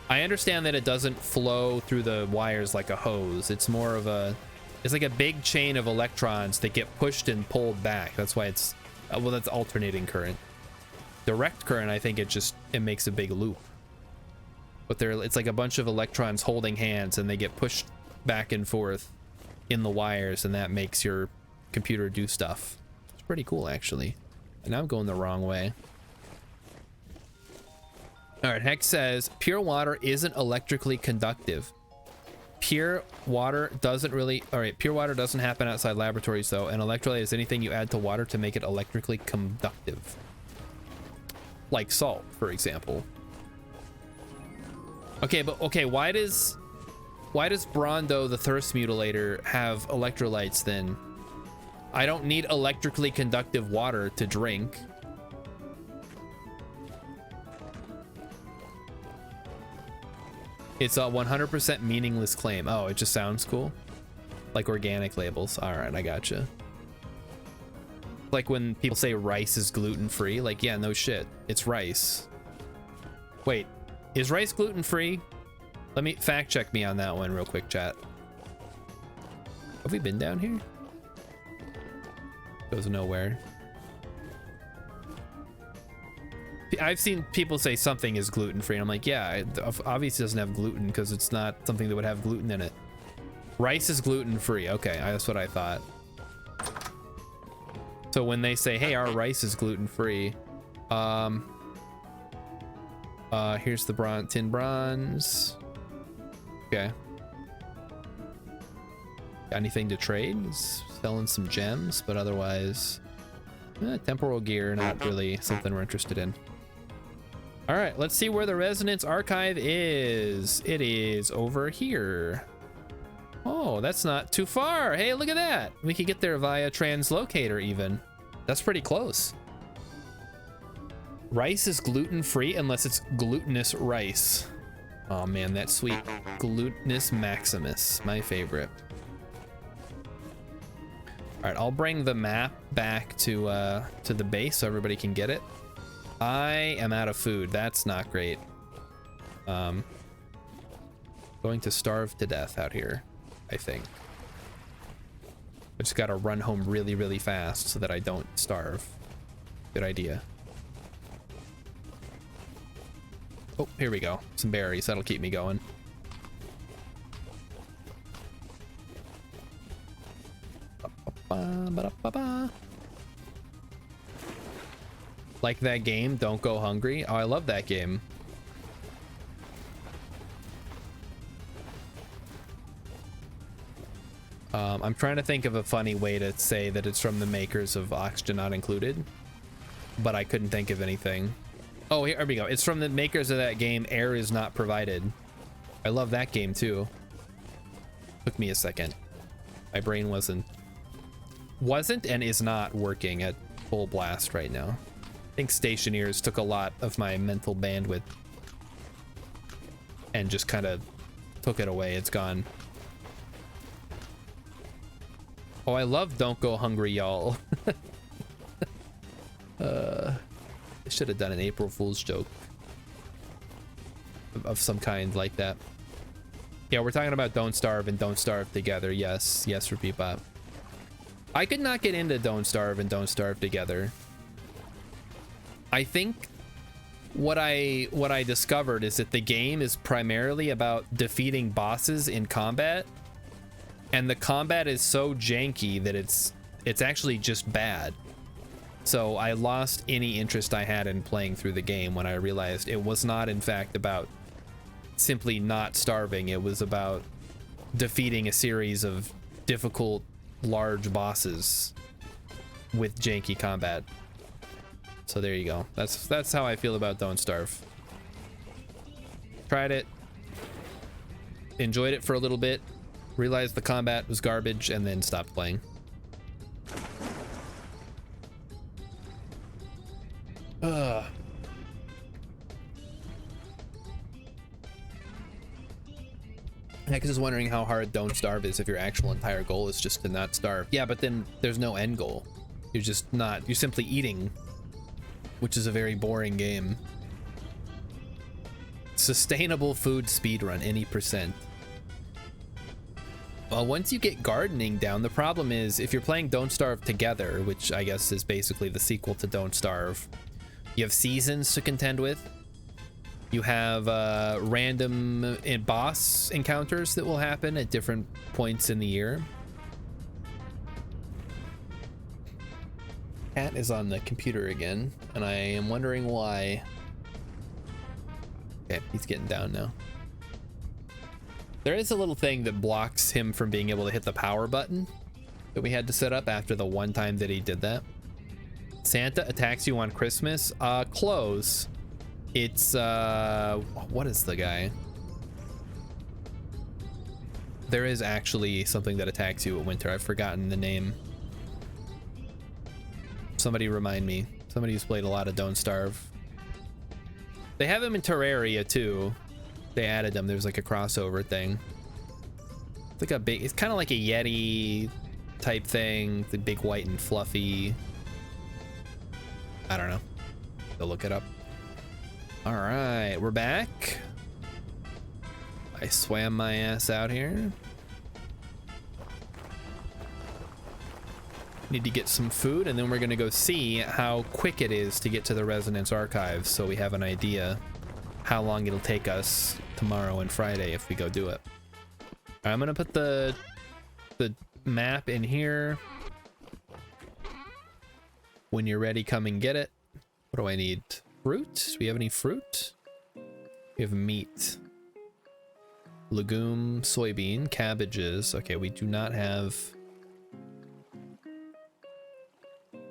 I understand that it doesn't flow through the wires like a hose. It's more of a... It's like a big chain of electrons that get pushed and pulled back. That's why it's... well, that's alternating current. Direct current, I think it makes a big loop. But it's like a bunch of electrons holding hands and they get pushed back and forth in the wires, and that makes your computer do stuff. It's pretty cool, actually. And I'm going the wrong way. All right, Hex says, pure water isn't electrically conductive. Pure water doesn't really... All right, pure water doesn't happen outside laboratories, though. An electrolyte is anything you add to water to make it electrically conductive. Like salt, for example. Okay, but okay, why does Brondo the Thirst Mutilator have electrolytes then? I don't need electrically conductive water to drink. It's a 100% meaningless claim. Oh, it just sounds cool. Like organic labels. All right, I gotcha. Like when people say rice is gluten-free, like, yeah, no shit. It's rice. Wait, is rice gluten-free? Let me fact check me on that one real quick, chat. Have we been down here? Goes nowhere. I've seen people say something is gluten-free, and I'm like, yeah, it obviously doesn't have gluten because it's not something that would have gluten in it. Rice is gluten-free. Okay, that's what I thought. So when they say, hey, our rice is gluten-free, here's the tin bronze. Okay. Got anything to trade? Selling some gems, but otherwise, temporal gear, not really something we're interested in. All right, let's see where the Resonance Archive is. It is over here. Oh, that's not too far. Hey, look at that. We could get there via translocator even. That's pretty close. Rice is gluten-free unless it's glutinous rice. Oh man, that sweet glutinous maximus, my favorite. All right, I'll bring the map back to the base so everybody can get it. I am out of food. That's not great. Going to starve to death out here, I think. I just gotta run home really, really fast so that I don't starve. Good idea. Oh, here we go. Some berries. That'll keep me going. Like that game, Don't Go Hungry. Oh, I love that game. I'm trying to think of a funny way to say that it's from the makers of Oxygen Not Included, but I couldn't think of anything. Oh, here we go. It's from the makers of that game, Air Is Not Provided. I love that game too. Took me a second. My brain wasn't and is not working at full blast right now. I think Stationeers took a lot of my mental bandwidth and just kind of took it away. It's gone. Oh, I love Don't Go Hungry, y'all. I should have done an April Fool's joke of some kind like that. Yeah, we're talking about Don't Starve and Don't Starve Together. Yes, yes, Repeat Bot. I could not get into Don't Starve and Don't Starve Together. I think what I discovered is that the game is primarily about defeating bosses in combat, and the combat is so janky that it's actually just bad. So I lost any interest I had in playing through the game when I realized it was not in fact about simply not starving. It was about defeating a series of difficult, large bosses with janky combat. So there you go. That's how I feel about Don't Starve. Tried it, enjoyed it for a little bit, realized the combat was garbage, and then stopped playing. Ugh. I was just wondering how hard Don't Starve is if your actual entire goal is just to not starve. Yeah, but then there's no end goal. You're just not, you're simply eating, which is a very boring game. Sustainable food speedrun, any percent. Well, once you get gardening down, the problem is if you're playing Don't Starve together, which I guess is basically the sequel to Don't Starve, you have seasons to contend with. You have random boss encounters that will happen at different points in the year. Cat is on the computer again, and I am wondering why. Okay, he's getting down now. There is a little thing that blocks him from being able to hit the power button that we had to set up after the one time that he did that. Santa attacks you on Christmas. Close. It's what is the guy? There is actually something that attacks you at winter. I've forgotten the name. Somebody remind me. Somebody who's played a lot of Don't Starve. They have him in Terraria too. They added him. There's like a crossover thing. It's like a big, it's kind of like a Yeti type thing. The big white and fluffy. I don't know. Go look it up. All right, we're back. I swam my ass out here. Need to get some food, and then we're gonna go see how quick it is to get to the Resonance Archives, so we have an idea how long it'll take us tomorrow and Friday if we go do it. I'm gonna put the map in here. When you're ready, come and get it. What do I need? Fruit? Do we have any fruit? We have meat. Legume, soybean, cabbages. Okay, we do not have...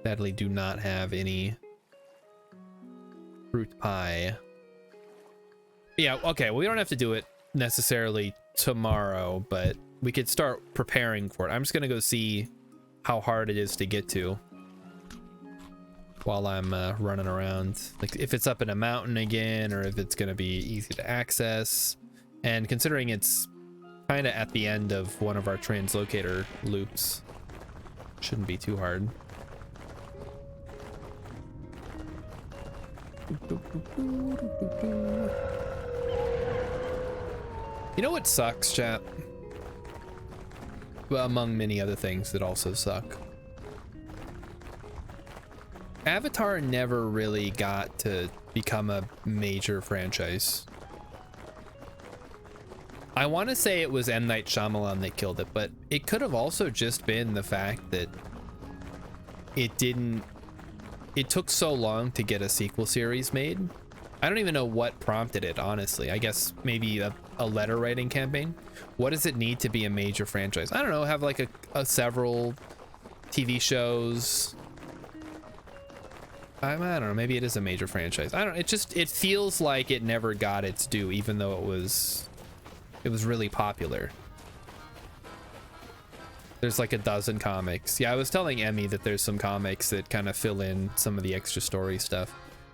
Sadly, do not have any fruit pie. Yeah, okay, well, we don't have to do it necessarily tomorrow, but we could start preparing for it. I'm just gonna go see how hard it is to get to while I'm running around. Like if it's up in a mountain again, or if it's gonna be easy to access. And considering it's kind of at the end of one of our translocator loops, shouldn't be too hard. You know what sucks, chat? Well, among many other things that also suck. Avatar never really got to become a major franchise. I want to say it was M. Night Shyamalan that killed it, but it could have also just been the fact that it took so long to get a sequel series made. I don't even know what prompted it, honestly. I guess maybe a letter writing campaign. What does it need to be a major franchise? I don't know, have like a several TV shows. I don't know, maybe it is a major franchise. I don't, it feels like it never got its due, even though it was really popular. There's like a dozen comics. Yeah, I was telling Emmy that there's some comics that kind of fill in some of the extra story stuff.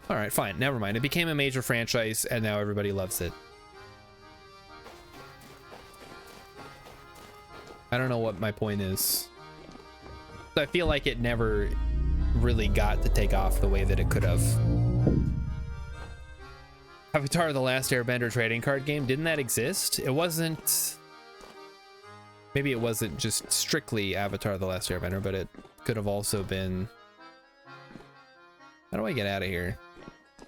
All right, fine, never mind. It became a major franchise and now everybody loves it. I don't know what my point is. I feel like it never really got to take off the way that it could have. Avatar: The Last Airbender trading card game, didn't that exist? It wasn't... Maybe it wasn't just strictly Avatar: The Last Airbender, but it could have also been... How do I get out of here? I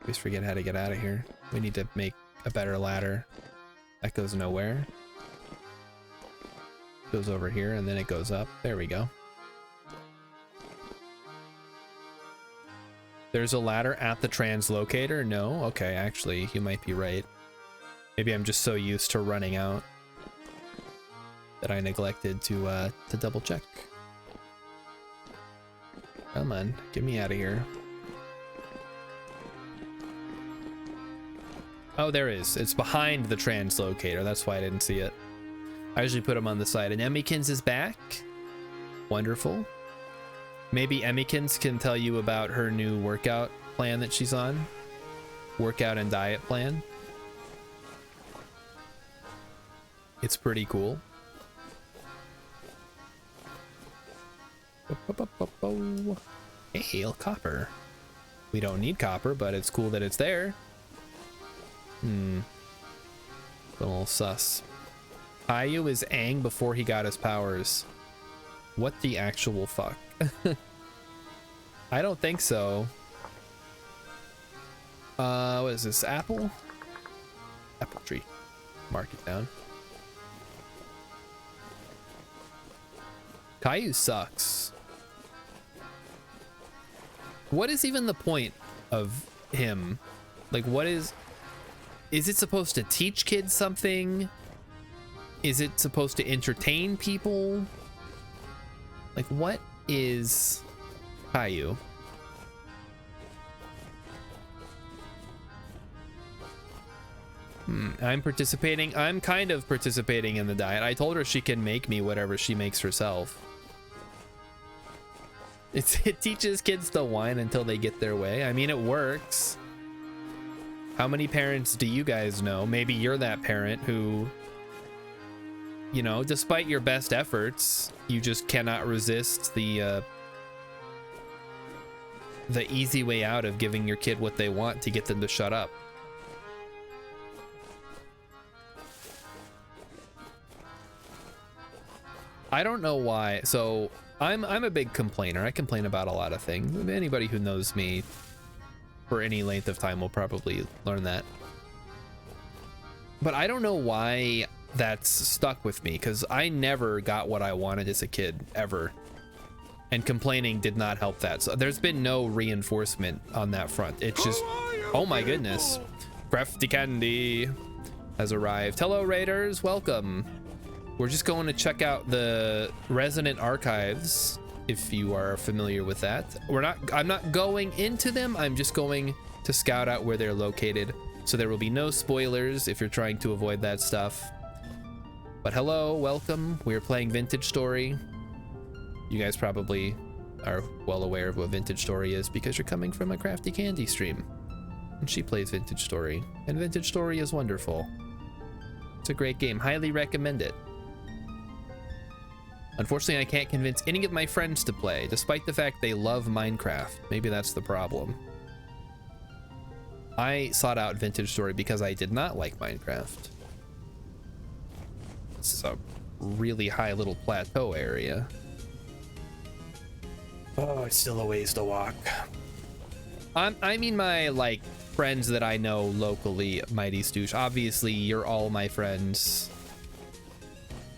always forget how to get out of here. We need to make a better ladder. That goes nowhere. Goes over here and then it goes up. There we go. There's a ladder at the translocator? No? Okay, actually, you might be right. Maybe I'm just so used to running out. that I neglected to double check. Come on, get me out of here. Oh, there is. It's behind the translocator. That's why I didn't see it. I usually put him on the side. And Emmykins is back. Wonderful. Maybe Emmykins can tell you about her new workout plan that she's on. Workout and diet plan. It's pretty cool. Hey, copper. We don't need copper, but it's cool that it's there. A little sus. Caillou is Aang before he got his powers. What the actual fuck? I don't think so. What is this? Apple? Apple tree. Mark it down. Caillou sucks. What is even the point of him? Like, what is it supposed to teach kids something? Is it supposed to entertain people? Like, what is Caillou? I'm participating. I'm kind of participating in the diet. I told her she can make me whatever she makes herself. It teaches kids to whine until they get their way. I mean, it works. How many parents do you guys know? Maybe you're that parent who, you know, despite your best efforts, you just cannot resist the easy way out of giving your kid what they want to get them to shut up. I don't know why. So I'm a big complainer. I complain about a lot of things. Anybody who knows me for any length of time will probably learn that. But I don't know why that's stuck with me, because I never got what I wanted as a kid, ever. And complaining did not help that. So there's been no reinforcement on that front. It's just, oh my goodness. Crafty Candy has arrived. Hello, Raiders, welcome. We're just going to check out the Resonant Archives, if you are familiar with that. I'm not going into them. I'm just going to scout out where they're located. So there will be no spoilers if you're trying to avoid that stuff. But hello, welcome. We're playing Vintage Story. You guys probably are well aware of what Vintage Story is because you're coming from a Crafty Candy stream. And she plays Vintage Story. And Vintage Story is wonderful. It's a great game. Highly recommend it. Unfortunately, I can't convince any of my friends to play, despite the fact they love Minecraft. Maybe that's the problem. I sought out Vintage Story because I did not like Minecraft. It's a really high little plateau area. Oh, it's still a ways to walk. I mean my, like, friends that I know locally, Mighty Stoosh. Obviously, you're all my friends.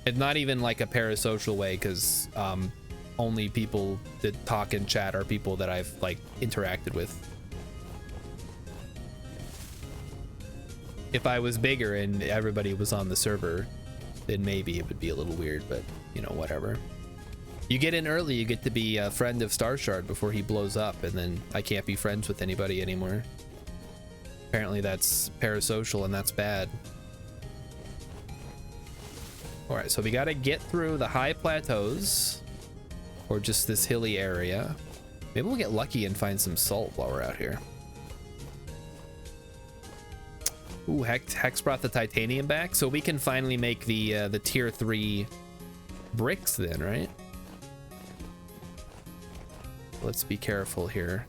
It's not even like a parasocial way, because only people that talk and chat are people that I've like interacted with. If I was bigger and everybody was on the server, then maybe it would be a little weird, but you know, whatever. You get in early, you get to be a friend of Starshard before he blows up, and then I can't be friends with anybody anymore. Apparently that's parasocial and that's bad. All right, so we got to get through the high plateaus or just this hilly area. Maybe we'll get lucky and find some salt while we're out here. Ooh, Hex brought the titanium back, so we can finally make the tier 3 bricks then, right? Let's be careful here.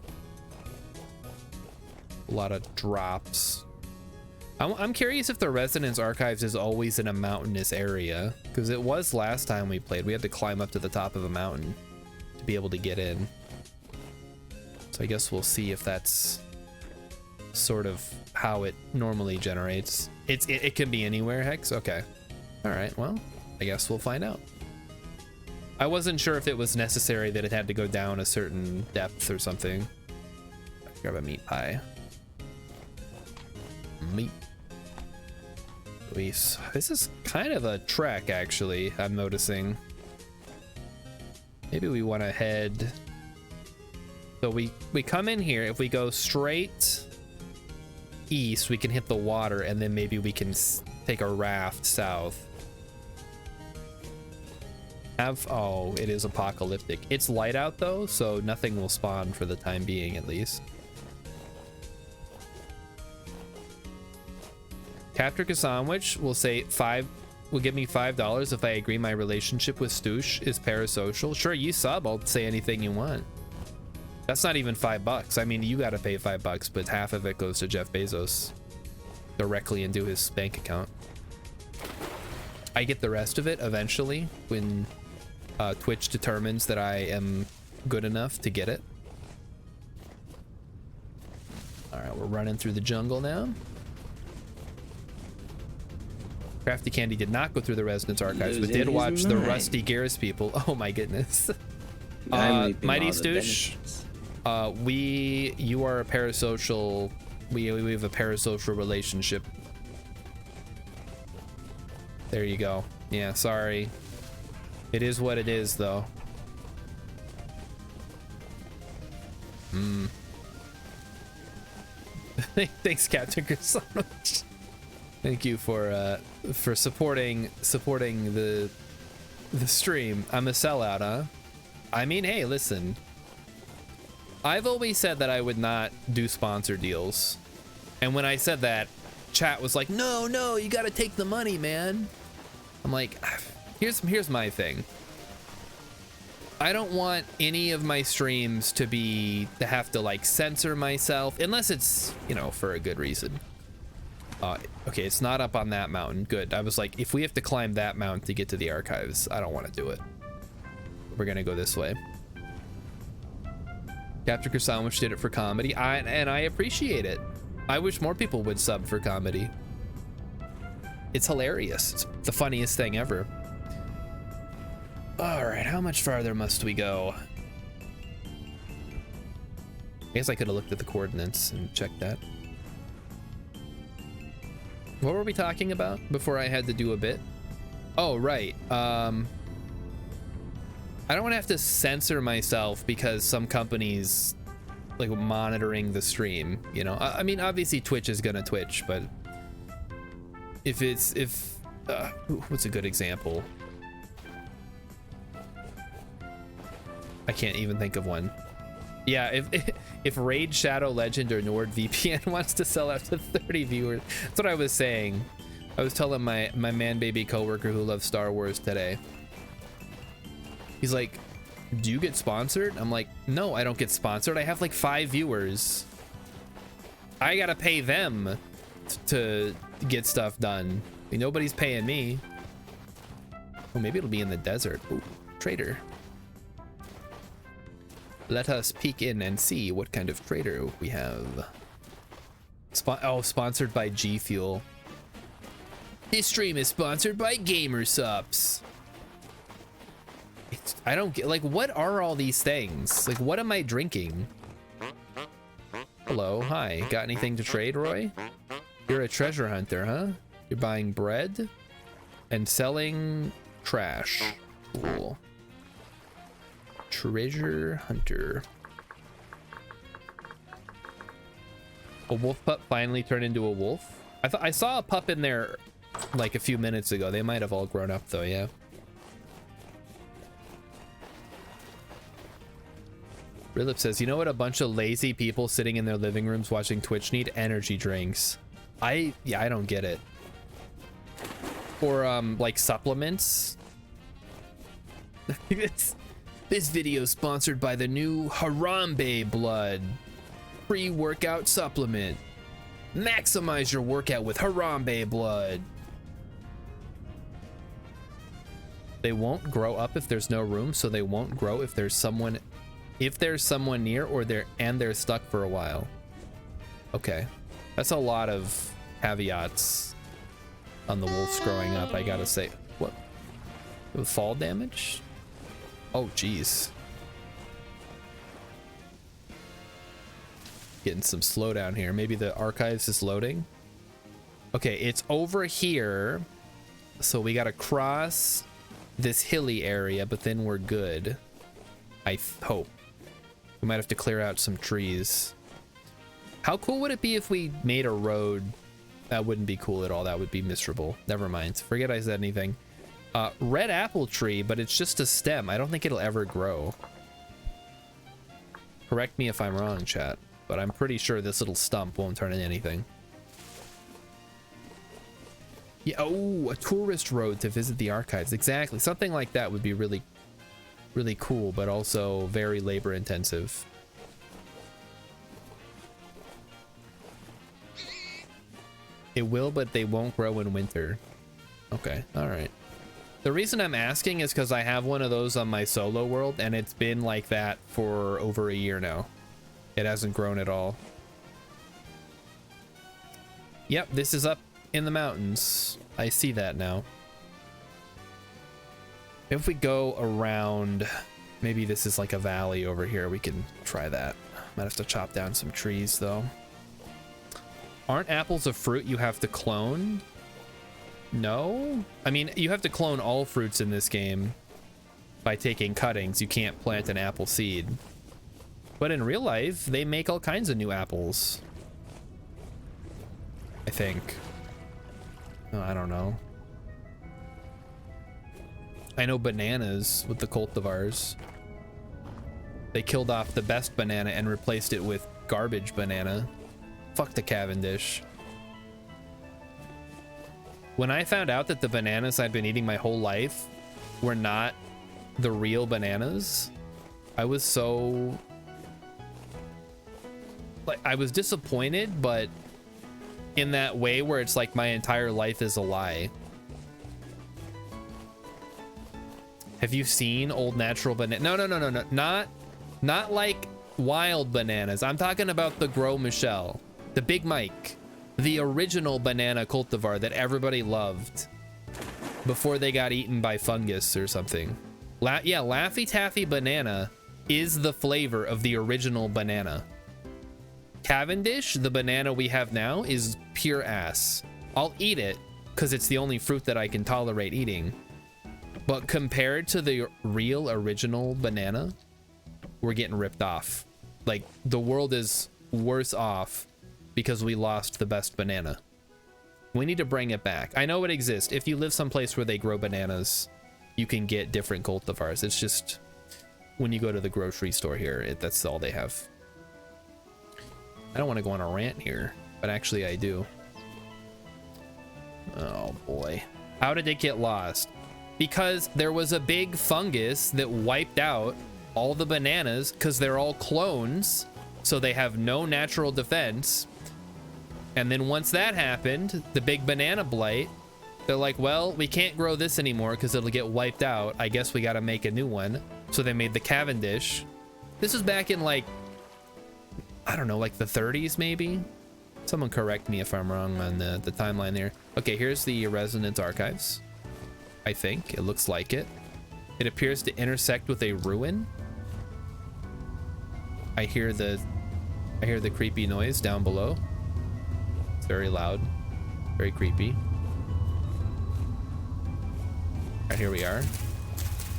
A lot of drops. I'm curious if the Resonance Archives is always in a mountainous area, because it was last time we played. We had to climb up to the top of a mountain to be able to get in. So I guess we'll see if that's sort of how it normally generates. It can be anywhere, Hex? Okay. All right, well, I guess we'll find out. I wasn't sure if it was necessary that it had to go down a certain depth or something. Grab a meat pie. Meat. Luis, this is kind of a trek, actually, I'm noticing. Maybe we want to head... So we come in here. If we go straight east, we can hit the water, and then maybe we can take a raft south. Oh, it is apocalyptic. It's light out, though, so nothing will spawn for the time being, at least. Capture Sandwich will say will give me $5 if I agree my relationship with Stoosh is parasocial. Sure, you sub, I'll say anything you want. That's not even $5. I mean, you gotta pay $5, but half of it goes to Jeff Bezos directly into his bank account. I get the rest of it eventually when Twitch determines that I am good enough to get it. All right, we're running through the jungle now. Crafty Candy did not go through the Residence Archives, but did watch the Rusty Garrus people. Oh my goodness. Mighty Stoosh, you are a parasocial. We have a parasocial relationship. There you go. Yeah, sorry. It is what it is, though. Thanks, Captain Chris. Thank you for supporting the stream. I'm a sellout, huh? I mean, hey, listen. I've always said that I would not do sponsor deals, and when I said that, chat was like, "No, you got to take the money, man." I'm like, here's my thing. I don't want any of my streams to have to like censor myself unless it's, you know, for a good reason. Okay, it's not up on that mountain. Good. I was like, if we have to climb that mountain to get to the archives, I don't want to do it. We're gonna go this way. Captain Sandwich did it for comedy, and I appreciate it. I wish more people would sub for comedy. It's hilarious. It's the funniest thing ever. All right, how much farther must we go? I guess I could have looked at the coordinates and checked that. What were we talking about before I had to do a bit? Oh, right. I don't want to have to censor myself because some companies like monitoring the stream, you know. I mean, obviously Twitch is gonna Twitch, but what's a good example? I can't even think of one. Yeah, if Raid Shadow Legend or NordVPN wants to sell out to 30 viewers, that's what I was saying. I was telling my man baby coworker who loves Star Wars today. He's like, "Do you get sponsored?" I'm like, "No, I don't get sponsored. I have like 5 viewers. I gotta pay them to get stuff done. I mean, nobody's paying me." Oh, maybe it'll be in the desert. Ooh, trader. Let us peek in and see what kind of trader we have. Sponsored by G Fuel. This stream is sponsored by Gamersupps. I don't get, like, what are all these things? Like, what am I drinking? Hello, hi. Got anything to trade, Roy? You're a treasure hunter, huh? You're buying bread and selling trash. Cool. Treasure hunter. A wolf pup finally turned into a wolf. I saw a pup in there like a few minutes ago. They might have all grown up though, yeah. Rilip says, you know what a bunch of lazy people sitting in their living rooms watching Twitch need? Energy drinks. I don't get it. Or like supplements. This video is sponsored by the new Harambe Blood pre-workout supplement. Maximize your workout with Harambe Blood. They won't grow up if there's no room, so they won't grow if there's someone near or they're stuck for a while. Okay. That's a lot of caveats on the wolves growing up, I gotta say. What? Fall damage? Oh, geez. Getting some slowdown here. Maybe the archives is loading. Okay, it's over here. So we gotta cross this hilly area, but then we're good. I hope. We might have to clear out some trees. How cool would it be if we made a road? That wouldn't be cool at all. That would be miserable. Never mind. Forget I said anything. Red apple tree, but it's just a stem. I don't think it'll ever grow. Correct me if I'm wrong, chat, but I'm pretty sure this little stump won't turn into anything. Yeah, oh, a tourist road to visit the archives. Exactly. Something like that would be really, really cool, but also very labor intensive. It will, but they won't grow in winter. Okay, all right. The reason I'm asking is because I have one of those on my solo world, and it's been like that for over a year now. It hasn't grown at all. Yep, this is up in the mountains. I see that now. If we go around, maybe this is like a valley over here. We can try that. Might have to chop down some trees though. Aren't apples a fruit you have to clone? No? I mean, you have to clone all fruits in this game by taking cuttings. You can't plant an apple seed. But in real life, they make all kinds of new apples. I think. Oh, I don't know. I know bananas with the cultivars. They killed off the best banana and replaced it with garbage banana. Fuck the Cavendish. When I found out that the bananas I'd been eating my whole life were not the real bananas, I was so... like, I was disappointed, but in that way where it's like my entire life is a lie. Have you seen old natural banana? No. Not like wild bananas. I'm talking about the Gros Michel, the Big Mike, the original banana cultivar that everybody loved before they got eaten by fungus or something. Yeah, Laffy Taffy banana is the flavor of the original banana. Cavendish, the banana we have now, is pure ass. I'll eat it because it's the only fruit that I can tolerate eating. But compared to the real original banana, we're getting ripped off. Like, the world is worse off because we lost the best banana. We need to bring it back. I know it exists. If you live someplace where they grow bananas, you can get different cultivars. It's just when you go to the grocery store here, that's all they have. I don't want to go on a rant here, but actually I do. Oh boy. How did it get lost? Because there was a big fungus that wiped out all the bananas because they're all clones, so they have no natural defense. And then once that happened, the big banana blight, they're like, well, we can't grow this anymore because it'll get wiped out. I guess we got to make a new one. So they made the Cavendish. This was back in like, I don't know, like the 30s maybe? Someone correct me if I'm wrong on the timeline there. Okay, here's the Resonance Archives. I think it looks like it. It appears to intersect with a ruin. I hear the creepy noise down below. It's very loud, very creepy. All right, here we are.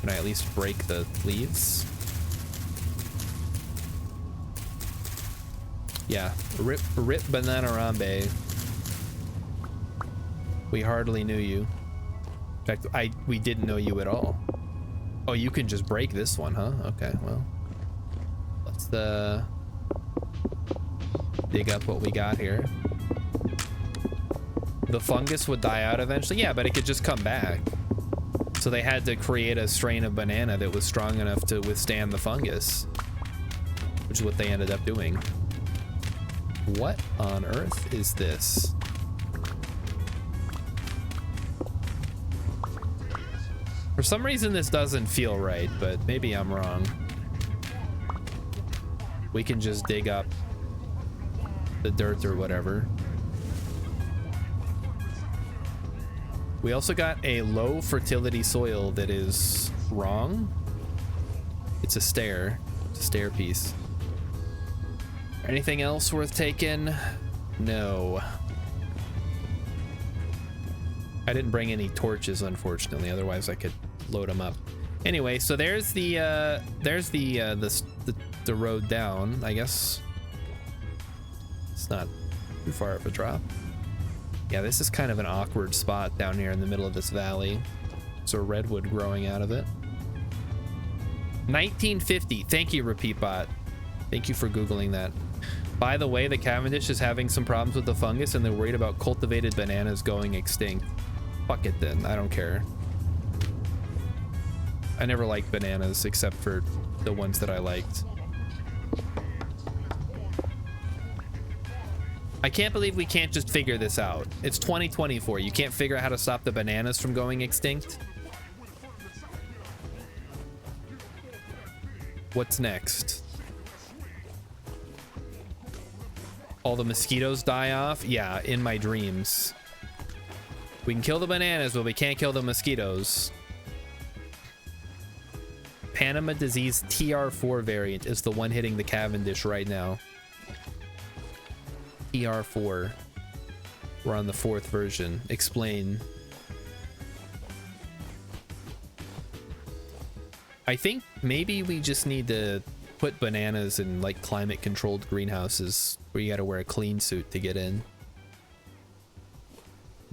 Can I at least break the leaves? Yeah, rip Bananarambe. We hardly knew you. In fact, we didn't know you at all. Oh, you can just break this one, huh? Okay, well, let's dig up what we got here. The fungus would die out eventually. Yeah, but it could just come back. So they had to create a strain of banana that was strong enough to withstand the fungus, which is what they ended up doing. What on earth is this? For some reason this doesn't feel right, but maybe I'm wrong. We can just dig up the dirt or whatever. We also got a low fertility soil that is wrong. It's a stair. It's a stair piece. Anything else worth taking? No. I didn't bring any torches, unfortunately. Otherwise, I could load them up. Anyway, so there's the road down. I guess it's not too far of a drop. Yeah, this is kind of an awkward spot down here in the middle of this valley. There's a redwood growing out of it. 1950. Thank you, RepeatBot. Thank you for Googling that. By the way, the Cavendish is having some problems with the fungus and they're worried about cultivated bananas going extinct. Fuck it then. I don't care. I never liked bananas except for the ones that I liked. I can't believe we can't just figure this out. It's 2024. You can't figure out how to stop the bananas from going extinct? What's next? All the mosquitoes die off? Yeah, in my dreams. We can kill the bananas, but we can't kill the mosquitoes. Panama disease TR4 variant is the one hitting the Cavendish right now. TR4. We're on the 4th version. Explain. I think maybe we just need to put bananas in like climate controlled greenhouses where you gotta wear a clean suit to get in.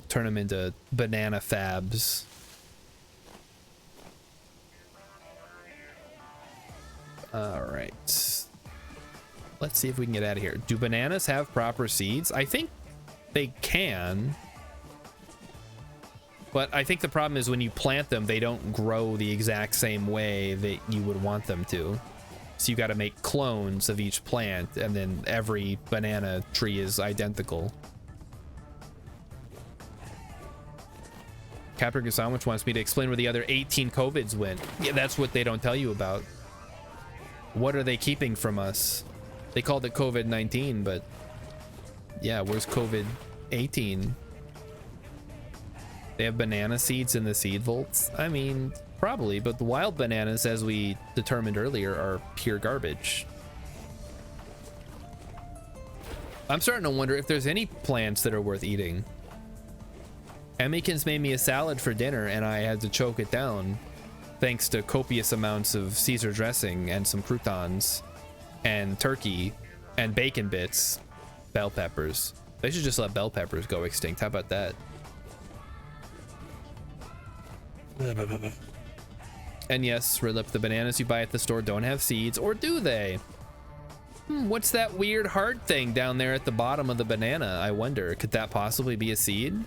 Turn them into banana fabs. All right. Let's see if we can get out of here. Do bananas have proper seeds? I think they can. But I think the problem is when you plant them, they don't grow the exact same way that you would want them to. So you got to make clones of each plant, and then every banana tree is identical. Captain Gasawich wants me to explain where the other 18 COVIDs went. Yeah, that's what they don't tell you about. What are they keeping from us? They called it COVID-19, but yeah, where's COVID-18? They have banana seeds in the seed vaults? I mean, probably, but the wild bananas, as we determined earlier, are pure garbage. I'm starting to wonder if there's any plants that are worth eating. Emmykins made me a salad for dinner and I had to choke it down thanks to copious amounts of Caesar dressing and some croutons and turkey and bacon bits. Bell peppers. They should just let bell peppers go extinct. How about that? And yes, Redlip, the bananas you buy at the store don't have seeds, or do they? What's that weird heart thing down there at the bottom of the banana? I wonder, could that possibly be a seed?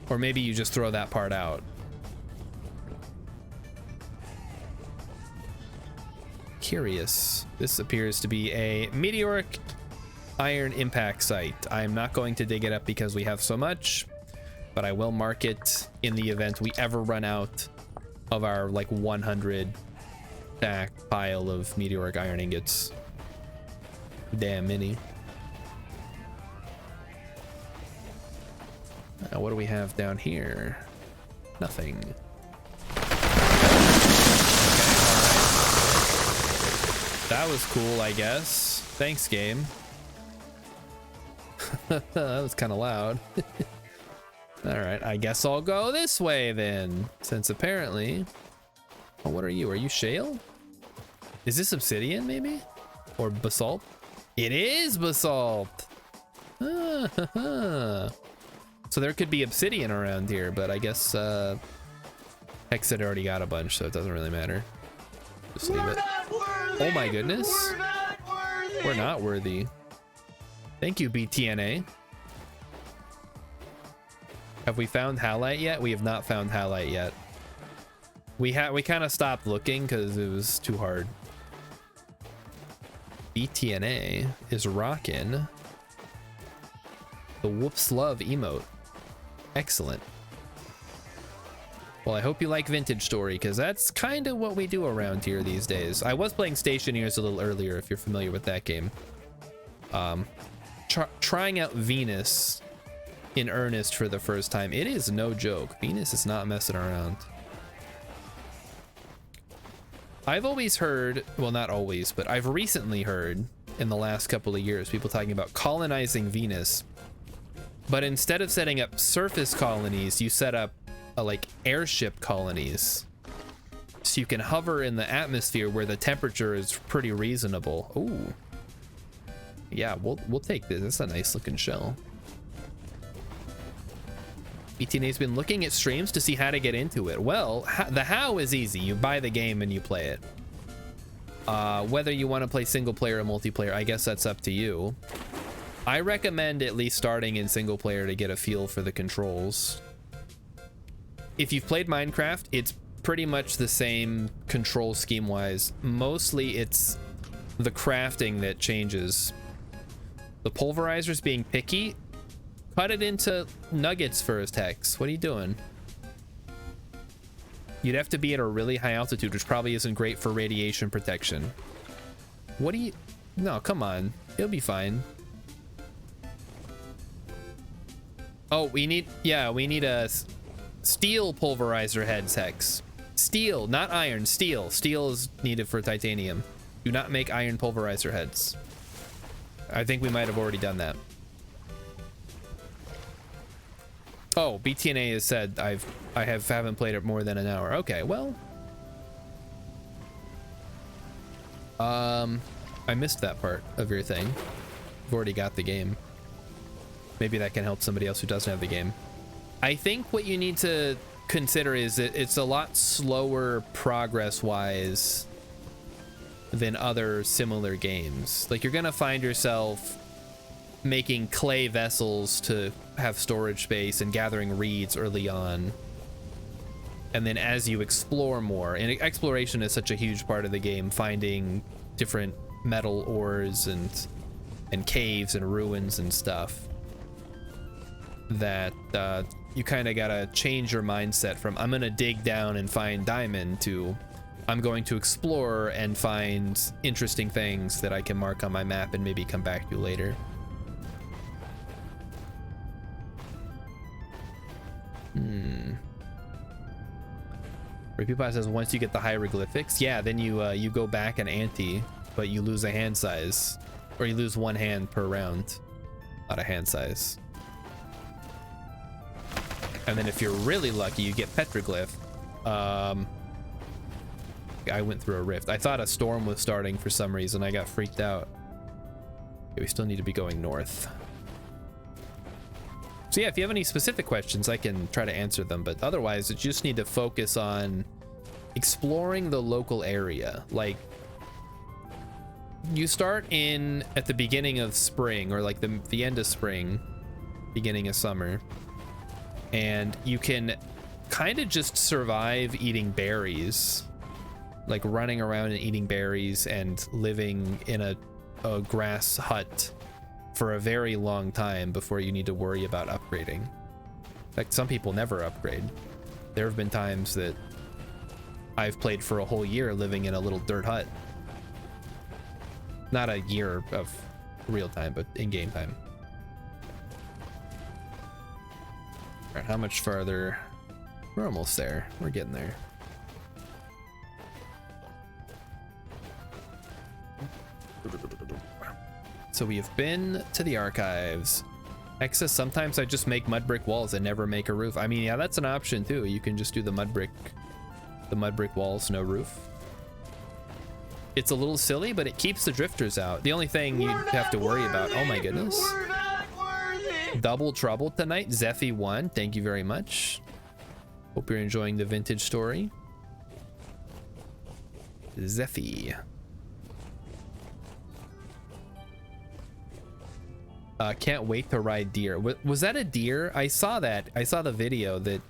Or maybe you just throw that part out. Curious. This appears to be a meteoric iron impact site. I'm not going to dig it up because we have so much, but I will mark it in the event we ever run out of our like 100 stack pile of meteoric iron ingots. Damn many. Now, what do we have down here? Nothing. That was cool, I guess. Thanks, game. That was kind of loud. All right, I guess I'll go this way then, since apparently... Oh, what are you? Are you shale? Is this obsidian, maybe? Or basalt? It is basalt! So there could be obsidian around here, but I guess Hex had already got a bunch, so it doesn't really matter. Just leave it. Oh my goodness. We're not worthy. We're not worthy. Thank you, BTNA. Have we found halite yet? We have not found halite yet. We kind of stopped looking because it was too hard. BTNA is rocking the whoops love emote. Excellent. Well, I hope you like Vintage Story, because that's kind of what we do around here these days. I was playing Stationeers a little earlier, if you're familiar with that game. Trying out Venus in earnest for the first time. It is no joke. Venus is not messing around. I've always heard, well, not always, but I've recently heard in the last couple of years, people talking about colonizing Venus But instead of setting up surface colonies, you set up like airship colonies. So you can hover in the atmosphere where the temperature is pretty reasonable. Ooh. Yeah, we'll take this. That's a nice looking shell. BTNA's been looking at streams to see how to get into it. Well, the how is easy. You buy the game and you play it. Whether you want to play single player or multiplayer, I guess that's up to you. I recommend at least starting in single player to get a feel for the controls. If you've played Minecraft, it's pretty much the same control scheme wise. Mostly it's the crafting that changes. The pulverizer's being picky. Cut it into nuggets first, Hex. What are you doing? You'd have to be at a really high altitude, which probably isn't great for radiation protection. What do you... No, come on. It'll be fine. Oh, we need... Yeah, we need a steel pulverizer heads, Hex. Steel, not iron. Steel. Steel is needed for titanium. Do not make iron pulverizer heads. I think we might have already done that. Oh, BTNA has said I haven't played it more than an hour. Okay, well. I missed that part of your thing. I've already got the game. Maybe that can help somebody else who doesn't have the game. I think what you need to consider is that it's a lot slower progress-wise than other similar games. Like, you're gonna find yourself making clay vessels to have storage space and gathering reeds early on, and then as you explore more, and exploration is such a huge part of the game, finding different metal ores and caves and ruins and stuff, that you kind of gotta change your mindset from I'm gonna dig down and find diamond to I'm going to explore and find interesting things that I can mark on my map and maybe come back to later. Repeat says once you get the hieroglyphics, yeah, then you go back an ante, but you lose a hand size, or you lose one hand per round, not a hand size. And then if you're really lucky, you get petroglyph. I went through a rift. I thought a storm was starting for some reason. I got freaked out. Okay, we still need to be going north. So yeah, if you have any specific questions, I can try to answer them, but otherwise, you just need to focus on exploring the local area. Like, you start at the beginning of spring, or like the end of spring, beginning of summer, and you can kind of just survive eating berries, like running around and eating berries and living in a grass hut for a very long time before you need to worry about upgrading. In fact, some people never upgrade. There have been times that I've played for a whole year living in a little dirt hut. Not a year of real time, but in-game time. All right, how much farther? We're almost there. We're getting there. So we have been to the archives. Excess, sometimes I just make mud brick walls and never make a roof. I mean, yeah, that's an option too. You can just do the mud brick walls, no roof. It's a little silly, but it keeps the drifters out. The only thing you have to worry about, oh my goodness. Double trouble tonight, Zephy1, thank you very much. Hope you're enjoying the vintage story. Zephy. Can't wait to ride deer. Was that a deer? I saw that. I saw the video that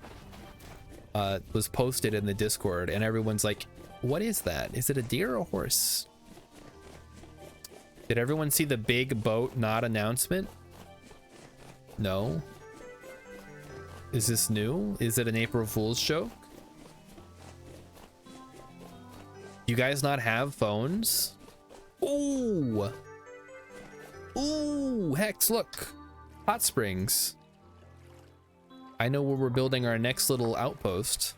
was posted in the Discord, and everyone's like, what is that? Is it a deer or a horse? Did everyone see the big boat not announcement? No? Is this new? Is it an April Fool's joke? You guys not have phones? Ooh! Ooh, Hex, look. Hot springs. I know where we're building our next little outpost.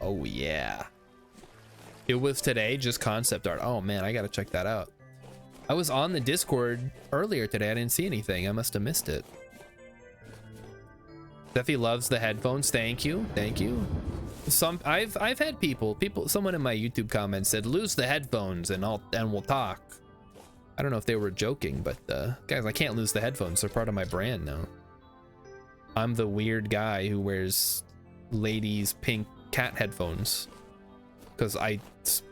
Oh, yeah. It was today, just concept art. Oh, man, I gotta check that out. I was on the Discord earlier today. I didn't see anything. I must have missed it. Steffi loves the headphones. Thank you. Thank you. I've had someone in my YouTube comments said, lose the headphones and we'll talk. I don't know if they were joking, but guys, I can't lose the headphones. They're part of my brand now. I'm the weird guy who wears ladies' pink cat headphones because I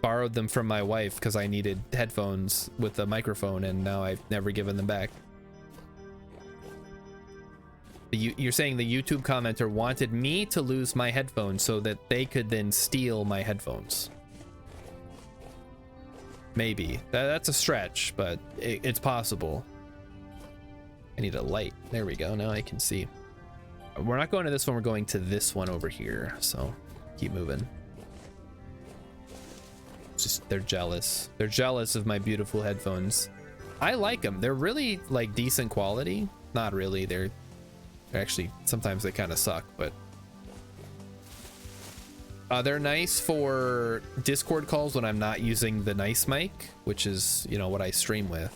borrowed them from my wife because I needed headphones with a microphone, and now I've never given them back. You're saying the YouTube commenter wanted me to lose my headphones so that they could then steal my headphones. Maybe. That's a stretch, but it's possible. I need a light. There we go. Now I can see. We're not going to this one. We're going to this one over here. So keep moving. Just they're jealous. They're jealous of my beautiful headphones. I like them. They're really like decent quality. Not really. They're actually, sometimes they kind of suck, but they're nice for Discord calls when I'm not using the nice mic, which is, you know, what I stream with.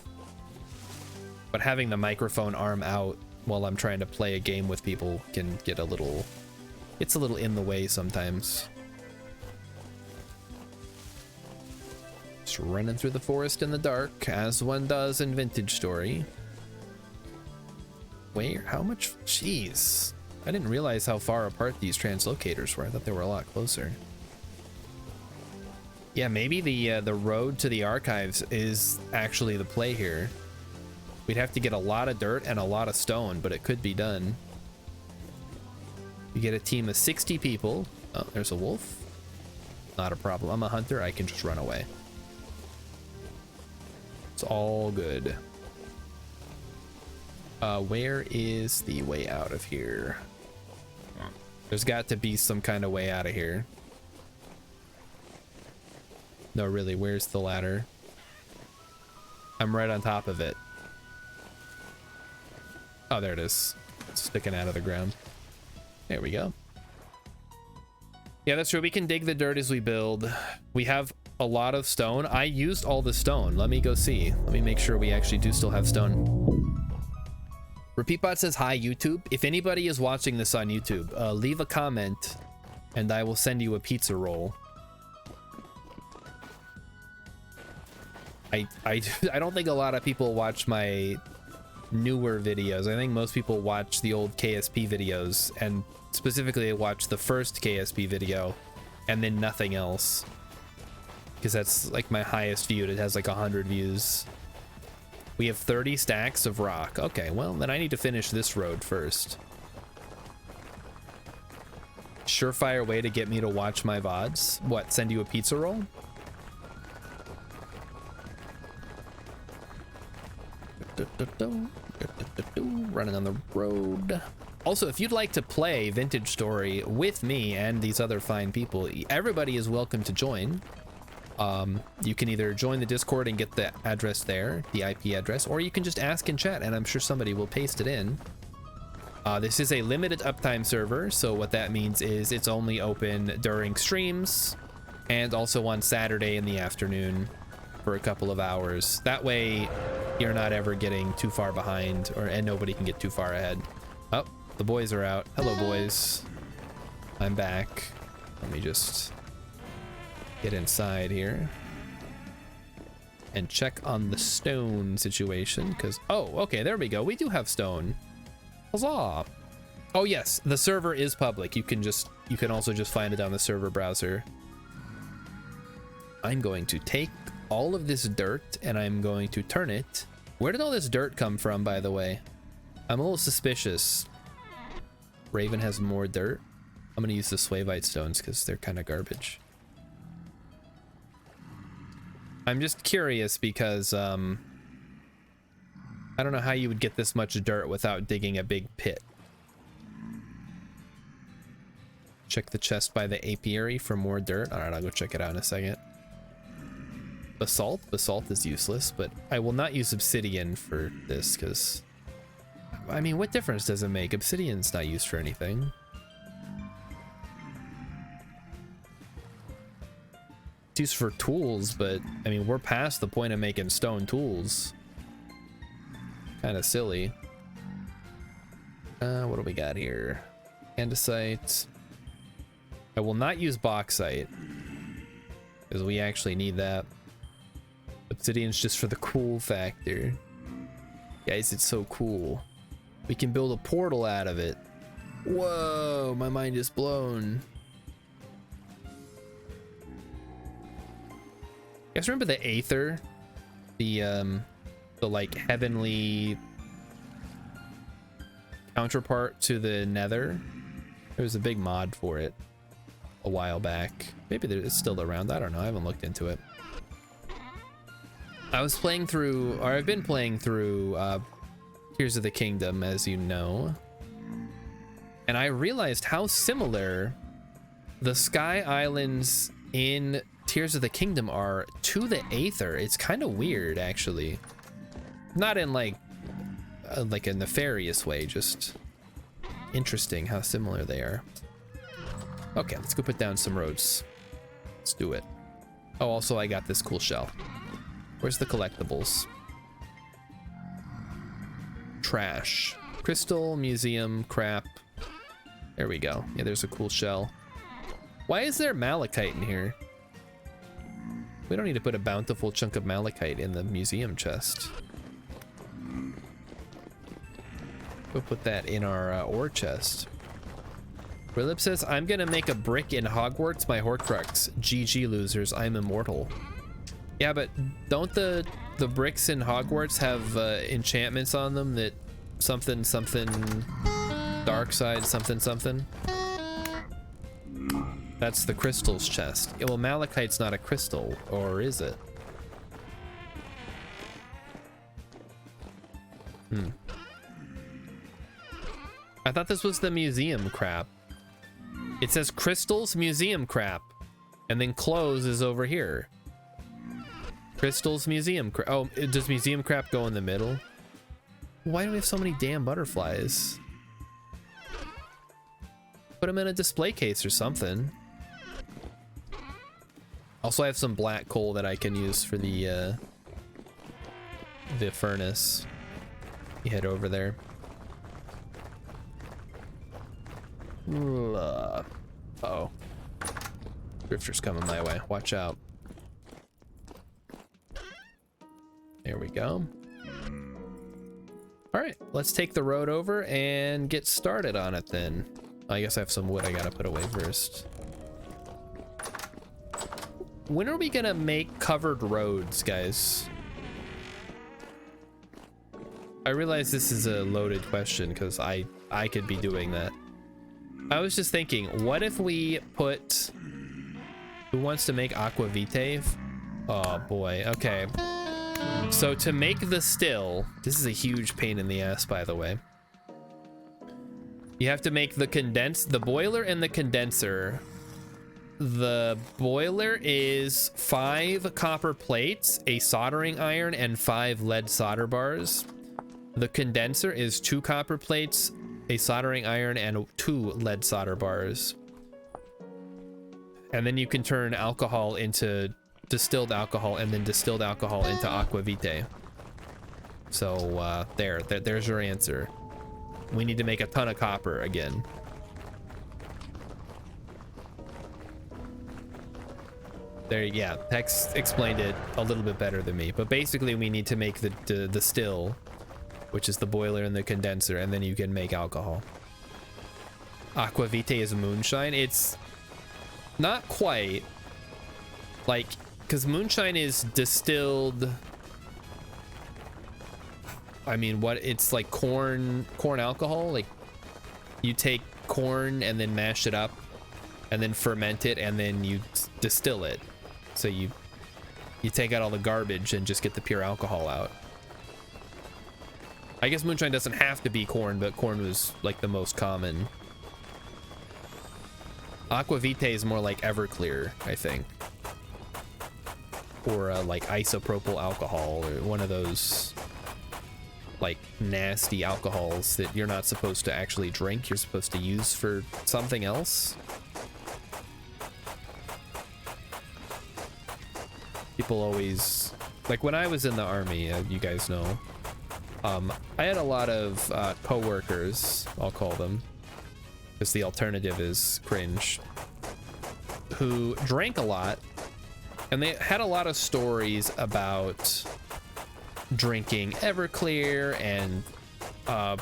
But having the microphone arm out while I'm trying to play a game with people can get it's a little in the way sometimes. Just running through the forest in the dark, as one does in Vintage Story. Where? How much? Jeez. I didn't realize how far apart these translocators were. I thought they were a lot closer. Yeah, maybe the road to the archives is actually the play here. We'd have to get a lot of dirt and a lot of stone, but it could be done. You get a team of 60 people. Oh, there's a wolf. Not a problem. I'm a hunter. I can just run away. It's all good. Where is the way out of here? There's got to be some kind of way out of here. No, really, where's the ladder? I'm right on top of it. Oh, there it is. It's sticking out of the ground. There we go. Yeah, that's true. We can dig the dirt as we build. We have a lot of stone. I used all the stone. Let me go see. Let me make sure we actually do still have stone. RepeatBot says, hi, YouTube. If anybody is watching this on YouTube, leave a comment and I will send you a pizza roll. I don't think a lot of people watch my newer videos. I think most people watch the old KSP videos, and specifically they watch the first KSP video and then nothing else, because that's like my highest viewed. It has like 100 views. We have 30 stacks of rock. Okay, well, then I need to finish this road first. Surefire way to get me to watch my VODs. What, send you a pizza roll? Running on the road. Also, if you'd like to play Vintage Story with me and these other fine people, everybody is welcome to join. You can either join the Discord and get the address there, the IP address, or you can just ask in chat and I'm sure somebody will paste it in. This is a limited uptime server, so what that means is it's only open during streams and also on Saturday in the afternoon for a couple of hours. That way you're not ever getting too far behind, and nobody can get too far ahead. Oh, the boys are out. Hello, boys. I'm back. Let me just get inside here and check on the stone situation, because oh, okay, there we go. We do have stone. Huzzah! Oh yes, the server is public. You can also just find it on the server browser. I'm going to take all of this dirt and I'm going to turn it. Where did all this dirt come from, by the way? I'm a little suspicious. Raven has more dirt. I'm gonna use the Swavite stones because they're kind of garbage. I'm just curious because I don't know how you would get this much dirt without digging a big pit. Check the chest by the apiary for more dirt. All right, I'll go check it out in a second. Basalt? Basalt is useless, but I will not use obsidian for this because, I mean, what difference does it make? Obsidian's not used for anything. It's used for tools, but I mean, we're past the point of making stone tools. Kind of silly. What do we got here? Andesite. I will not use bauxite because we actually need that. Obsidian's just for the cool factor. Guys, it's so cool. We can build a portal out of it. Whoa, my mind is blown. You guys remember the Aether? The like heavenly counterpart to the Nether? There was a big mod for it a while back. Maybe it's still around. I don't know. I haven't looked into it. I was playing through, or I've been playing through Tears of the Kingdom, as you know. And I realized how similar the Sky Islands in Tears of the Kingdom are to the Aether. It's kind of weird, actually. Not in like a nefarious way, just interesting how similar they are. Okay, let's go put down some roads. Let's do it. Oh, also I got this cool shell. Where's the collectibles? Trash. Crystal, museum, crap. There we go. Yeah, there's a cool shell. Why is there malachite in here? We don't need to put a bountiful chunk of malachite in the museum chest. We'll put that in our ore chest. Rilip says, I'm gonna make a brick in Hogwarts, my Horcrux. GG losers, I'm immortal. Yeah, but don't the bricks in Hogwarts have enchantments on them that something dark side something? That's the crystals chest. Yeah, well, malachite's not a crystal, or is it? I thought this was the museum crap. It says crystals, museum crap, and then clothes is over here. Crystals, museum crap. Oh, does museum crap go in the middle? Why do we have so many damn butterflies? Put them in a display case or something. Also, I have some black coal that I can use for the furnace. You head over there. Uh-oh. Drifter's coming my way. Watch out. There we go. All right, let's take the road over and get started on it then. I guess I have some wood I gotta put away first. When are we gonna make covered roads, guys? I realize this is a loaded question because I could be doing that. I was just thinking, what if we put... Who wants to make aqua vitae? Oh boy, okay. So to make the still, this is a huge pain in the ass, by the way. You have to make the boiler and the condenser. The boiler is 5 copper plates, a soldering iron, and 5 lead solder bars. The condenser is 2 copper plates, a soldering iron, and 2 lead solder bars. And then you can turn alcohol into distilled alcohol, and then distilled alcohol into aqua vitae. So there's your answer. We need to make a ton of copper again. There, yeah, Tex explained it a little bit better than me, but basically we need to make the still, which is the boiler and the condenser, and then you can make alcohol. Aqua vitae is moonshine. It's not quite like, because moonshine is distilled. I mean, what, it's like corn alcohol. Like you take corn and then mash it up and then ferment it and then you distill it. So you take out all the garbage and just get the pure alcohol out. I guess moonshine doesn't have to be corn, but corn was like the most common. Aqua vitae is more like Everclear, I think. Or like isopropyl alcohol, or one of those like nasty alcohols that you're not supposed to actually drink, you're supposed to use for something else. people always, like when I was in the army, you guys know, I had a lot of co-workers, I'll call them, because the alternative is cringe, who drank a lot, and they had a lot of stories about drinking Everclear and I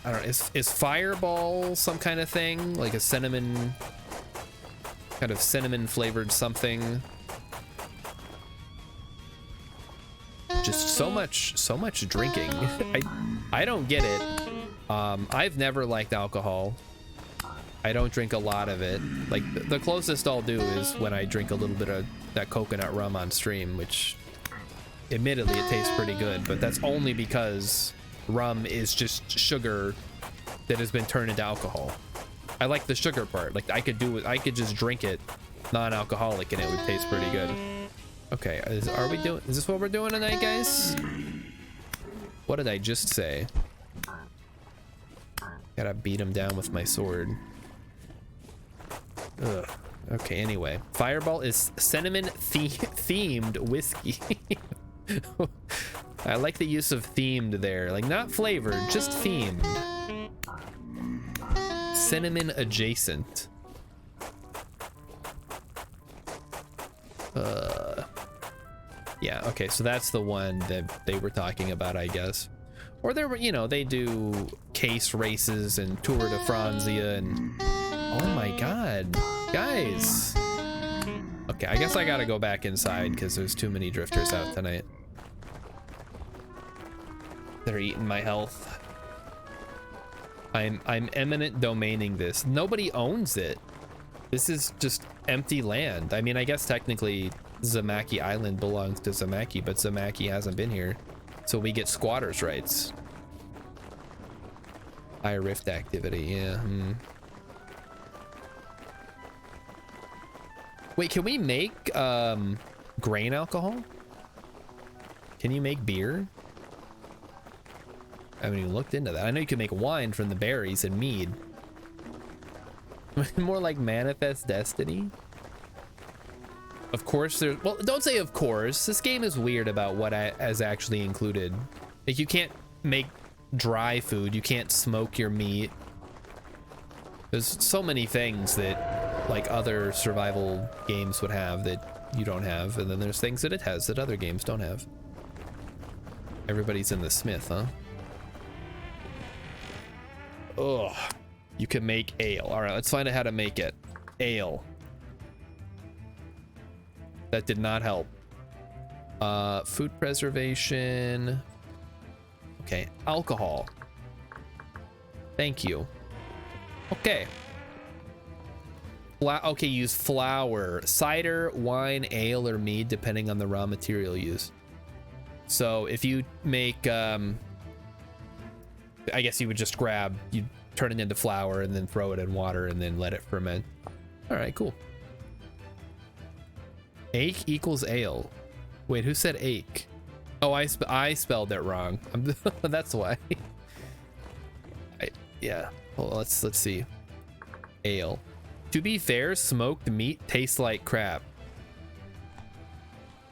don't know, is Fireball some kind of thing, like a cinnamon, kind of cinnamon flavored something? Just so much drinking. I don't get it. I've never liked alcohol. I don't drink a lot of it. Like the closest I'll do is when I drink a little bit of that coconut rum on stream, which admittedly it tastes pretty good, but that's only because rum is just sugar that has been turned into alcohol. I like the sugar part. Like I could just drink it non-alcoholic and it would taste pretty good. Okay, is this what we're doing tonight, guys? What did I just say? Gotta beat him down with my sword. Ugh. Okay, anyway. Fireball is cinnamon themed whiskey. I like the use of themed there. Like, not flavored, just themed. Cinnamon adjacent. Yeah, okay, so that's the one that they were talking about, I guess. Or there were, you know, they do case races and Tour de Franzia and... Oh my god, guys. Okay, I guess I gotta go back inside because there's too many drifters out tonight. They're eating my health. I'm eminent domaining this. Nobody owns it. This is just empty land. I mean, I guess technically Zamaki Island belongs to Zamaki, but Zamaki hasn't been here, so we get squatters' rights. High rift activity, yeah. Wait, can we make grain alcohol? Can you make beer? I haven't even looked into that. I know you can make wine from the berries and mead. More like Manifest Destiny. Of course there's, well, don't say of course. This game is weird about what is actually included. Like you can't make dry food. You can't smoke your meat. There's so many things that like other survival games would have that you don't have. And then there's things that it has that other games don't have. Everybody's in the smith, huh? Ugh. You can make ale. All right, let's find out how to make it. Ale. That did not help. Food preservation. Okay, alcohol. Thank you. Okay. Okay, use flour. Cider, wine, ale, or mead, depending on the raw material used. So if you make, I guess you would just you turn it into flour and then throw it in water and then let it ferment. All right, cool. Ache equals ale. Wait, who said ache? Oh, I spelled it wrong. That's why. Yeah. Well, let's see. Ale. To be fair, smoked meat tastes like crap.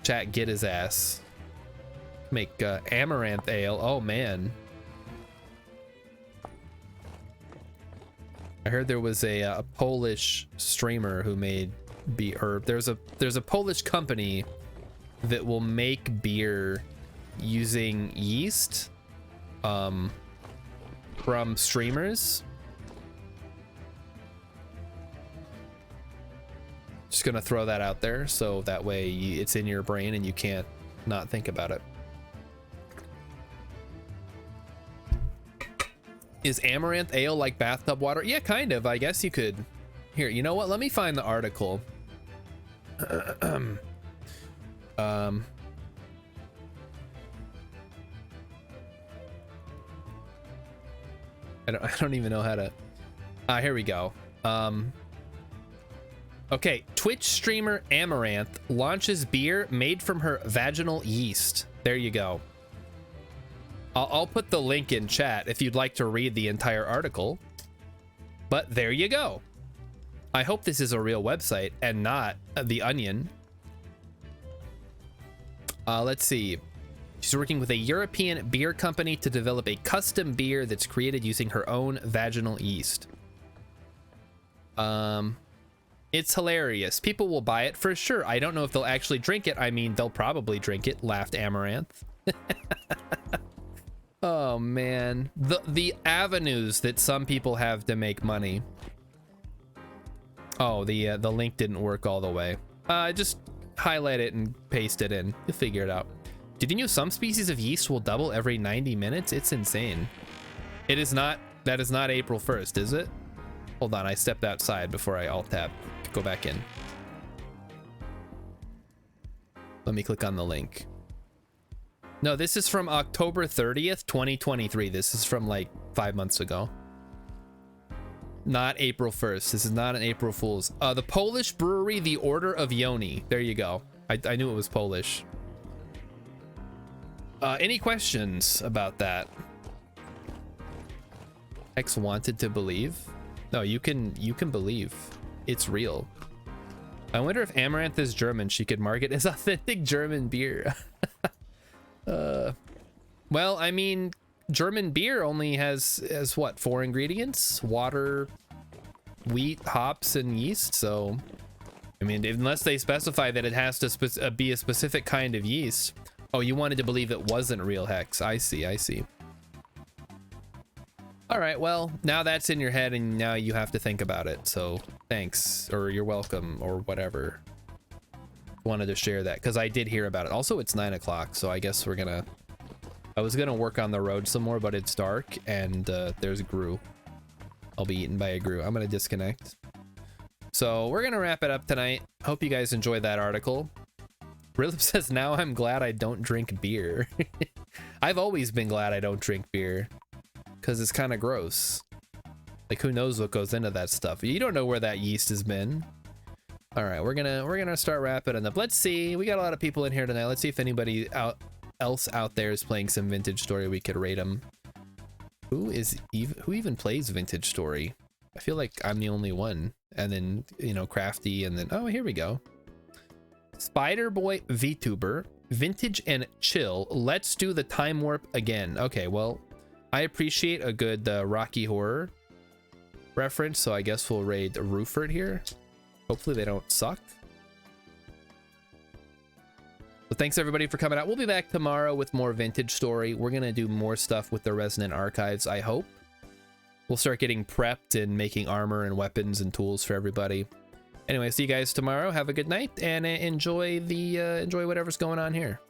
Chat, get his ass. Make amaranth ale. Oh man. I heard there was a Polish streamer who made beer. Or there's a Polish company that will make beer using yeast from streamers. Just gonna throw that out there so that way it's in your brain and you can't not think about it. Is amaranth ale like bathtub water? Yeah, kind of. I guess you could. Here, you know what? Let me find the article. I don't even know how to. Here we go. Okay, Twitch streamer Amaranth launches beer made from her vaginal yeast. There you go. I'll put the link in chat if you'd like to read the entire article. But there you go. I hope this is a real website and not The Onion. Let's see. She's working with a European beer company to develop a custom beer that's created using her own vaginal yeast. It's hilarious. People will buy it for sure. I don't know if they'll actually drink it. I mean, they'll probably drink it, laughed Amaranth. Oh man, the avenues that some people have to make money. Oh, the link didn't work all the way. Just highlight it and paste it in. You'll figure it out. Did you know some species of yeast will double every 90 minutes? It's insane. It is not, that is not April 1st, is it? Hold on, I stepped outside before I alt-tab. Go back in. Let me click on the link. No, this is from October 30th, 2023. This is from like 5 months ago. Not April 1st. This is not an April Fool's. The Polish brewery, the Order of Yoni. There you go. I knew it was Polish. Any questions about that? X wanted to believe. No, you can believe. It's real. I wonder if Amaranth is German. She could market as authentic German beer. Well, I mean, German beer only has what, 4 ingredients? Water, wheat, hops, and yeast. So, I mean, unless they specify that it has to be a specific kind of yeast. Oh, you wanted to believe it wasn't real, Hex. I see, I see. All right, well, now that's in your head and now you have to think about it. So thanks, or you're welcome, or whatever. Wanted to share that because I did hear about it. Also, it's 9 o'clock, so I guess I was gonna work on the road some more, but it's dark and there's a Gru. I'll be eaten by a Gru. I'm gonna disconnect. So we're gonna wrap it up tonight. Hope you guys enjoyed that article. Rilip says, now I'm glad I don't drink beer. I've always been glad I don't drink beer because it's kind of gross. Like, who knows what goes into that stuff? You don't know where that yeast has been. All right, we're gonna start wrapping it up. Let's see. We got a lot of people in here tonight. Let's see if anybody else out there is playing some Vintage Story. We could rate them. Who even plays Vintage Story? I feel like I'm the only one. And then, you know, Crafty, and then, oh, here we go. Spider Boy VTuber, Vintage and Chill. Let's do the time warp again. Okay, well, I appreciate a good Rocky Horror reference, so I guess we'll raid Rufert here. Hopefully they don't suck. So thanks everybody for coming out. We'll be back tomorrow with more Vintage Story. We're gonna do more stuff with the Resonant Archives, I hope. We'll start getting prepped and making armor and weapons and tools for everybody. Anyway, see you guys tomorrow. Have a good night and enjoy whatever's going on here.